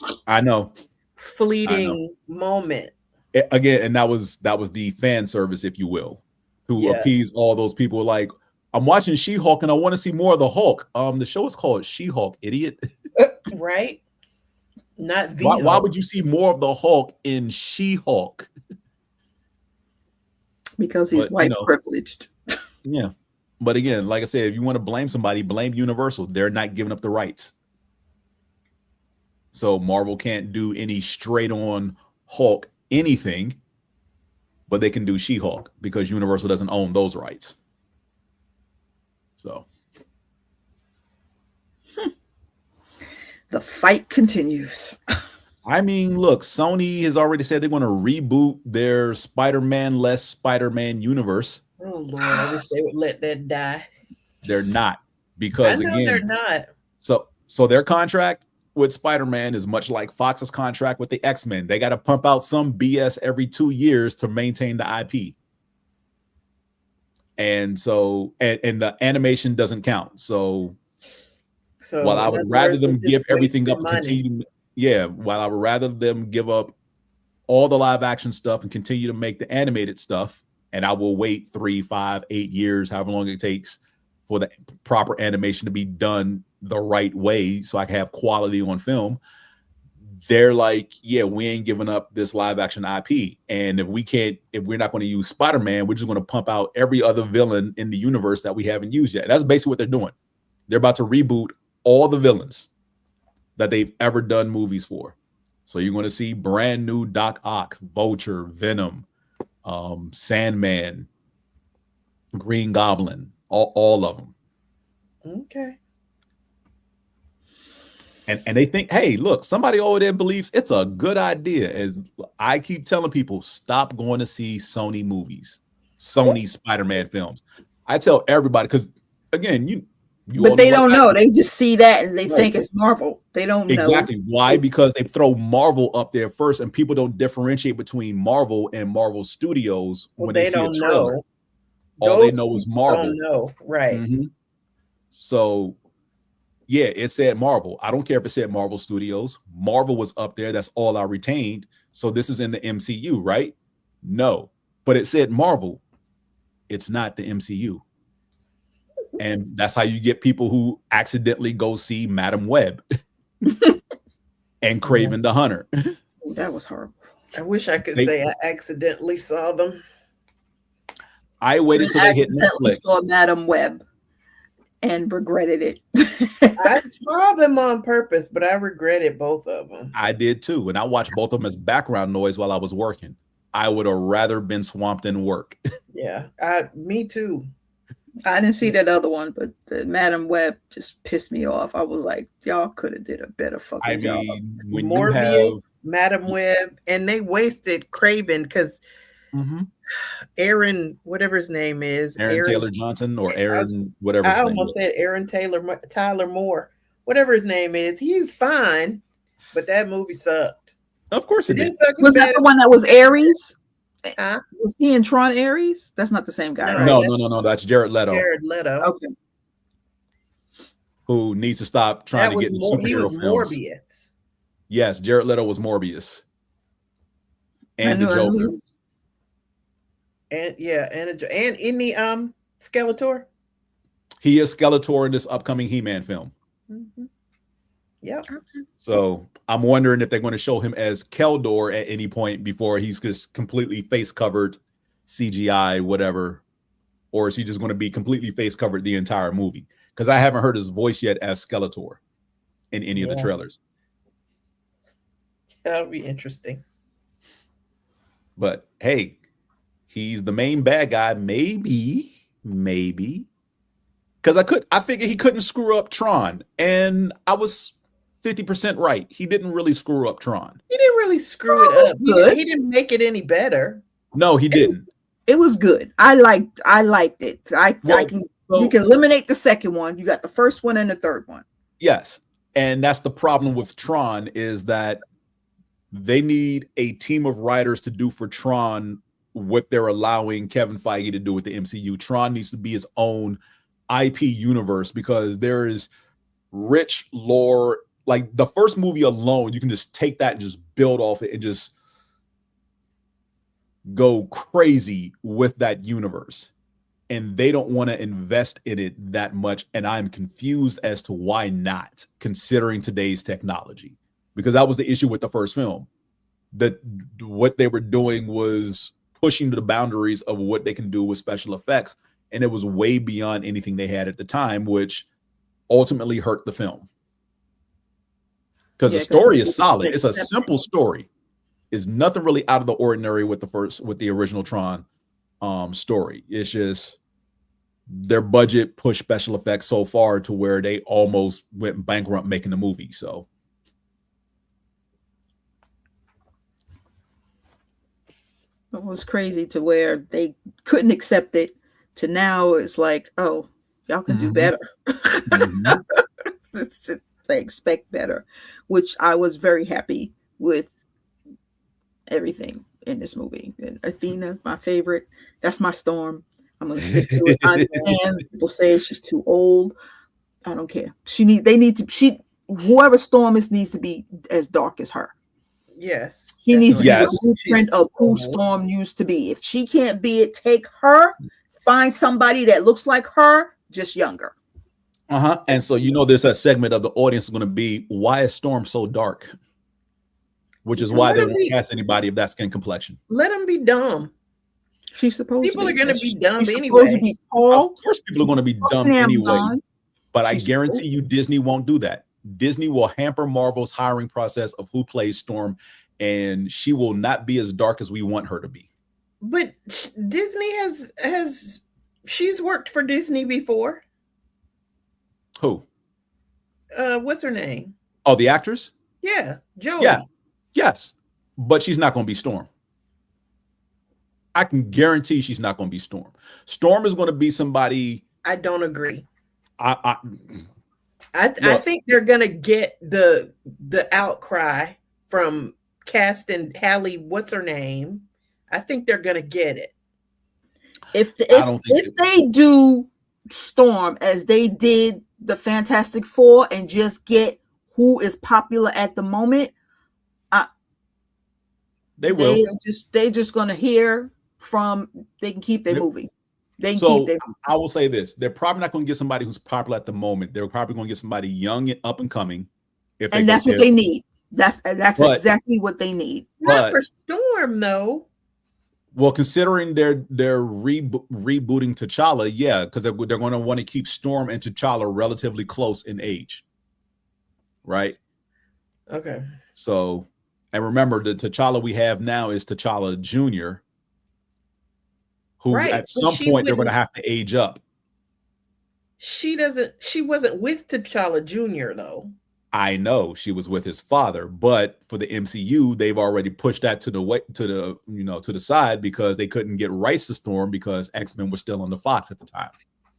[SPEAKER 3] fleeting moment.
[SPEAKER 4] Again, and that was the fan service, if you will, to appease all those people. Like, I'm watching She-Hulk and I want to see more of the Hulk. The show is called She-Hulk, idiot.
[SPEAKER 3] Right? Not the
[SPEAKER 4] why would you see more of the Hulk in She-Hulk?
[SPEAKER 1] Because he's white privileged.
[SPEAKER 4] Yeah. But again, like I said, if you want to blame somebody, blame Universal. They're not giving up the rights. So Marvel can't do any straight-on Hulk anything, but they can do She-Hulk because Universal doesn't own those rights. So
[SPEAKER 1] the fight continues.
[SPEAKER 4] I mean, look, Sony has already said they want to reboot their Spider-Man-less Spider-Man universe.
[SPEAKER 3] Oh Lord, I wish they would let that die.
[SPEAKER 4] They're not, because again,
[SPEAKER 3] they're not.
[SPEAKER 4] So their contract with Spider-Man is much like Fox's contract with the X-Men. They got to pump out some BS every 2 years to maintain the IP. And so, and the animation doesn't count. So while I would rather them give everything up and continue, while I would rather them give up all the live action stuff and continue to make the animated stuff, and I will wait 3, 5, 8 years, however long it takes for the proper animation to be done the right way so I can have quality on film. They're like, yeah, we ain't giving up this live action IP. And if we're not going to use Spider-Man, we're just going to pump out every other villain in the universe that we haven't used yet. And that's basically what they're doing. They're about to reboot all the villains that they've ever done movies for. So you're going to see brand new Doc Ock, Vulture, Venom, Sandman, Green Goblin, all of them.
[SPEAKER 3] Okay.
[SPEAKER 4] And they think, hey, look, somebody over there believes it's a good idea. As I keep telling people, stop going to see Sony movies, Sony Spider-Man films. I tell everybody, because again,
[SPEAKER 1] but they don't know. They just see that and they think it's Marvel. They don't know.
[SPEAKER 4] Exactly. Why? Because they throw Marvel up there first, and people don't differentiate between Marvel and Marvel Studios when they see a trailer.
[SPEAKER 3] Know.
[SPEAKER 4] All they know is Marvel.
[SPEAKER 3] Don't know. Right.
[SPEAKER 4] Mm-hmm. So, yeah, it said Marvel. I don't care if it said Marvel Studios. Marvel was up there. That's all I retained. So this is in the MCU, right? No. But it said Marvel. It's not the MCU. And that's how you get people who accidentally go see Madam Web and Kraven the Hunter.
[SPEAKER 1] That was horrible.
[SPEAKER 3] I wish I could say I accidentally saw them.
[SPEAKER 4] I waited till they hit Netflix.
[SPEAKER 1] Saw Madam Web and regretted it.
[SPEAKER 3] I saw them on purpose, but I regretted both of them.
[SPEAKER 4] I did too. And I watched both of them as background noise while I was working. I would have rather been swamped in work.
[SPEAKER 3] Yeah, me too.
[SPEAKER 1] I didn't see that other one, but the Madam Web just pissed me off. I was like, y'all could have did a better fucking job.
[SPEAKER 3] When Morbius, Madam Web, and they wasted Kraven because Aaron, whatever his name is,
[SPEAKER 4] Aaron Taylor Johnson or Aaron, whatever.
[SPEAKER 3] I almost said Aaron Tyler Moore, whatever his name is. He was fine, but that movie sucked.
[SPEAKER 4] Of course it did.
[SPEAKER 1] Was that the one that was Ares? Was he in Tron Ares? That's not the same guy, right?
[SPEAKER 4] No. That's Jared Leto.
[SPEAKER 3] Jared Leto.
[SPEAKER 1] Okay.
[SPEAKER 4] Who needs to stop trying to get into superhero films.
[SPEAKER 3] Morbius.
[SPEAKER 4] Yes, Jared Leto was Morbius. And the Joker.
[SPEAKER 3] And in the Skeletor.
[SPEAKER 4] He is Skeletor in this upcoming He-Man film.
[SPEAKER 3] Mm-hmm. Yep.
[SPEAKER 4] So I'm wondering if they're going to show him as Keldor at any point before he's just completely face covered, CGI, whatever, or is he just going to be completely face covered the entire movie? Because I haven't heard his voice yet as Skeletor in any of the trailers.
[SPEAKER 3] That'll be interesting.
[SPEAKER 4] But hey, he's the main bad guy. Maybe. Because I figured he couldn't screw up Tron, and I was 50% right. He didn't really screw up Tron.
[SPEAKER 3] He didn't really screw it up. He didn't make it any better.
[SPEAKER 4] No, he didn't.
[SPEAKER 1] It was good. I liked it. You can eliminate the second one. You got the first one and the third one.
[SPEAKER 4] Yes. And that's the problem with Tron, is that they need a team of writers to do for Tron what they're allowing Kevin Feige to do with the MCU. Tron needs to be his own IP universe, because there is rich lore. Like the first movie alone, you can just take that and just build off it and just go crazy with that universe. And they don't want to invest in it that much. And I'm confused as to why not, considering today's technology, because that was the issue with the first film, that what they were doing was pushing to the boundaries of what they can do with special effects. And it was way beyond anything they had at the time, which ultimately hurt the film. Because the story is solid. It's a simple story. It's nothing really out of the ordinary with the original Tron story. It's just their budget pushed special effects so far to where they almost went bankrupt making the movie. So
[SPEAKER 1] it was crazy to where they couldn't accept it, to now it's like, oh, y'all can do better. They expect better, which I was very happy with everything in this movie. And Athena, my favorite. That's my Storm. I'm gonna stick to it. I understand people say she's too old. I don't care. Whoever Storm is needs to be as dark as her.
[SPEAKER 3] Yes.
[SPEAKER 1] She needs to be the blueprint of who Storm used to be. If she can't be it, take her, find somebody that looks like her, just younger.
[SPEAKER 4] And so, there's a segment of the audience is going to be, why is Storm so dark? Which is why they won't cast anybody of that skin complexion.
[SPEAKER 3] Let them be dumb.
[SPEAKER 1] She's supposed
[SPEAKER 3] people
[SPEAKER 1] to be.
[SPEAKER 3] People are going to be dumb
[SPEAKER 1] she's
[SPEAKER 3] anyway.
[SPEAKER 1] To be tall.
[SPEAKER 4] Of course, people are going to be dumb anyway. But I guarantee you, Disney won't do that. Disney will hamper Marvel's hiring process of who plays Storm, and she will not be as dark as we want her to be.
[SPEAKER 3] But Disney she's worked for Disney before.
[SPEAKER 4] Who?
[SPEAKER 3] What's her name?
[SPEAKER 4] Oh, the actress?
[SPEAKER 3] Yeah, Joey.
[SPEAKER 4] Yeah, yes, but she's not going to be Storm. I can guarantee she's not going to be Storm. Storm is going to be somebody.
[SPEAKER 3] I don't agree.
[SPEAKER 4] I
[SPEAKER 3] think they're going to get the outcry from casting Hallie. What's her name? I think they're going to get it.
[SPEAKER 1] If they do Storm as they did the Fantastic Four and just get who is popular at the moment,
[SPEAKER 4] they will.
[SPEAKER 1] They're just going to hear from. They can keep their movie.
[SPEAKER 4] I will say this: they're probably not going to get somebody who's popular at the moment. They're probably going to get somebody young and up and coming.
[SPEAKER 1] And that's what they need. That's exactly what they need.
[SPEAKER 3] Not for Storm, though.
[SPEAKER 4] Well, considering they're rebooting T'Challa, yeah, because they're going to want to keep Storm and T'Challa relatively close in age, right?
[SPEAKER 3] Okay.
[SPEAKER 4] So, and remember, the T'Challa we have now is T'Challa Jr., who at some point they're going to have to age up.
[SPEAKER 3] She wasn't with T'Challa Jr. though.
[SPEAKER 4] I know she was with his father, but for the MCU, they've already pushed that to the side because they couldn't get rights to Storm because X-Men was still on the Fox at the time.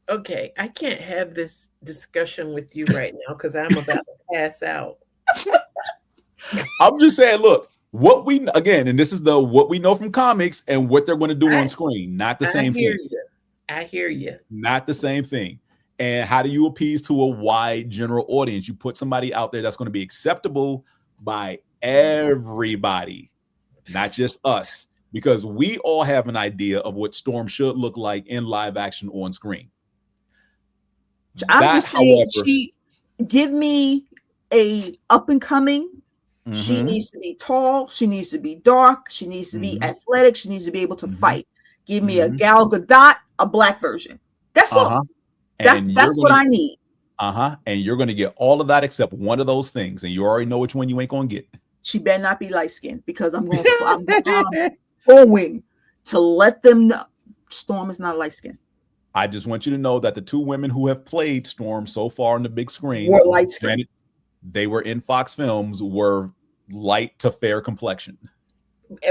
[SPEAKER 3] Okay, I can't have this discussion with you right now because I'm about to pass out.
[SPEAKER 4] I'm just saying, look, what we know from comics and what they're going to do on screen, not the same thing.
[SPEAKER 3] I hear you.
[SPEAKER 4] Not the same thing. And how do you appease to a wide general audience? You put somebody out there that's going to be acceptable by everybody, not just us, because we all have an idea of what Storm should look like in live action on screen.
[SPEAKER 1] I'm
[SPEAKER 4] That,
[SPEAKER 1] just saying,
[SPEAKER 4] however,
[SPEAKER 1] give me a up and coming. She
[SPEAKER 4] mhm,
[SPEAKER 1] needs to be tall. She needs to be dark. She needs to be
[SPEAKER 4] mhm,
[SPEAKER 1] athletic. She needs to be able to
[SPEAKER 4] mhm,
[SPEAKER 1] fight. Give me a
[SPEAKER 4] mhm.
[SPEAKER 1] Gal Gadot, a black version. That's all.
[SPEAKER 4] Uh-huh. And you're
[SPEAKER 1] That's what
[SPEAKER 4] gonna
[SPEAKER 1] I need.
[SPEAKER 4] and you're gonna get all of that except one of those things, and you already know which one you ain't gonna get.
[SPEAKER 1] She better not be light skinned because I'm going to let them know Storm is not light skinned.
[SPEAKER 4] I just want you to know that the two women who have played Storm so far on the big screen,
[SPEAKER 1] Were light skinned.
[SPEAKER 4] granted, they were in Fox Films, were light to fair complexion.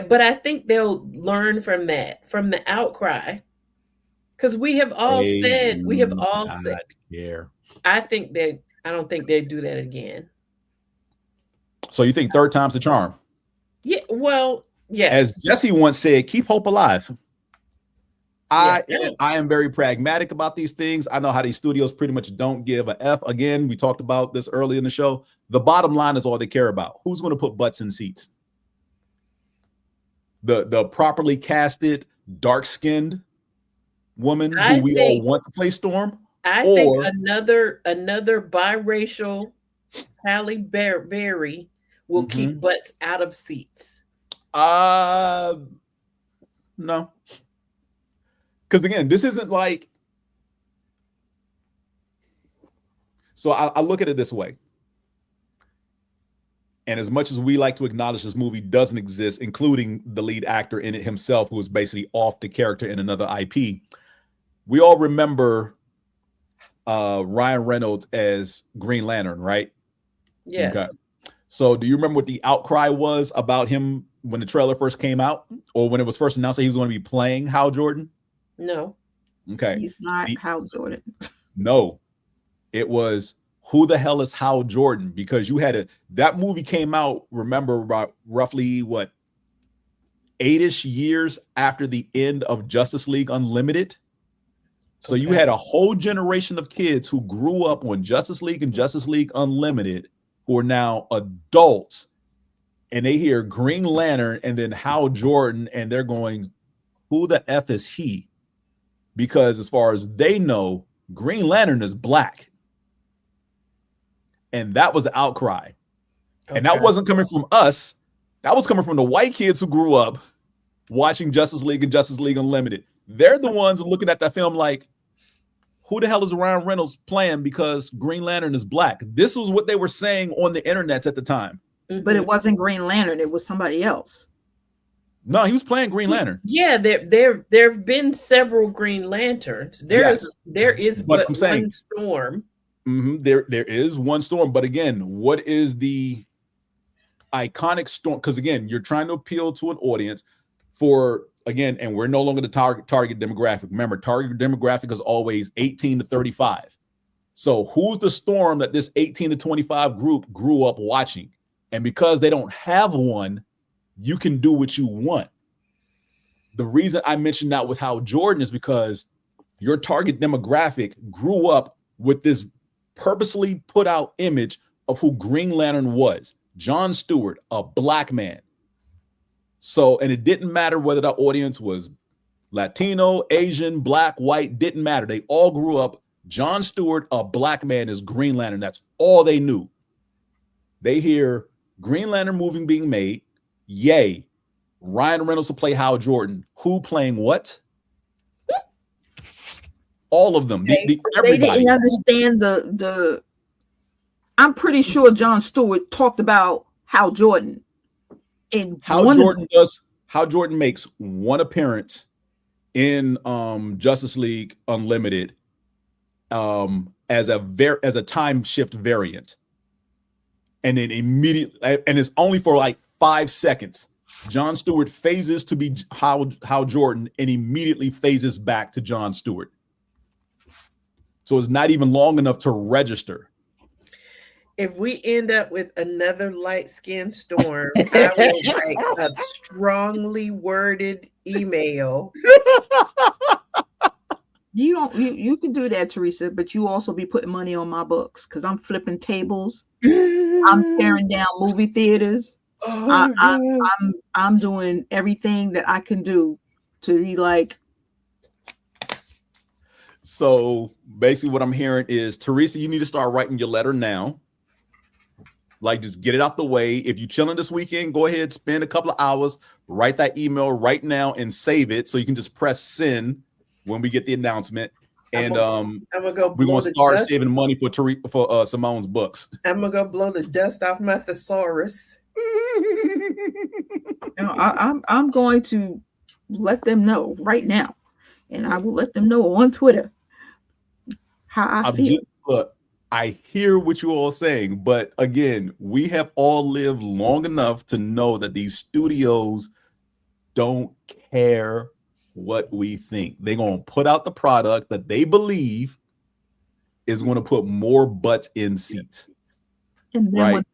[SPEAKER 3] But I think they'll learn from that, from the outcry. Because we have all said,
[SPEAKER 4] care.
[SPEAKER 3] I don't think they'd do that again.
[SPEAKER 4] So you think third time's the charm?
[SPEAKER 3] Yeah, well, yes.
[SPEAKER 4] As Jesse once said, keep hope alive.
[SPEAKER 3] Yeah.
[SPEAKER 4] I am very pragmatic about these things. I know how these studios pretty much don't give a F. Again, we talked about this early in the show. The bottom line is all they care about. Who's going to put butts in seats? The properly casted, dark-skinned woman who we all want to play Storm?
[SPEAKER 3] I think another biracial Halle Berry will keep butts out of seats.
[SPEAKER 4] No. Because again, this isn't like. So I look at it this way. And as much as we like to acknowledge this movie doesn't exist, including the lead actor in it himself, who is basically off the character in another IP, we all remember Ryan Reynolds as Green Lantern, right?
[SPEAKER 3] Yes.
[SPEAKER 4] Okay. So do you remember what the outcry was about him when the trailer first came out, or when it was first announced that he was going to be playing Hal Jordan?
[SPEAKER 3] No.
[SPEAKER 4] Okay.
[SPEAKER 1] He's not Hal Jordan.
[SPEAKER 4] No. It was, who the hell is Hal Jordan? Because you had that movie came out, remember, about roughly 8-ish years after the end of Justice League Unlimited. So you had a whole generation of kids who grew up on Justice League and Justice League Unlimited who are now adults, and they hear Green Lantern and then Hal Jordan, and they're going, who the F is he? Because as far as they know, Green Lantern is black. And that was the outcry. Okay. And that wasn't coming from us. That was coming from the white kids who grew up watching Justice League and Justice League Unlimited. They're the ones looking at that film like, who the hell is Ryan Reynolds playing because Green Lantern is black? This was what they were saying on the internet at the time.
[SPEAKER 1] But it wasn't Green Lantern. It was somebody else.
[SPEAKER 4] No, he was playing Green Lantern.
[SPEAKER 3] Yeah, there have been several Green Lanterns. There is but I'm saying, one Storm.
[SPEAKER 4] There is one Storm. But again, what is the iconic Storm? Because again, you're trying to appeal to an audience for, again, and we're no longer the target demographic. Remember, target demographic is always 18 to 35. So who's the Storm that this 18 to 25 group grew up watching? And because they don't have one, you can do what you want. The reason I mentioned that with Hal Jordan is because your target demographic grew up with this purposely put out image of who Green Lantern was. John Stewart, a black man. So, and it didn't matter whether the audience was Latino, Asian, black, white, didn't matter. They all grew up. John Stewart, a black man, is Green Lantern. That's all they knew. They hear Green Lantern movie being made. Yay. Ryan Reynolds to play Hal Jordan. Who playing what? All of them.
[SPEAKER 1] They didn't understand the. I'm pretty sure John Stewart talked about Hal Jordan.
[SPEAKER 4] Hal Jordan makes one appearance in Justice League Unlimited as a time shift variant, and then immediately, and it's only for like 5 seconds. John Stewart phases to be Hal Jordan and immediately phases back to John Stewart. So it's not even long enough to register.
[SPEAKER 3] If we end up with another light-skinned Storm, I will write a strongly worded email.
[SPEAKER 1] You can do that, Teresa, but you also be putting money on my books because I'm flipping tables. I'm tearing down movie theaters. I'm doing everything that I can do to be like.
[SPEAKER 4] So basically what I'm hearing is, Teresa, you need to start writing your letter now. Like, just get it out the way. If you're chilling this weekend, go ahead, spend a couple of hours, write that email right now and save it so you can just press send when we get the announcement. And
[SPEAKER 3] I'm gonna go.
[SPEAKER 4] We're gonna start saving money for Simone's books.
[SPEAKER 3] I'm gonna go blow the dust off my thesaurus.
[SPEAKER 1] I'm going to let them know right now, and I will let them know on Twitter how I feel.
[SPEAKER 4] Look, I hear what you all saying, but again, we have all lived long enough to know that these studios don't care what we think. They're going to put out the product that they believe is going to put more butts in seats.
[SPEAKER 1] And then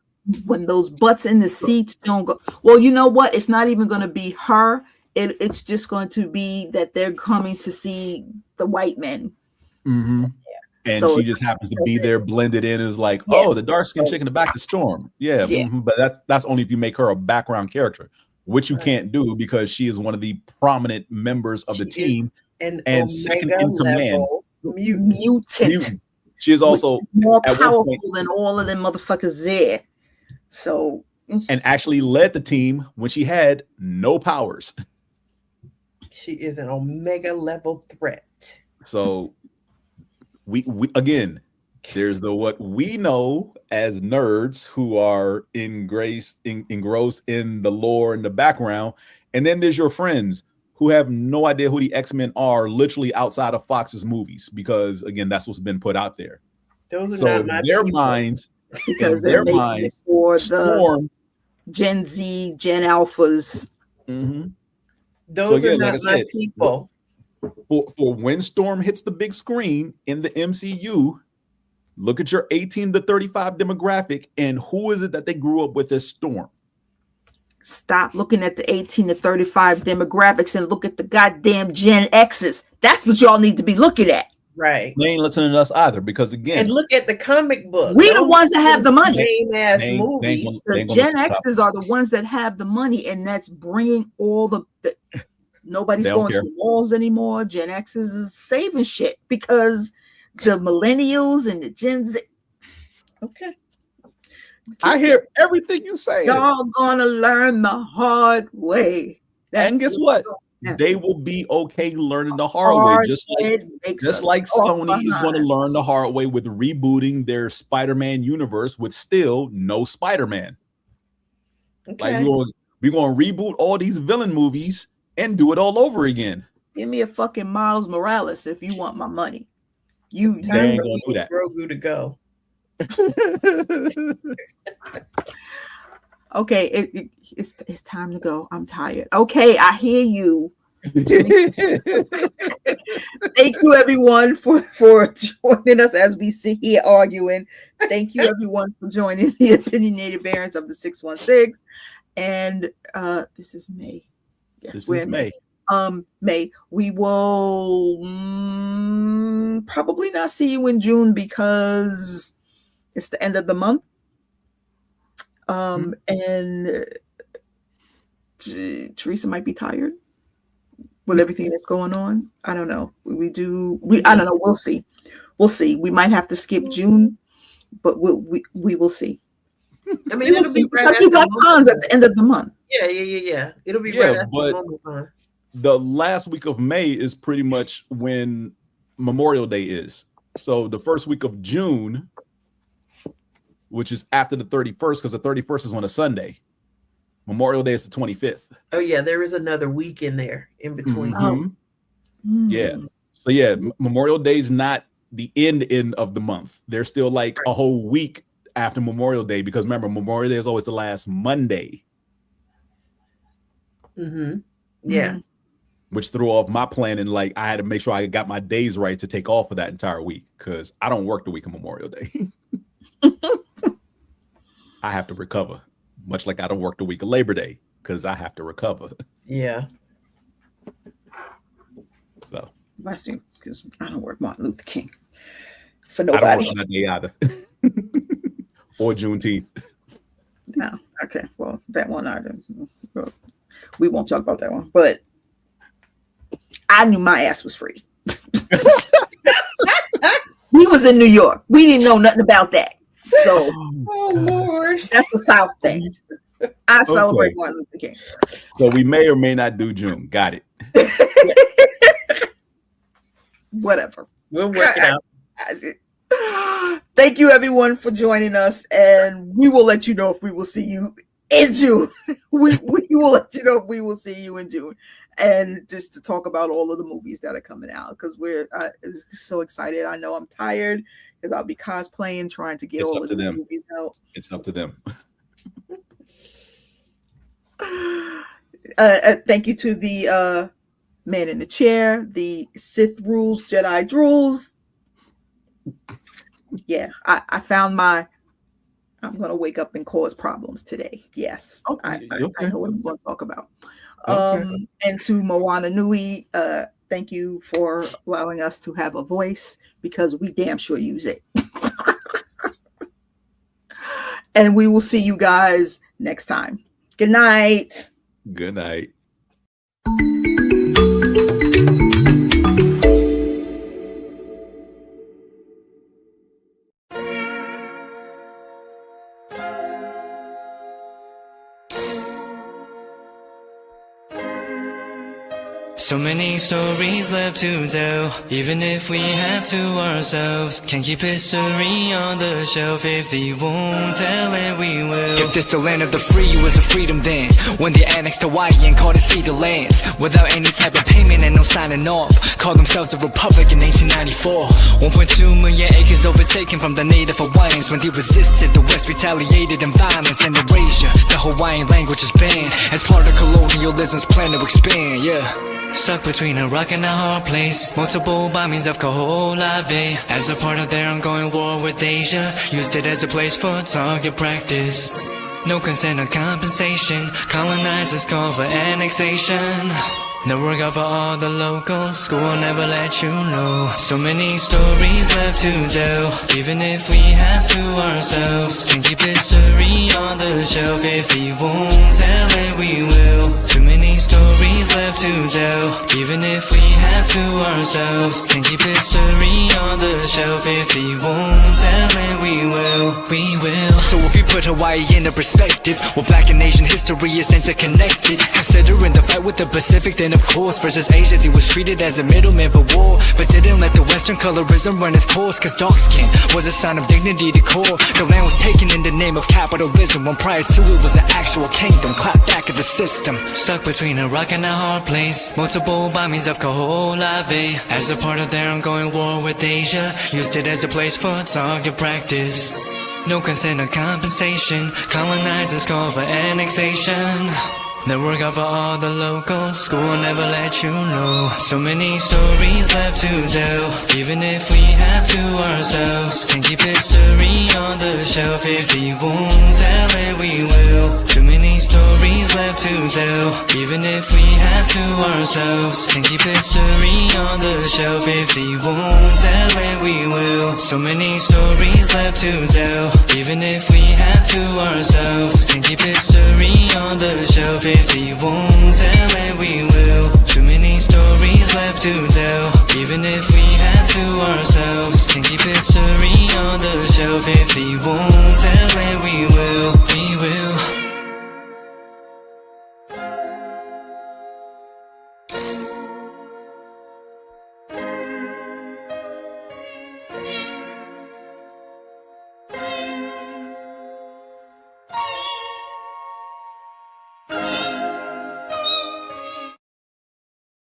[SPEAKER 1] when those butts in the seats don't go, well, you know what? It's not even going to be her. It's just going to be that they're coming to see the white men.
[SPEAKER 4] Mm-hmm. And so she just happens to be there, blended in, is like, oh, the dark skinned chick in the back to Storm. Yeah. Mm-hmm. But that's only if you make her a background character, which you can't do because she is one of the prominent members of the team and second in command.
[SPEAKER 1] Mutant.
[SPEAKER 4] She is also
[SPEAKER 1] more powerful than all of them motherfuckers there. So,
[SPEAKER 4] and actually led the team when she had no powers.
[SPEAKER 3] She is an Omega level threat.
[SPEAKER 4] So we again, there's what we know as nerds who are engrossed in the lore and the background, and then there's your friends who have no idea who the X-Men are, literally outside of Fox's movies, because again, that's what's been put out there.
[SPEAKER 3] Those are not my
[SPEAKER 4] their minds,
[SPEAKER 1] because
[SPEAKER 4] their minds
[SPEAKER 1] for the Gen Z, Gen Alphas.
[SPEAKER 3] Mm-hmm. Those are not my people.
[SPEAKER 4] For when Storm hits the big screen in the MCU, look at your 18 to 35 demographic, and who is it that they grew up with as Storm?
[SPEAKER 1] Stop looking at the 18 to 35 demographics and look at the goddamn Gen X's. That's what y'all need to be looking at.
[SPEAKER 3] Right.
[SPEAKER 4] They ain't listening to us either, because again,
[SPEAKER 3] and look at the comic book.
[SPEAKER 1] We the ones that have the money.
[SPEAKER 3] Lame-ass movies.
[SPEAKER 1] The Gen X's are the ones that have the money, and that's bringing all the nobody's going to the malls anymore. Gen X's is saving shit because the millennials and the Gen Z. Okay.
[SPEAKER 4] I hear everything you say.
[SPEAKER 1] Y'all gonna learn the hard way.
[SPEAKER 4] And guess what? They will be okay learning the hard way, just like Sony is going to learn the hard way with rebooting their Spider-Man universe with still no Spider-Man. Okay. Like we're going to reboot all these villain movies and do it all over again.
[SPEAKER 1] Give me a fucking Miles Morales if you want my money.
[SPEAKER 4] They ain't going to do that.
[SPEAKER 3] Grogu to go.
[SPEAKER 1] Okay, it's time to go. I'm tired. Okay, I hear you. Thank you everyone for joining us as we sit here arguing. Thank you everyone for joining the Opinionated Variants of the 616. And this is May. Yes,
[SPEAKER 4] this is May.
[SPEAKER 1] May. We will probably not see you in June because it's the end of the month. And Teresa might be tired with everything that's going on. I don't know. I don't know. We'll see. We might have to skip June, but we will see.
[SPEAKER 3] I mean, it'll be right
[SPEAKER 1] because you got cons at the end of the month.
[SPEAKER 3] Yeah. It'll be right after
[SPEAKER 4] but
[SPEAKER 3] the moment.
[SPEAKER 4] The last week of May is pretty much when Memorial Day is. So the first week of June, which is after the 31st, because the 31st is on a Sunday. Memorial Day is the 25th.
[SPEAKER 3] Oh, yeah. There is another week in there in between.
[SPEAKER 4] Mm-hmm. Yeah. So, Memorial Day is not the end of the month. There's still like a whole week after Memorial Day, because remember, Memorial Day is always the last Monday.
[SPEAKER 3] Mm-hmm. Yeah.
[SPEAKER 4] Which threw off my plan, and like I had to make sure I got my days right to take off for that entire week, because I don't work the week of Memorial Day. I have to recover, much like I don't work the week of Labor Day because I have to recover.
[SPEAKER 3] Yeah.
[SPEAKER 4] So
[SPEAKER 1] last year, because I don't work Martin Luther King for nobody.
[SPEAKER 4] I don't work on that day either, or Juneteenth.
[SPEAKER 1] No, okay. Well, that one we won't talk about that one. But I knew my ass was free. We was in New York. We didn't know nothing about that. So
[SPEAKER 3] Oh Lord.
[SPEAKER 1] that's the South thing. I celebrate Martin Luther King.
[SPEAKER 4] So we may or may not do June. Got it.
[SPEAKER 3] Whatever. We'll work it out.
[SPEAKER 1] Thank you, everyone, for joining us, and we will let you know if we will see you in June. we will let you know if we will see you in June, and just to talk about all of the movies that are coming out, because we're so excited. I know I'm tired because I'll be cosplaying, trying to get all of these movies out.
[SPEAKER 4] It's up to them.
[SPEAKER 1] Thank you to the man in the chair, the Sith rules, Jedi drools. Yeah, I found I'm going to wake up and cause problems today. Yes, okay. I know what I'm going to talk about. Okay. And to Moana Nui, thank you for allowing us to have a voice, because we damn sure use it. And we will see you guys next time. Good night.
[SPEAKER 4] Good night.
[SPEAKER 5] So many stories left to tell, even if we have to ourselves. Can't keep history on the shelf. If they won't tell it, we will.
[SPEAKER 6] If this the land of the free, it was a freedom then, when they annexed Hawaii and called it Cedar Lands, without any type of payment and no signing off. Called themselves a republic in 1894. 1.2 million acres overtaken from the native Hawaiians. When they resisted, the West retaliated in violence and erasure. The Hawaiian language is banned as part of colonialism's plan to expand. Yeah.
[SPEAKER 5] Stuck between a rock and a hard place. Multiple bombings of Kaho'olawe as a part of their ongoing war with Asia. Used it as a place for target practice. No consent or compensation. Colonizers call for annexation. No work out for all the locals. School will never let you know. So many stories left to tell, even if we have to ourselves. Can keep history on the shelf. If we won't tell it, we will. Too many stories left to tell, even if we have to ourselves. Can keep history on the shelf. If we won't tell it, we will. We will.
[SPEAKER 6] So if you put Hawaii into perspective, well, Black and Asian history is interconnected. Considering the fight with the Pacific, then of course, versus Asia, they was treated as a middleman for war, but didn't let the Western colorism run its course, cause dark skin was a sign of dignity to core. The land was taken in the name of capitalism, when prior to it was an actual kingdom, clapped back at the system.
[SPEAKER 5] Stuck between a rock and a hard place. Multiple bombings of Kaho'olawe as a part of their ongoing war with Asia. Used it as a place for target practice. No consent or compensation. Colonizers call for annexation. They work out for all the locals. School will never let you know. So many stories left to tell, even if we have to ourselves. Can keep history on the shelf. If we won't tell it, we will. Too many stories left to tell, even if we have to ourselves. Can keep history on the shelf. If we won't tell it, we will. So many stories left to tell, even if we have to ourselves. Can keep history on the shelf. If we won't tell it, we will. Too many stories left to tell, even if we have to ourselves. Can keep history on the shelf. If we won't tell it, we will. We will.